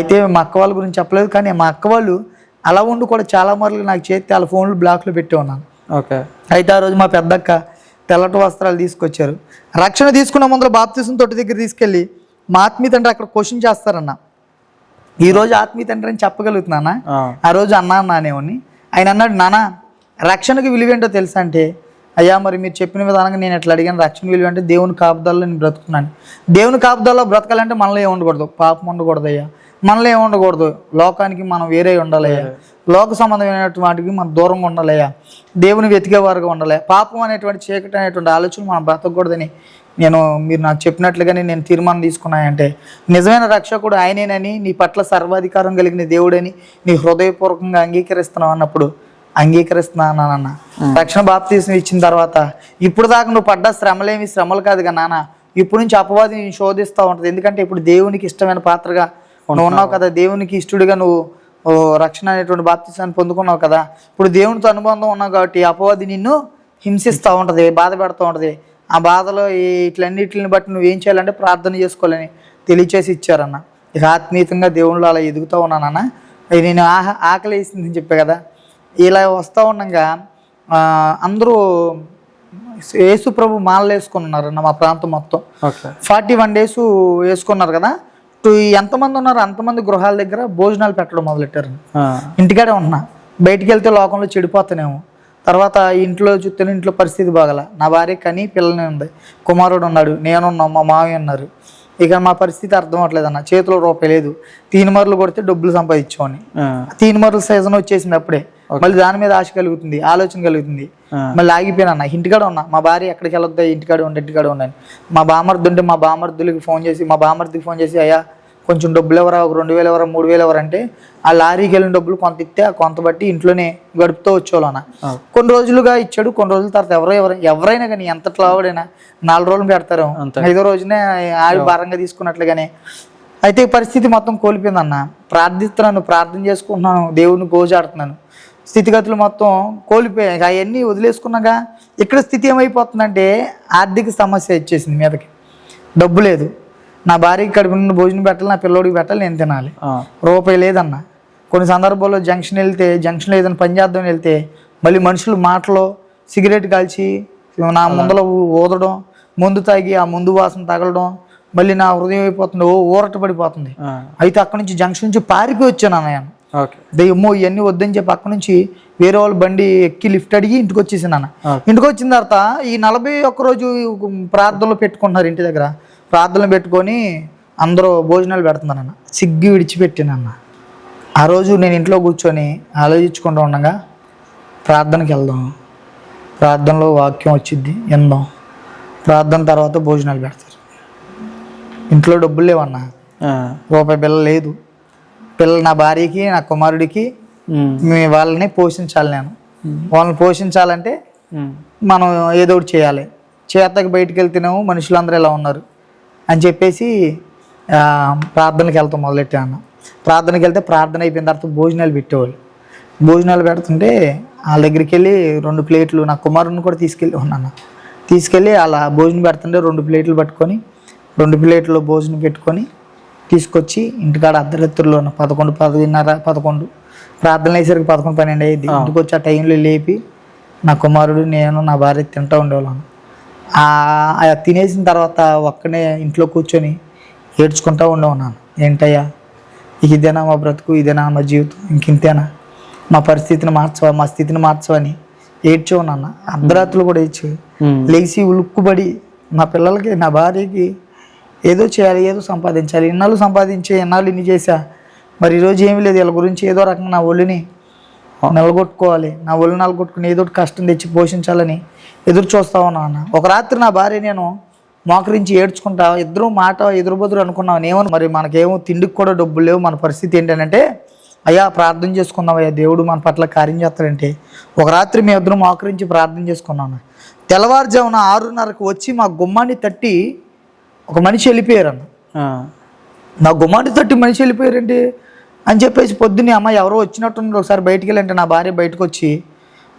అక్క వాళ్ళ గురించి చెప్పలేదు, కానీ మా అక్క వాళ్ళు అలా ఉండి కూడా చాలా మార్లు నాకు చేతి వాళ్ళ ఫోన్లు బ్లాక్లో పెట్టి ఉన్నాను. ఓకే. అయితే ఆ రోజు మా పెద్దక్క తెల్లటి వస్త్రాలు తీసుకొచ్చారు. రక్షణ తీసుకున్న ముందర బాప్తిసం తొట్టి దగ్గర తీసుకెళ్ళి మా ఆత్మీయ తండ్రి అక్కడ క్వశ్చన్ చేస్తారన్న. ఈరోజు ఆత్మీయ తండ్రి అని చెప్పగలుగుతున్నానా? ఆ రోజు అన్నానేమని ఆయన అన్నాడు, నాన్న రక్షణకి విలువేంటో తెలుసా అంటే, అయ్యా మరి మీరు చెప్పిన విధానంగా నేను ఎట్లా అడిగాను, రక్షణ విలువ అంటే దేవుని కాపుదల్లో నేను బ్రతుకున్నాను. దేవుని కాపుదల్లో బ్రతకాలంటే మనలో ఏమి ఉండకూడదు, పాపం ఉండకూడదు అయ్యా, మనలో ఏమి ఉండకూడదు, లోకానికి మనం వేరే ఉండాలయ్యా, లోక సంబంధమైనటువంటి వాటికి మనం దూరంగా ఉండాలయ్యా, దేవుని వెతికేవారుగా ఉండాలి, పాపం అనేటువంటి చీకటి అనేటువంటి ఆలోచన మనం బ్రతకూడదని మీరు నాకు చెప్పినట్లుగానే నేను తీర్మానం తీసుకున్నాయంటే, నిజమైన రక్షకుడు ఆయనేనని, నీ పట్ల సర్వాధికారం కలిగిన దేవుడని నీ హృదయపూర్వకంగా అంగీకరిస్తున్నావు అన్నప్పుడు అంగీకరిస్తున్నానన్న. రక్షణ బాప్తీసం ఇచ్చిన తర్వాత ఇప్పుడు దాకా నువ్వు పడ్డ శ్రమలేమి శ్రమలు కాదు కదా నాన్న, ఇప్పుడు నుంచి అపవాది నేను శోధిస్తూ ఉంటుంది. ఎందుకంటే ఇప్పుడు దేవునికి ఇష్టమైన పాత్రగా నువ్వు ఉన్నావు కదా, దేవునికి ఇష్టడుగా నువ్వు రక్షణ అనేటువంటి బాప్తీసాన్ని పొందుకున్నావు కదా, ఇప్పుడు దేవునితో అనుబంధం ఉన్నావు కాబట్టి అపవాది నిన్ను హింసిస్తూ ఉంటుంది, బాధ పెడుతూ ఉంటుంది. ఆ బాధలో ఇట్లన్నిటిని బట్టి నువ్వు ఏం చేయాలంటే ప్రార్థన చేసుకోవాలని తెలియచేసి ఇచ్చారన్న. ఇక ఆత్మీయంగా దేవుళ్ళు అలా ఎదుగుతూ ఉన్నానన్న. నేను ఆకలి వేసిందని చెప్పే కదా, ఇలా వస్తూ ఉండగా అందరూ యేసు ప్రభు మాలలు వేసుకుని ఉన్నారన్న. మా ప్రాంతం మొత్తం 41 days వేసుకున్నారు కదా. ఎంతమంది ఉన్నారు అంతమంది గృహాల దగ్గర భోజనాలు పెట్టడం మొదలెట్టారు. ఇంటికాడే ఉంటున్నా, బయటికి వెళ్తే లోకంలో చెడిపోతానేమో. తర్వాత ఇంట్లో చూస్తే ఇంట్లో పరిస్థితి బాగల, నా భార్య కని పిల్లనే ఉంది, కుమారుడు ఉన్నాడు, నేనున్నాం, మా మామయ్య ఉన్నారు. ఇక మా పరిస్థితి అర్థం అవట్లేదు అన్న. చేతిలో రూపాయి లేదు, తీనిమర్లు కొడితే డబ్బులు సంపాదించామని. తీనిమర్ల సీజన్ వచ్చేసింది అప్పుడే. మళ్ళీ దాని మీద ఆశ కలుగుతుంది, ఆలోచన కలుగుతుంది. మళ్ళీ ఆగిపోయినా అన్న. ఇంటికాడ ఉన్నా, మా భార్య ఎక్కడికి వెళ్ళొద్దా, ఇంటికాడ ఉండాలి. మా బామర్ది ఉంటే మా బామర్దులకి ఫోన్ చేసి, మా బామర్దికి ఫోన్ చేసి, అయ్యా కొంచెం డబ్బులు ఎవరా, ఒక 2,000 ఎవరా, 3,000 ఎవరు అంటే, ఆ లారీకి వెళ్ళిన డబ్బులు కొంత ఇస్తే ఆ కొంత బట్టి ఇంట్లోనే గడుపుతూ వచ్చేవాళ్ళన్న. కొన్ని రోజులుగా ఇచ్చాడు, కొన్ని రోజుల తర్వాత ఎవరైనా కానీ ఎంతట్లో ఆవిడైనా 4 రోజులు పెడతారు, 5వ రోజునే ఆడి భారంగా తీసుకున్నట్లుగానే. అయితే ఈ పరిస్థితి మొత్తం కోల్పోయిందన్న. ప్రార్థన చేసుకుంటున్నాను, దేవుడిని గోజాడుతున్నాను, స్థితిగతులు మొత్తం కోల్పోయాయి. అవన్నీ వదిలేసుకున్నాక ఇక్కడ స్థితి ఏమైపోతుందంటే ఆర్థిక సమస్య వచ్చేసింది మీదకి. డబ్బు లేదు, నా భార్యకి కడుపు నుండి భోజనం పెట్టాలి, నా పిల్లోడికి పెట్టాలి, నేను తినాలి, రూపాయి లేదన్న. కొన్ని సందర్భాల్లో జంక్షన్లో ఏదైనా పని చేద్దామని వెళ్తే మళ్ళీ మనుషులు మాటలో సిగరెట్ కాల్చి నా ముందలో ఊదడం, ముందు తాగి ఆ ముందు వాసన తగలడం, మళ్ళీ నా హృదయం అయిపోతుంది, ఊరట పడిపోతుంది. అయితే అక్కడి నుంచి జంక్షన్ నుంచి పారిపోయి వచ్చాను అన్నయ్య. దయ్యమ్మో ఇవన్నీ వద్దని చెప్పి అక్కడ నుంచి వేరే వాళ్ళు బండి ఎక్కి లిఫ్ట్ అడిగి ఇంటికి వచ్చేసాను అన్న. ఇంటికి వచ్చిన తర్వాత ఈ 41 రోజు ప్రార్థనలు పెట్టుకుంటున్నారు, ఇంటి దగ్గర ప్రార్థనలు పెట్టుకొని అందరూ భోజనాలు పెడుతున్నారన్న. సిగ్గు విడిచిపెట్టానన్న. ఆ రోజు నేను ఇంట్లో కూర్చొని ఆలోచించుకుంటూ ఉండగా ప్రార్థనకి వెళ్దాం, ప్రార్థనలో వాక్యం వచ్చింది విందాం, ప్రార్థన తర్వాత భోజనాలు పెడతారు. ఇంట్లో డబ్బులు లేవన్నా, రూపాయి బిల్ల లేదు. నా భార్యకి నా కుమారుడికి వాళ్ళని పోషించాలి. నేను వాళ్ళని పోషించాలంటే మనం ఏదో ఒకటి చేయాలి. చేతకి బయటికి వెళ్తేనేమో మనుషులందరూ ఇలా ఉన్నారు అని చెప్పేసి ప్రార్థనకి వెళ్తాం మొదలెట్టాను. ప్రార్థనకి వెళ్తే ప్రార్థన అయిపోయిన తర్వాత భోజనాలు పెట్టేవాళ్ళు. భోజనాలు పెడుతుంటే వాళ్ళ దగ్గరికి వెళ్ళి 2 ప్లేట్లు, నా కుమారుడిని కూడా తీసుకెళ్ళి అలా భోజనం పెడుతుంటే 2 ప్లేట్లు పట్టుకొని 2 ప్లేట్లో భోజనం పెట్టుకొని తీసుకొచ్చి ఇంటికాడ అర్ధరాత్రుల్లో 11, 10:30, 11 ప్రార్థనలు వేసరికి 11, 12 అయ్యింది. ఇంటికి వచ్చి ఆ టైంలో లేపి నా కుమారుడు, నేను, నా భార్య తింటూ ఉండేవాళ్ళం. తినేసిన తర్వాత ఒక్కనే ఇంట్లో కూర్చొని ఏడ్చుకుంటూ ఉండేవాన్నాను. ఏంటయ్యా ఇదేనా మా బ్రతుకు, ఇదేనా మా జీవితం, ఇంకింతేనా, మా పరిస్థితిని మార్చవా, మా స్థితిని మార్చవని ఏడ్చేవానన్న. అర్ధరాత్రులు కూడా లేచి ఉలుక్కుబడి నా పిల్లలకి, నా భార్యకి ఏదో చేయాలి, ఏదో సంపాదించాలి, ఇన్నాళ్ళు సంపాదించే, ఇన్నాళ్ళు ఇన్ని చేశా, మరి ఈరోజు ఏమీ లేదు, వీళ్ళ గురించి ఏదో రకంగా నా ఒళ్ళుని నిలగొట్టుకోవాలి, నా ఒళ్ళు నిలగొట్టుకుని ఏదో కష్టం తెచ్చి పోషించాలని ఎదురు చూస్తా ఉన్నాను. ఒక రాత్రి నా భార్య నేను మోకరించి ఏడ్చుకుంటా, ఇద్దరు మాట ఎదురుబదురు అనుకున్నాను. ఏమో మరి మనకేమో తిండికి కూడా డబ్బులు లేవు, మన పరిస్థితి ఏంటంటే, అయ్యా ప్రార్థన చేసుకుందాం, అయ్యా దేవుడు మన పట్ల కార్యం చేస్తాడంటే, ఒక రాత్రి మేము ఇద్దరు మోకరించి ప్రార్థన చేసుకున్నాను. తెల్లవారుజామున 6:30కు వచ్చి మా గుమ్మాన్ని తట్టి ఒక మనిషి వెళ్ళిపోయారన్న. నా గుమ్మాన్ని తట్టి మనిషి వెళ్ళిపోయారండి అని చెప్పేసి పొద్దున్నే అమ్మ ఎవరో వచ్చినట్టున్నారు, ఒకసారి బయటికి వెళ్ళంటే నా భార్య బయటకు వచ్చి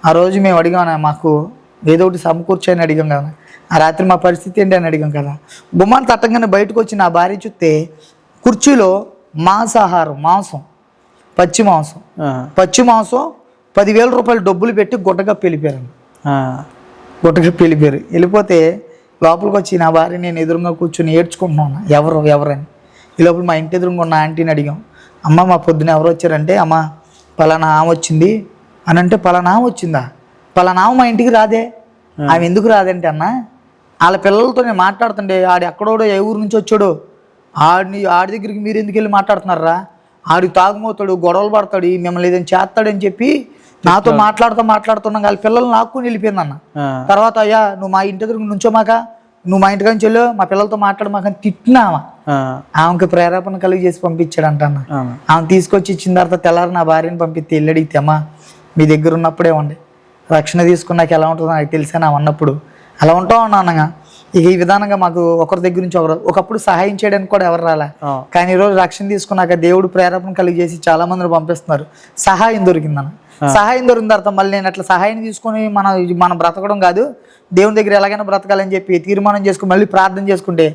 ఆ రోజు మేము అడిగాం మాకు ఏదో ఒకటి సమకూర్చని అడిగాం కదా, ఆ రాత్రి మా పరిస్థితి ఏంటి అని అడిగాం కదా. గుమ్మాన్ని తట్టంగానే బయటకు వచ్చి నా భార్య చూస్తే కుర్చీలో మాంసాహారం, పచ్చి మాంసం 10,000 రూపాయలు డబ్బులు పెట్టి గుట్టగా వెళ్ళిపోయారు. వెళ్ళిపోతే లోపలికి వచ్చి నా భార్య నేను ఎదురుగా కూర్చొని ఏడ్చుకుంటున్నాను, ఎవరని. ఈ లోపల మా ఇంటి ఎదురుగా ఉన్న ఆంటీని అడిగాం, అమ్మ మా పొద్దున ఎవరు వచ్చారంటే, అమ్మ పలానా ఆమె వచ్చింది అని అంటే, పలానా ఆమె వచ్చిందా, పలానా ఆమె మా ఇంటికి రాదే, ఆమె ఎందుకు రాదంటే అన్న వాళ్ళ పిల్లలతో నేను మాట్లాడుతుండే, ఆడు ఎక్కడోడో ఏ ఊరు నుంచి వచ్చాడో ఆడి దగ్గరికి మీరు ఎందుకు వెళ్ళి మాట్లాడుతున్నారా, ఆడికి తాగుమోతాడు, గొడవలు పడతాడు, మిమ్మల్ని ఏదైనా చేస్తాడని చెప్పి నాతో మాట్లాడుతున్నాం వాళ్ళ పిల్లలు నాక్కుని వెళ్ళిపోయిందన్న. తర్వాత అయ్యా నువ్వు మా ఇంటి దగ్గర నుంచోమాక, నువ్వు మా ఇంటికి నుంచి వెళ్ళు, మా పిల్లలతో మాట్లాడమాకని తిట్టినామా. ఆమెకి ప్రేరేపణ కలిగి చేసి పంపించాడంట అన్న. ఆమె తీసుకొచ్చి ఇచ్చిన తర్వాత తెల్లారి నా భార్యని పంపిస్తే వెళ్ళి అడిగితే, అమ్మా మీ దగ్గర ఉన్నప్పుడే ఉండి రక్షణ తీసుకున్నాక ఎలా ఉంటుందో నాకు తెలిసాను అన్నప్పుడు అలా ఉంటాం అన్నానగా. ఇక ఈ విధానంగా మాకు ఒకరి దగ్గర నుంచి ఒకప్పుడు సహాయం చేయడానికి కూడా ఎవరు రాలే, కానీ ఈరోజు రక్షణ తీసుకున్నాక దేవుడు ప్రేరేపణ కలిగి చేసి చాలా మందిని పంపిస్తున్నారు. సహాయం దొరికిందన్న. సహాయం దొరికిన తర్వాత మళ్ళీ నేను అట్లా సహాయం తీసుకొని మనం బ్రతకడం కాదు, దేవుని దగ్గర ఎలాగైనా బ్రతకాలని చెప్పి తీర్మానం చేసుకుని మళ్ళీ ప్రార్థన చేసుకుంటే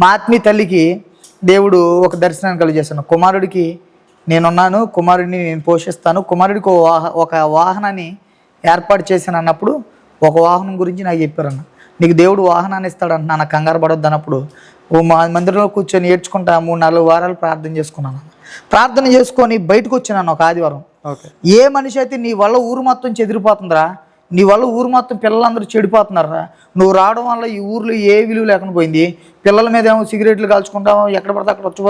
మా ఆత్మీయ తల్లికి దేవుడు ఒక దర్శనాన్ని కలిగజేస్తాను. కుమారుడికి నేనున్నాను, కుమారుడిని నేను పోషిస్తాను, కుమారుడికి ఒక వాహనాన్ని ఏర్పాటు చేశాను అన్నప్పుడు ఒక వాహనం గురించి నాకు చెప్పారన్న. నీకు దేవుడు వాహనాన్ని ఇస్తాడంటున్నా, నాకు కంగారు పడొద్దు అన్నప్పుడు మందిరంలో కూర్చొని ఏడ్చుకుంటా 3-4 వారాలు ప్రార్థన చేసుకున్నాను. ప్రార్థన చేసుకొని బయటకు వచ్చినాను ఒక ఆదివారం. ఏ మనిషి అయితే నీ వల్ల ఊరు మొత్తం చెదిరిపోతుందిరా, నీ వల్ల ఊరు మొత్తం పిల్లలందరూ చెడిపోతున్నారా, నువ్వు రావడం వల్ల ఈ ఊర్లో ఏ విలువ లేకుండా పోయింది, పిల్లల మీద ఏమో సిగరెట్లు కాల్చుకుంటావు, ఎక్కడ పడితే అక్కడ వచ్చి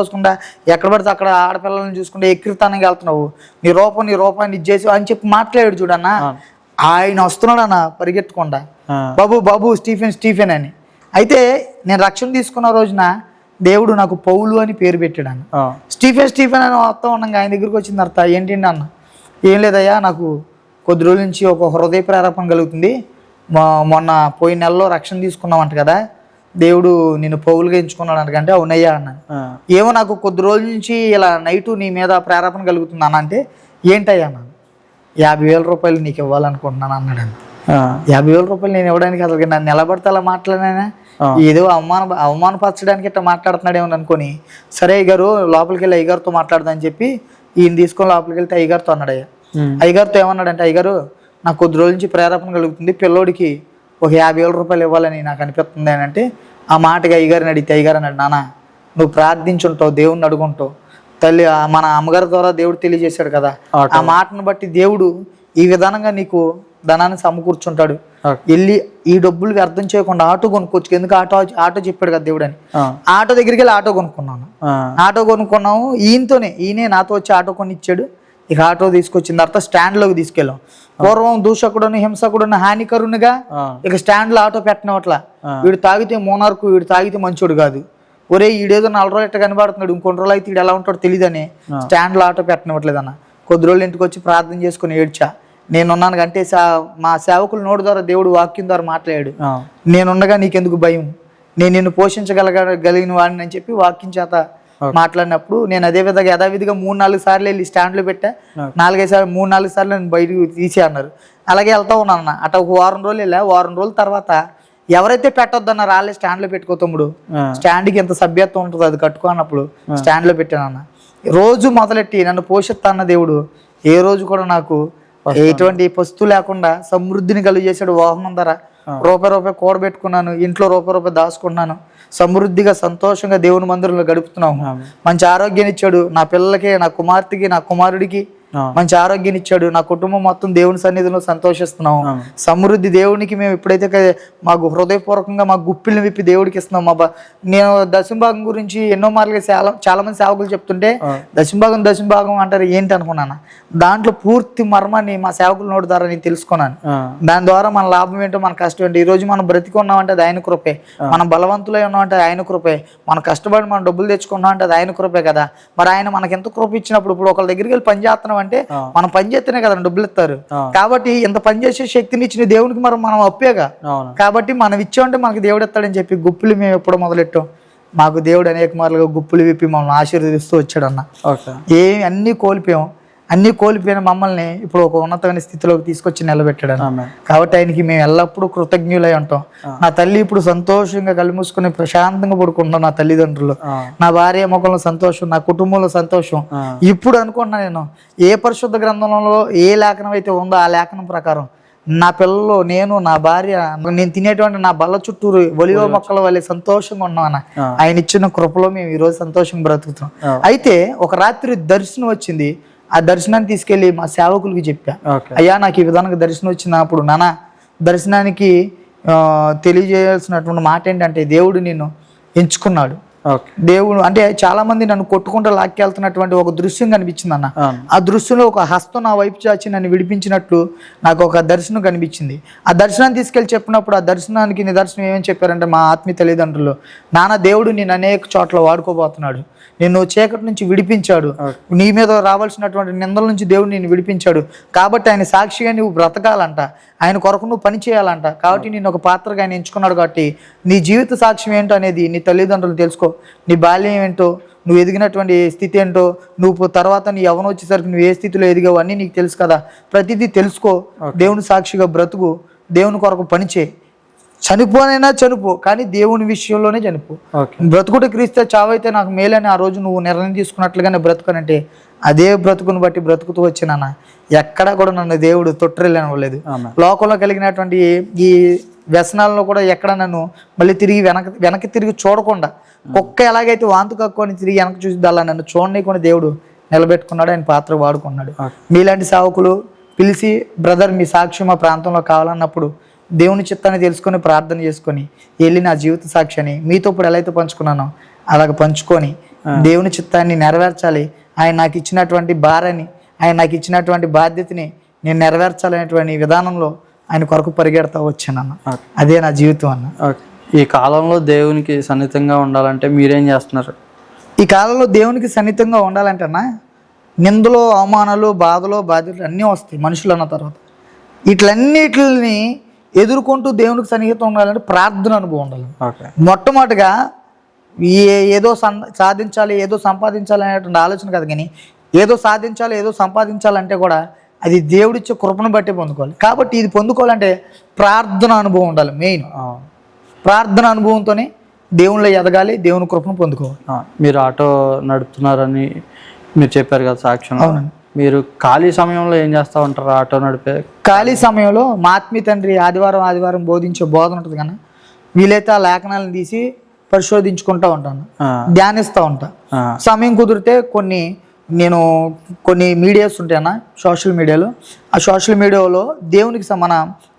ఎక్కడ పడితే అక్కడ ఆడపిల్లలను చూసుకుంటే ఎక్కిరితానికి వెళ్తున్నావు, నీ రూపాన్ని ఇచ్చేసి అని చెప్పి మాట్లాడాడు చూడన్నా. ఆయన వస్తున్నాడన్న పరిగెత్తకుండా, బాబు స్టీఫెన్ అని. అయితే నేను రక్షణ తీసుకున్న రోజున దేవుడు నాకు పౌలు అని పేరు పెట్టాడు అన్న. స్టీఫెన్ అని వస్తా ఉన్నాగా ఆయన దగ్గరికి వచ్చిన తర్వాత ఏంటండి అన్న, ఏం లేదయ్యా నాకు కొద్ది రోజుల నుంచి ఒక హృదయ ప్రేరేపణ కలుగుతుంది, మొన్న పోయిన నెలలో రక్షణ తీసుకున్నామంట కదా, దేవుడు నిన్ను పౌలుగా ఎంచుకున్నాడు అంటకంటే అవునయ్యా అన్నాను. ఏమో నాకు కొద్ది రోజుల నుంచి ఇలా నైటు నీ మీద ప్రేరేపణ కలుగుతుంది అన్న అంటే, ఏంటయ్యా అన్నాను. 50,000 రూపాయలు నీకు ఇవ్వాలనుకుంటున్నాను అన్నాడు. 50,000 రూపాయలు నేను ఇవ్వడానికి అసలు నన్ను నిలబడితే అలా మాట్లాడినా, ఏదో అవమానపరచడానికి ఇట్లా మాట్లాడుతున్నాడేమో అనుకొని, సరే అయ్యగారు లోపలికి వెళ్ళి అయ్యగారితో మాట్లాడదామని చెప్పి ఈయన తీసుకొని లోపలికి వెళ్తే అయ్యగారితో అన్నాడు. అయ్యగారితో ఏమన్నాడంటే, అయ్యగారు నాకు కొద్ది రోజుల నుంచి ప్రేరేపణ కలుగుతుంది, పిల్లోడికి ఒక 50,000 రూపాయలు ఇవ్వాలని నాకు అనిపిస్తుంది అని అంటే, ఆ మాటగా అయ్యగారిని అడిగితే అయ్యగారు అన్నాడు, నాన్న నువ్వు ప్రార్థించుంటావు, దేవుణ్ణి అడుగుంటావు, తల్లి మన అమ్మగారి ద్వారా దేవుడు తెలియజేశాడు కదా, ఆ మాటను బట్టి దేవుడు ఈ విధానంగా నీకు ధనాన్ని సమకూర్చుంటాడు, వెళ్ళి ఈ డబ్బులకి అర్థం చేయకుండా ఆటో కొనుక్కోవచ్చు, ఎందుకు ఆటో చెప్పాడు కదా దేవుడు అని. ఆటో దగ్గరికి వెళ్ళి ఆటో కొనుక్కున్నాము, ఈయనే నాతో వచ్చి ఆటో కొనిచ్చాడు. ఇక ఆటో తీసుకొచ్చిన తర్వాత స్టాండ్లోకి తీసుకెళ్ళాం. పూర్వం దూషకుడును హింసకుడును హానికరునిగా ఇక స్టాండ్లో ఆటో పెట్టినట్లా, వీడు తాగితే మోనార్కు, వీడు తాగితే మంచోడు కాదు, ఒరే ఈడేదో 4 రోజులు ఎట్లా కనబడుతున్నాడు, ఇంకొన్ని రోజులు అయితే వీడు ఎలా ఉంటాడో తెలియదని స్టాండ్లో ఆటో పెట్టనివ్వట్లేదన్న. కొద్ది రోజులు ఇంటికి వచ్చి ప్రార్థన చేసుకుని ఏడ్చా. నేనున్నాను అంటే మా సేవకుల నోటి ద్వారా దేవుడు వాక్యం ద్వారా మాట్లాడాడు, నేనుండగా నీకెందుకు భయం, నేను నిన్ను పోషించగలిగిన వాడిని అని చెప్పి వాక్యం చేత మాట్లాడినప్పుడు నేను అదే విధంగా యథావిధిగా 3-4 సార్లు వెళ్ళి స్టాండ్లో పెట్టా. 3-4 సార్లు నేను బయటకు తీసే అన్నారు. అలాగే వెళ్తా ఉన్నాను అట. ఒక వారం రోజులు వెళ్ళా. వారం రోజుల తర్వాత ఎవరైతే పెట్టొద్దన్నారు వాళ్ళే స్టాండ్లో పెట్టుకో తమ్ముడు, స్టాండ్కి ఎంత సభ్యత్వం ఉంటుందో అది కట్టుకున్నప్పుడు స్టాండ్లో పెట్టానన్న. రోజు మొదలెట్టి నన్ను పోషిస్తాన్న దేవుడు ఏ రోజు కూడా నాకు ఎటువంటి పస్తు లేకుండా సమృద్ధిని కలుగజేసాడు. వాహనం ధర రూపాయి కూడబెట్టుకున్నాను, ఇంట్లో రూపాయి దాచుకున్నాను, సమృద్ధిగా సంతోషంగా దేవుని మందిరంలో గడుపుతున్నాము. మంచి ఆరోగ్యాన్ని ఇచ్చాడు నా పిల్లలకి, నా కుమార్తెకి, నా కుమారుడికి మంచి ఆరోగ్యాన్ని ఇచ్చాడు. నా కుటుంబం మొత్తం దేవుని సన్నిధిలో సంతోషిస్తున్నాము. సమృద్ధి దేవునికి మేము ఎప్పుడైతే మాకు హృదయపూర్వకంగా మా గుప్పిల్ని విప్పి దేవుడికి ఇస్తున్నాం. నేను దశంభాగం గురించి ఎన్నో మార్లు చాలా మంది సేవకులు చెప్తుంటే దశంభాగం అంటారు ఏంటి అనుకున్నాను. దాంట్లో పూర్తి మర్మాన్ని మా సేవకుల నోటి ద్వారా నేను తెలుసుకున్నాను. దాని ద్వారా మన లాభం ఏంటో, మన కష్టం ఏంటో. ఈ రోజు మనం బ్రతికి ఉన్నామంటే అది ఆయన కృపే, మనం బలవంతులై ఉన్నామంటే ఆయన కృపే, మనం కష్టపడి మనం డబ్బులు తెచ్చుకున్నాం అంటే అది ఆయన కృపే కదా. మరి ఆయన మనకి ఎంత కృప ఇచ్చినప్పుడు ఇప్పుడు ఒకళ్ళ దగ్గరికి వెళ్ళి పని చేస్తున్నాం అంటే మనం పని చేస్తేనే కదా డబ్బులు ఇస్తారు. కాబట్టి ఇంత పని చేసే శక్తిని ఇచ్చిన దేవునికి మనం అప్పేగా, కాబట్టి మనం ఇచ్చామంటే మనకి దేవుడు ఇస్తాడని చెప్పి గుప్పులు మేము ఎప్పుడో మొదలెట్టాం. మాకు దేవుడు అనేక మార్లుగా గుప్పులు విప్పి మమ్మల్ని ఆశీర్వదిస్తూ వచ్చాడన్న. అన్ని కోల్పోయాం. అన్నీ కోల్పోయిన మమ్మల్ని ఇప్పుడు ఒక ఉన్నతమైన స్థితిలోకి తీసుకొచ్చి నిలబెట్టాడు. ఆమేన్. కాబట్టి ఆయనకి మేము ఎల్లప్పుడూ కృతజ్ఞులై ఉంటాం. నా తల్లి ఇప్పుడు సంతోషంగా కళ్ళు మూసుకుని ప్రశాంతంగా పడుకుంటాం. నా తల్లిదండ్రులు, నా భార్య ముఖంలో సంతోషం, నా కుటుంబంలో సంతోషం. ఇప్పుడు అనుకున్నా నేను ఏ పరిశుద్ధ గ్రంథంలో ఏ లేఖనం అయితే ఉందో ఆ లేఖనం ప్రకారం నా పిల్లలు, నేను, నా భార్య, నేను తినేటువంటి నా బల్ల చుట్టూరు ఒలివ మొక్కల వల్ల సంతోషంగా ఉన్నాను. ఆయన ఇచ్చిన కృపలో మేము ఈరోజు సంతోషంగా బ్రతుకుతాం. అయితే ఒక రాత్రి దర్శనం వచ్చింది. ఆ దర్శనాన్ని తీసుకెళ్లి మా సేవకులకి చెప్పా, అయ్యా నాకు ఈ విధానంగా దర్శనం వచ్చినప్పుడు నాన్న దర్శనానికి తెలియజేయాల్సినటువంటి మాట ఏంటంటే దేవుడు నిన్ను ఎంచుకున్నాడు. దేవుడు అంటే చాలా మంది నన్ను కొట్టుకుంటూ లాక్కెళ్తున్నటువంటి ఒక దృశ్యం కనిపించింది అన్న. ఆ దృశ్యంలో ఒక హస్తం నా వైపు చాచి నన్ను విడిపించినట్లు నాకు ఒక దర్శనం కనిపించింది. ఆ దర్శనాన్ని తీసుకెళ్లి చెప్పినప్పుడు ఆ దర్శనానికి నిదర్శనం ఏమని చెప్పారంటే మా ఆత్మీయ తల్లిదండ్రులు, నాన్న దేవుడు నేను అనేక చోట్ల వాడుకోబోతున్నాడు, నిన్ను చీకటి నుంచి విడిపించాడు, నీ మీద రావాల్సినటువంటి నిందల నుంచి దేవుడు నిన్ను విడిపించాడు, కాబట్టి ఆయన సాక్షిగా నువ్వు బ్రతకాలంట, ఆయన కొరకు నువ్వు పని చేయాలంట, కాబట్టి నేను ఒక పాత్రగా ఆయన ఎంచుకున్నాడు, కాబట్టి నీ జీవిత సాక్ష్యం ఏంటో అనేది నీ తల్లిదండ్రులు తెలుసుకో, నీ బాల్యం ఏంటో, నువ్వు ఎదిగినటువంటి స్థితి ఏంటో, నువ్వు తర్వాత నీ యవ్వనం వచ్చేసరికి నువ్వు ఏ స్థితిలో ఎదిగావు అన్నీ నీకు తెలుసు కదా, ప్రతిదీ తెలుసుకో, దేవుని సాక్షిగా బ్రతుకు, దేవుని కొరకు పని చేయి, చనిపోనైనా చనిపో కానీ దేవుని విషయంలోనే చనిపో. బ్రతుకుట క్రీస్తే చావైతే నాకు మేలని ఆ రోజు నువ్వు నిర్ణయం తీసుకున్నట్లుగానే బ్రతుకనంటే అదే బ్రతుకుని బట్టి బ్రతుకుతూ వచ్చినాన్న. ఎక్కడా కూడా నన్ను దేవుడు తొట్టిరెళ్ళనివ్వలేదు. లోకంలో కలిగినటువంటి ఈ వ్యసనాలను కూడా ఎక్కడ నన్ను మళ్ళీ తిరిగి వెనక్కి తిరిగి చూడకుండా, కుక్క ఎలాగైతే వాంతు కక్కుని తిరిగి వెనక్కి చూసి అలా నన్ను చూడనీయకుండా దేవుడు నిలబెట్టుకున్నాడు, ఆయన పాత్ర వాడుకున్నాడు. మీలాంటి సేవకులు పిలిచి బ్రదర్ మీ సాక్ష్యం మా ప్రాంతంలో కావాలన్నప్పుడు దేవుని చిత్తాన్ని తెలుసుకొని ప్రార్థన చేసుకొని వెళ్ళి నా జీవిత సాక్ష్యాన్ని మీతో ఇప్పుడు ఎలా అయితే పంచుకున్నానో అలాగ పంచుకొని దేవుని చిత్తాన్ని నెరవేర్చాలి, ఆయన నాకు ఇచ్చినటువంటి భారాన్ని, ఆయన నాకు ఇచ్చినటువంటి బాధ్యతని నేను నెరవేర్చాలనేటువంటి విధానంలో ఆయన కొరకు పరిగెడతా వచ్చానన్న. అదే నా జీవితం అన్న. ఈ కాలంలో దేవునికి సన్నిహితంగా ఉండాలంటే మీరేం చేస్తున్నారు? ఈ కాలంలో దేవునికి సన్నిహితంగా ఉండాలంటే అన్న నిందలు, అవమానాలు, బాధలు, బాధ్యతలు అన్నీ వస్తాయి మనుషులు అన్న తర్వాత. వీటిలన్నిటిని ఎదుర్కొంటూ దేవునికి సన్నిహితం ఉండాలంటే ప్రార్థన అనుభవం ఉండాలి. మొట్టమొదటిగా ఏదో సాధించాలి, ఏదో సంపాదించాలి అనేటువంటి ఆలోచన కాదు, కానీ ఏదో సాధించాలి, ఏదో సంపాదించాలంటే కూడా అది దేవుడిచ్చే కృపను బట్టి పొందుకోవాలి. కాబట్టి ఇది పొందుకోవాలంటే ప్రార్థన అనుభవం ఉండాలి. మెయిన్ ప్రార్థన అనుభవంతోనే దేవుళ్ళో ఎదగాలి, దేవుని కృపను పొందుకోవాలి. మీరు ఆటో నడుపుతున్నారని మీరు చెప్పారు కదా సాక్ష్యం. అవునండి. మీరు ఖాళీ సమయంలో ఏం చేస్తూ ఉంటారు? ఆటో నడిపే ఖాళీ సమయంలో మా ఆత్మీయ తండ్రి ఆదివారం బోధించే బోధన ఉంటుంది కదా, వీలైతే ఆ లేఖనాలను తీసి పరిశోధించుకుంటూ ఉంటాను, ధ్యానిస్తూ ఉంటా. సమయం కుదిరితే నేను కొన్ని మీడియాస్ ఉంటాయన్న సోషల్ మీడియాలో, ఆ సోషల్ మీడియాలో దేవునికి మన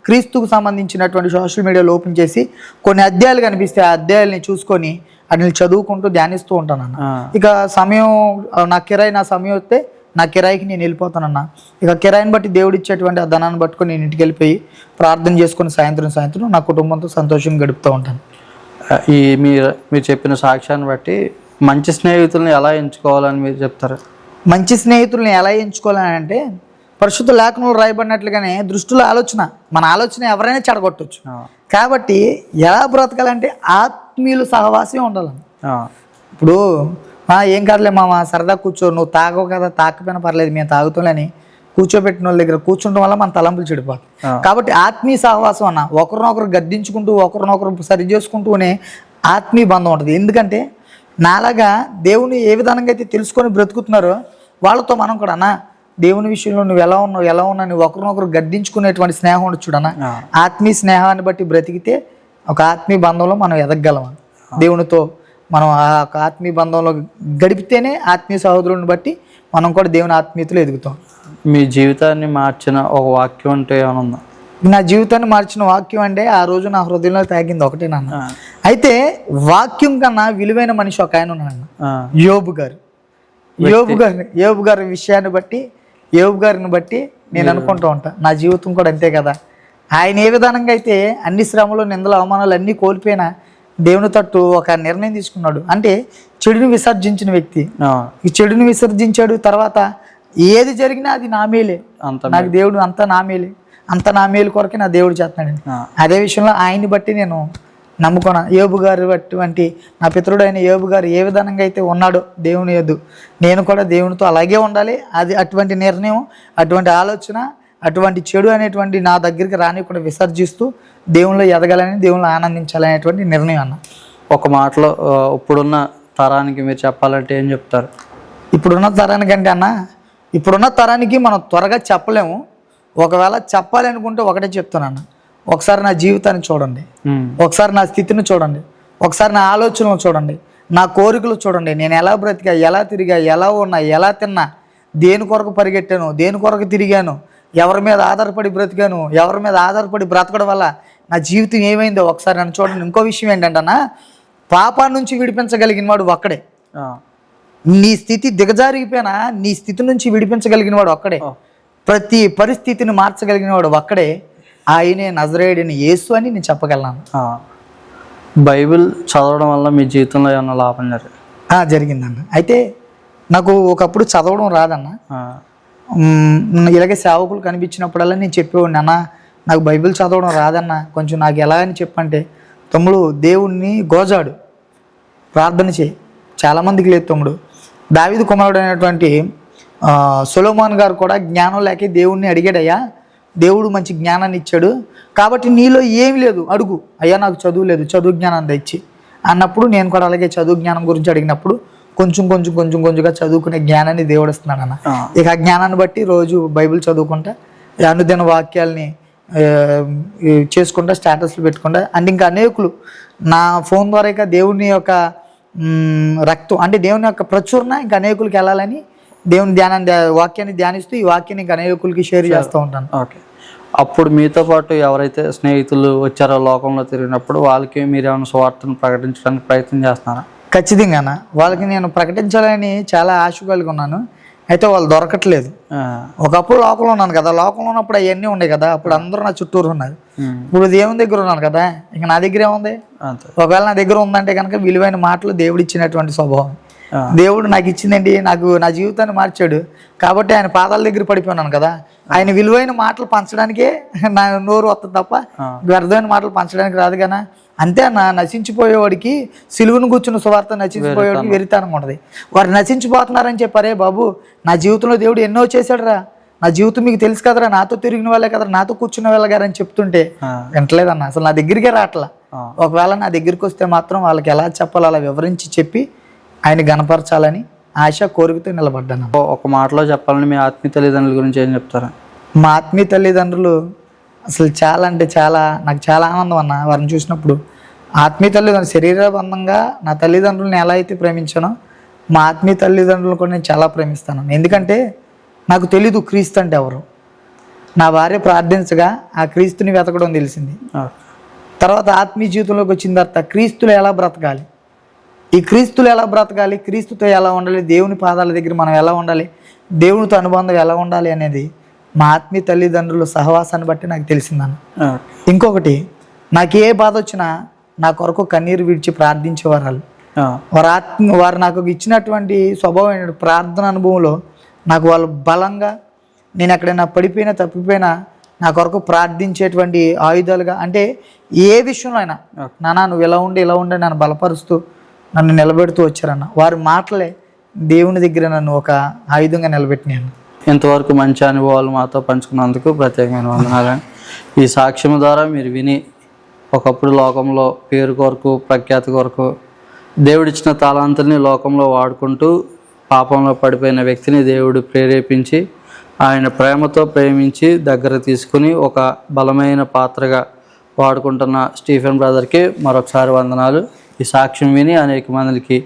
క్రీస్తుకు సంబంధించినటువంటి సోషల్ మీడియాలో ఓపెన్ చేసి కొన్ని అధ్యాయాలు కనిపిస్తే ఆ అధ్యాయాలని చూసుకొని వాటిని చదువుకుంటూ ధ్యానిస్తూ ఉంటానన్న. ఇక సమయం నా సమయం వస్తే నా కిరాయికి నేను వెళ్ళిపోతానన్నా. ఇక కిరాయిని బట్టి దేవుడు ఇచ్చేటువంటి ఆ ధనాన్ని పట్టుకొని నేను ఇంటికి వెళ్ళిపోయి ప్రార్థన చేసుకుని సాయంత్రం నా కుటుంబంతో సంతోషంగా గడుపుతూ ఉంటాను. మీరు చెప్పిన సాక్ష్యాన్ని బట్టి మంచి స్నేహితుల్ని ఎలా ఎంచుకోవాలని మీరు చెప్తారు? మంచి స్నేహితుల్ని ఎలా ఎంచుకోవాలని అంటే పరిశుద్ధ లేఖనంలో రాయబడినట్లుగానే దృష్టిలో మన ఆలోచన ఎవరైనా చెడగొట్టవచ్చు. కాబట్టి ఎలా బ్రతకాలంటే ఆత్మీయులు సహవాసం ఉండాలని. ఇప్పుడు ఏం కాదులే మామ సరదా కూర్చో, నువ్వు తాగవు కదా, తాకపోయినా పర్లేదు మేము తాగుతామని కూర్చోబెట్టిన వాళ్ళ దగ్గర కూర్చుంటం వల్ల మన తలంపులు చెడిపోతాయి. కాబట్టి ఆత్మీయ సహవాసం అన్న ఒకరినొకరు గద్దించుకుంటూ ఒకరినొకరు సరి చేసుకుంటూనే ఆత్మీయ బంధం ఉంటుంది. ఎందుకంటే నాలాగా దేవుని ఏ విధానంగా అయితే తెలుసుకొని బ్రతుకుతున్నారో వాళ్ళతో మనం కూడా అన్న దేవుని విషయంలో నువ్వు ఎలా ఉన్నావు ఒకరినొకరు గద్దించుకునేటువంటి స్నేహం ఉండదు చూడన్న. ఆత్మీయ స్నేహాన్ని బట్టి బ్రతికితే ఒక ఆత్మీయ బంధంలో మనం ఎదగగలం. దేవునితో మనం ఆ ఆత్మీయ బంధంలో గడిపితేనే ఆత్మీయ సహోదరుని బట్టి మనం కూడా దేవుని ఆత్మీయతలో ఎదుగుతాం. మీ జీవితాన్ని మార్చిన ఒక వాక్యం అంటే ఏమైనా ఉందా? నా జీవితాన్ని మార్చిన వాక్యం అంటే ఆ రోజు నా హృదయంలో తాగింది ఒకటే నాన్న. అయితే వాక్యం కన్నా విలువైన మనిషి ఒక ఆయన ఉన్నాడు, యోబు గారి విషయాన్ని బట్టి యోబు గారిని బట్టి నేను అనుకుంటూ ఉంటా నా జీవితం కూడా అంతే కదా. ఆయన ఏ విధానంగా అయితే అన్ని శ్రమలు, నిందలు, అవమానాలు అన్నీ కోల్పోయినా దేవుని తట్టు ఒక నిర్ణయం తీసుకున్నాడు. అంటే చెడుని విసర్జించిన వ్యక్తి, ఈ చెడుని విసర్జించాడు. తర్వాత ఏది జరిగినా అది నా మేలే, నాకు దేవుడు అంతా నా మేలే, అంత నా మేలు కొరకే నా దేవుడు చేస్తున్నాడు. అదే విషయంలో ఆయన్ని బట్టి నేను నమ్ముకున్నాను. యోబు గారు అటువంటి నా పితరుడైన యోబు గారు ఏ విధంగా అయితే ఉన్నాడో దేవుని యొద్ద, నేను కూడా దేవునితో అలాగే ఉండాలి. అది అటువంటి నిర్ణయం, అటువంటి ఆలోచన, అటువంటి చెడు అనేటువంటి నా దగ్గరికి రానికుండా విసర్జిస్తూ దేవునిలో ఎదగాలని, దేవునిలో ఆనందించాలనేటువంటి నిర్ణయం అన్న. ఒక మాటలో ఇప్పుడున్న తరానికి మీరు చెప్పాలంటే ఏం చెప్తారు? ఇప్పుడున్న తరానికంటే అన్న, ఇప్పుడున్న తరానికి మనం త్వరగా చెప్పలేము. ఒకవేళ చెప్పాలి అనుకుంటే ఒకటే చెప్తానన్న, ఒకసారి నా జీవితాన్ని చూడండి, ఒకసారి నా స్థితిని చూడండి, ఒకసారి నా ఆలోచనలు చూడండి, నా కోరికలు చూడండి. నేను ఎలా బ్రతికా, ఎలా తిరిగా, ఎలా ఉన్నా, ఎలా తిన్నా, దేని కొరకు పరిగెట్టాను, దేని కొరకు తిరిగాను, ఎవరి మీద ఆధారపడి బ్రతికాను, ఎవరి మీద ఆధారపడి బ్రతకడం వల్ల నా జీవితం ఏమైందో ఒకసారి నన్ను చూడండి. ఇంకో విషయం ఏంటంటే, పాపం నుంచి విడిపించగలిగిన వాడు ఒక్కడే. నీ స్థితి దిగజారిపోయినా నీ స్థితి నుంచి విడిపించగలిగిన వాడు ఒక్కడే. ప్రతి పరిస్థితిని మార్చగలిగిన వాడు ఒక్కడే. ఆయనే నజరేయుడైన యేసు అని నేను చెప్పగలను. బైబిల్ చదవడం వల్ల మీ జీవితంలో ఏమన్నా లాభం జరిగిందన్న. అయితే నాకు ఒకప్పుడు చదవడం రాదన్న. ఇలాగే సేవకులు కనిపించినప్పుడల్లా నేను చెప్పేవాడిని, అన్న నాకు బైబిల్ చదవడం రాదన్న, కొంచెం నాకు ఎలా అని చెప్పంటే, తమ్ముడు దేవుణ్ణి గోజాడు, ప్రార్థన చేయి. చాలామందికి లేదు తమ్ముడు. దావీదు కుమారుడు అయినటువంటి సొలొమోన్ గారు కూడా జ్ఞానం లేక దేవుణ్ణి అడిగాడయ్యా, దేవుడు మంచి జ్ఞానాన్ని ఇచ్చాడు, కాబట్టి నీలో ఏమి లేదు అడుగు, అయ్యా నాకు చదువు లేదు, చదువు జ్ఞానాన్ని తెచ్చి అన్నప్పుడు నేను కూడా అలాగే చదువు జ్ఞానం గురించి అడిగినప్పుడు కొంచెంగా చదువుకునే జ్ఞానాన్ని దేవుడు ఇస్తున్నాడు అన్న. ఇక ఆ జ్ఞానాన్ని బట్టి రోజు బైబిల్ చదువుకుంటా, అనుదిన వాక్యాల్ని చేసుకుంటా, స్టేటస్లు పెట్టుకుంటా. అండ్ ఇంకా అనేకులు నా ఫోన్ ద్వారా ఇక దేవుని యొక్క రక్తం అంటే దేవుని యొక్క ప్రచురణ ఇంకా అనేకులకి వెళ్ళాలని దేవుని వాక్యాన్ని ధ్యానిస్తూ ఈ వాక్యాన్ని ఇంకా అనేకులకి షేర్ చేస్తూ ఉంటాను. ఓకే. అప్పుడు మీతో పాటు ఎవరైతే స్నేహితులు వచ్చారో లోకంలో తిరిగినప్పుడు వాళ్ళకి మీరు ఏమైనా స్వార్థను ప్రకటించడానికి ప్రయత్నం చేస్తున్నారా? ఖచ్చితంగా వాళ్ళకి నేను ప్రకటించాలని చాలా ఆశ కలిగి ఉన్నాను. అయితే వాళ్ళు దొరకట్లేదు. ఒకప్పుడు లోకంలో ఉన్నాను కదా, లోకంలో ఉన్నప్పుడు అవన్నీ ఉన్నాయి కదా, అప్పుడు అందరూ నా చుట్టూరు ఉన్నారు. ఇప్పుడు దేవుని దగ్గర ఉన్నాను కదా, ఇంకా నా దగ్గర ఏముంది? ఒకవేళ నా దగ్గర ఉందంటే కనుక విలువైన మాటలు దేవుడు ఇచ్చినటువంటి స్వభావం. దేవుడు నాకు ఇచ్చిందండి, నాకు నా జీవితాన్ని మార్చాడు కాబట్టి ఆయన పాదాల దగ్గర పడిపోయినాను కదా. ఆయన విలువైన మాటలు పంచడానికే నా నోరు వస్తుంది తప్ప వ్యర్థమైన మాటలు పంచడానికి రాదు కదా. అంతే అన్న, నశించిపోయేవాడికి సిలువను కూర్చున్న సువార్త నశించిపోయేవాడికి వెరితనంగా ఉంటుంది. వారు నశించిపోతున్నారని చెప్పారే బాబు, నా జీవితంలో దేవుడు ఎన్నో చేశాడురా, నా జీవితం మీకు తెలుసు కదరా, నాతో తిరిగిన వాళ్ళే కదరా, నాతో కూర్చున్న వాళ్ళగారని చెప్తుంటే వింటలేదన్న. అసలు నా దగ్గరికే రావట్లా. ఒకవేళ నా దగ్గరికి వస్తే మాత్రం వాళ్ళకి ఎలా చెప్పాలో అలా వివరించి చెప్పి ఆయన గణపరచాలని ఆశ, కోరికతో నిలబడ్డాను. ఒక మాటలో చెప్పాలని మీ ఆత్మీయ తల్లిదండ్రుల గురించి ఏం చెప్తారా? మా ఆత్మీయ తల్లిదండ్రులు అసలు చాలా అంటే చాలా, నాకు చాలా ఆనందం అన్న వారిని చూసినప్పుడు. ఆత్మీయ తల్లిదండ్రులు శరీరబంధంగా నా తల్లిదండ్రులను ఎలా అయితే ప్రేమించానో మా ఆత్మీయ తల్లిదండ్రులను కూడా నేను చాలా ప్రేమిస్తాను. ఎందుకంటే నాకు తెలీదు క్రీస్తు అంటే ఎవరు. నా భార్య ప్రార్థించగా ఆ క్రీస్తుని వెతకడం తెలిసింది. తర్వాత ఆత్మీయ జీవితంలోకి వచ్చిన తర్వాత క్రీస్తులు ఎలా బ్రతకాలి, ఈ క్రీస్తులు ఎలా బ్రతకాలి, క్రీస్తుతో ఎలా ఉండాలి, దేవుని పాదాల దగ్గర మనం ఎలా ఉండాలి, దేవునితో అనుబంధం ఎలా ఉండాలి అనేది మా ఆత్మీయ తల్లిదండ్రుల సహవాసాన్ని బట్టి నాకు తెలిసిందన్న. ఇంకొకటి, నాకు ఏ బాధ వచ్చినా నా కొరకు కన్నీరు విడిచి ప్రార్థించేవారు. వారు నాకు ఇచ్చినటువంటి స్వభావం ప్రార్థన అనుభవంలో నాకు వాళ్ళు బలంగా, నేను ఎక్కడైనా పడిపోయినా తప్పిపోయినా నా కొరకు ప్రార్థించేటువంటి ఆయుధాలుగా, అంటే ఏ విషయంలో అయినా నాన్న నువ్వు ఇలా ఉండి నన్ను బలపరుస్తూ నన్ను నిలబెడుతూ వచ్చారన్న. వారి మాటలే దేవుని దగ్గర నన్ను ఒక ఆయుధంగా నిలబెట్టినాను. ఇంతవరకు మంచి అనుభవాలు మాతో పంచుకున్నందుకు ప్రత్యేకమైన వందనాలు. ఈ సాక్ష్యం ద్వారా మీరు విని ఒకప్పుడు లోకంలో పేరు కొరకు, ప్రఖ్యాతి కొరకు దేవుడిచ్చిన తాళంతుల్ని లోకంలో వాడుకుంటూ పాపంలో పడిపోయిన వ్యక్తిని దేవుడు ప్రేరేపించి ఆయన ప్రేమతో ప్రేమించి దగ్గర తీసుకుని ఒక బలమైన పాత్రగా వాడుకుంటున్న స్టీఫెన్ బ్రదర్కి మరొకసారి వందనాలు. ఈ సాక్ష్యం విని అనేక మందికి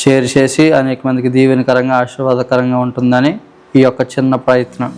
షేర్ చేసి అనేక మందికి దీవెనకరంగా, ఆశీర్వాదకరంగా ఉంటుందని ఈ యొక్క చిన్న ప్రయత్నం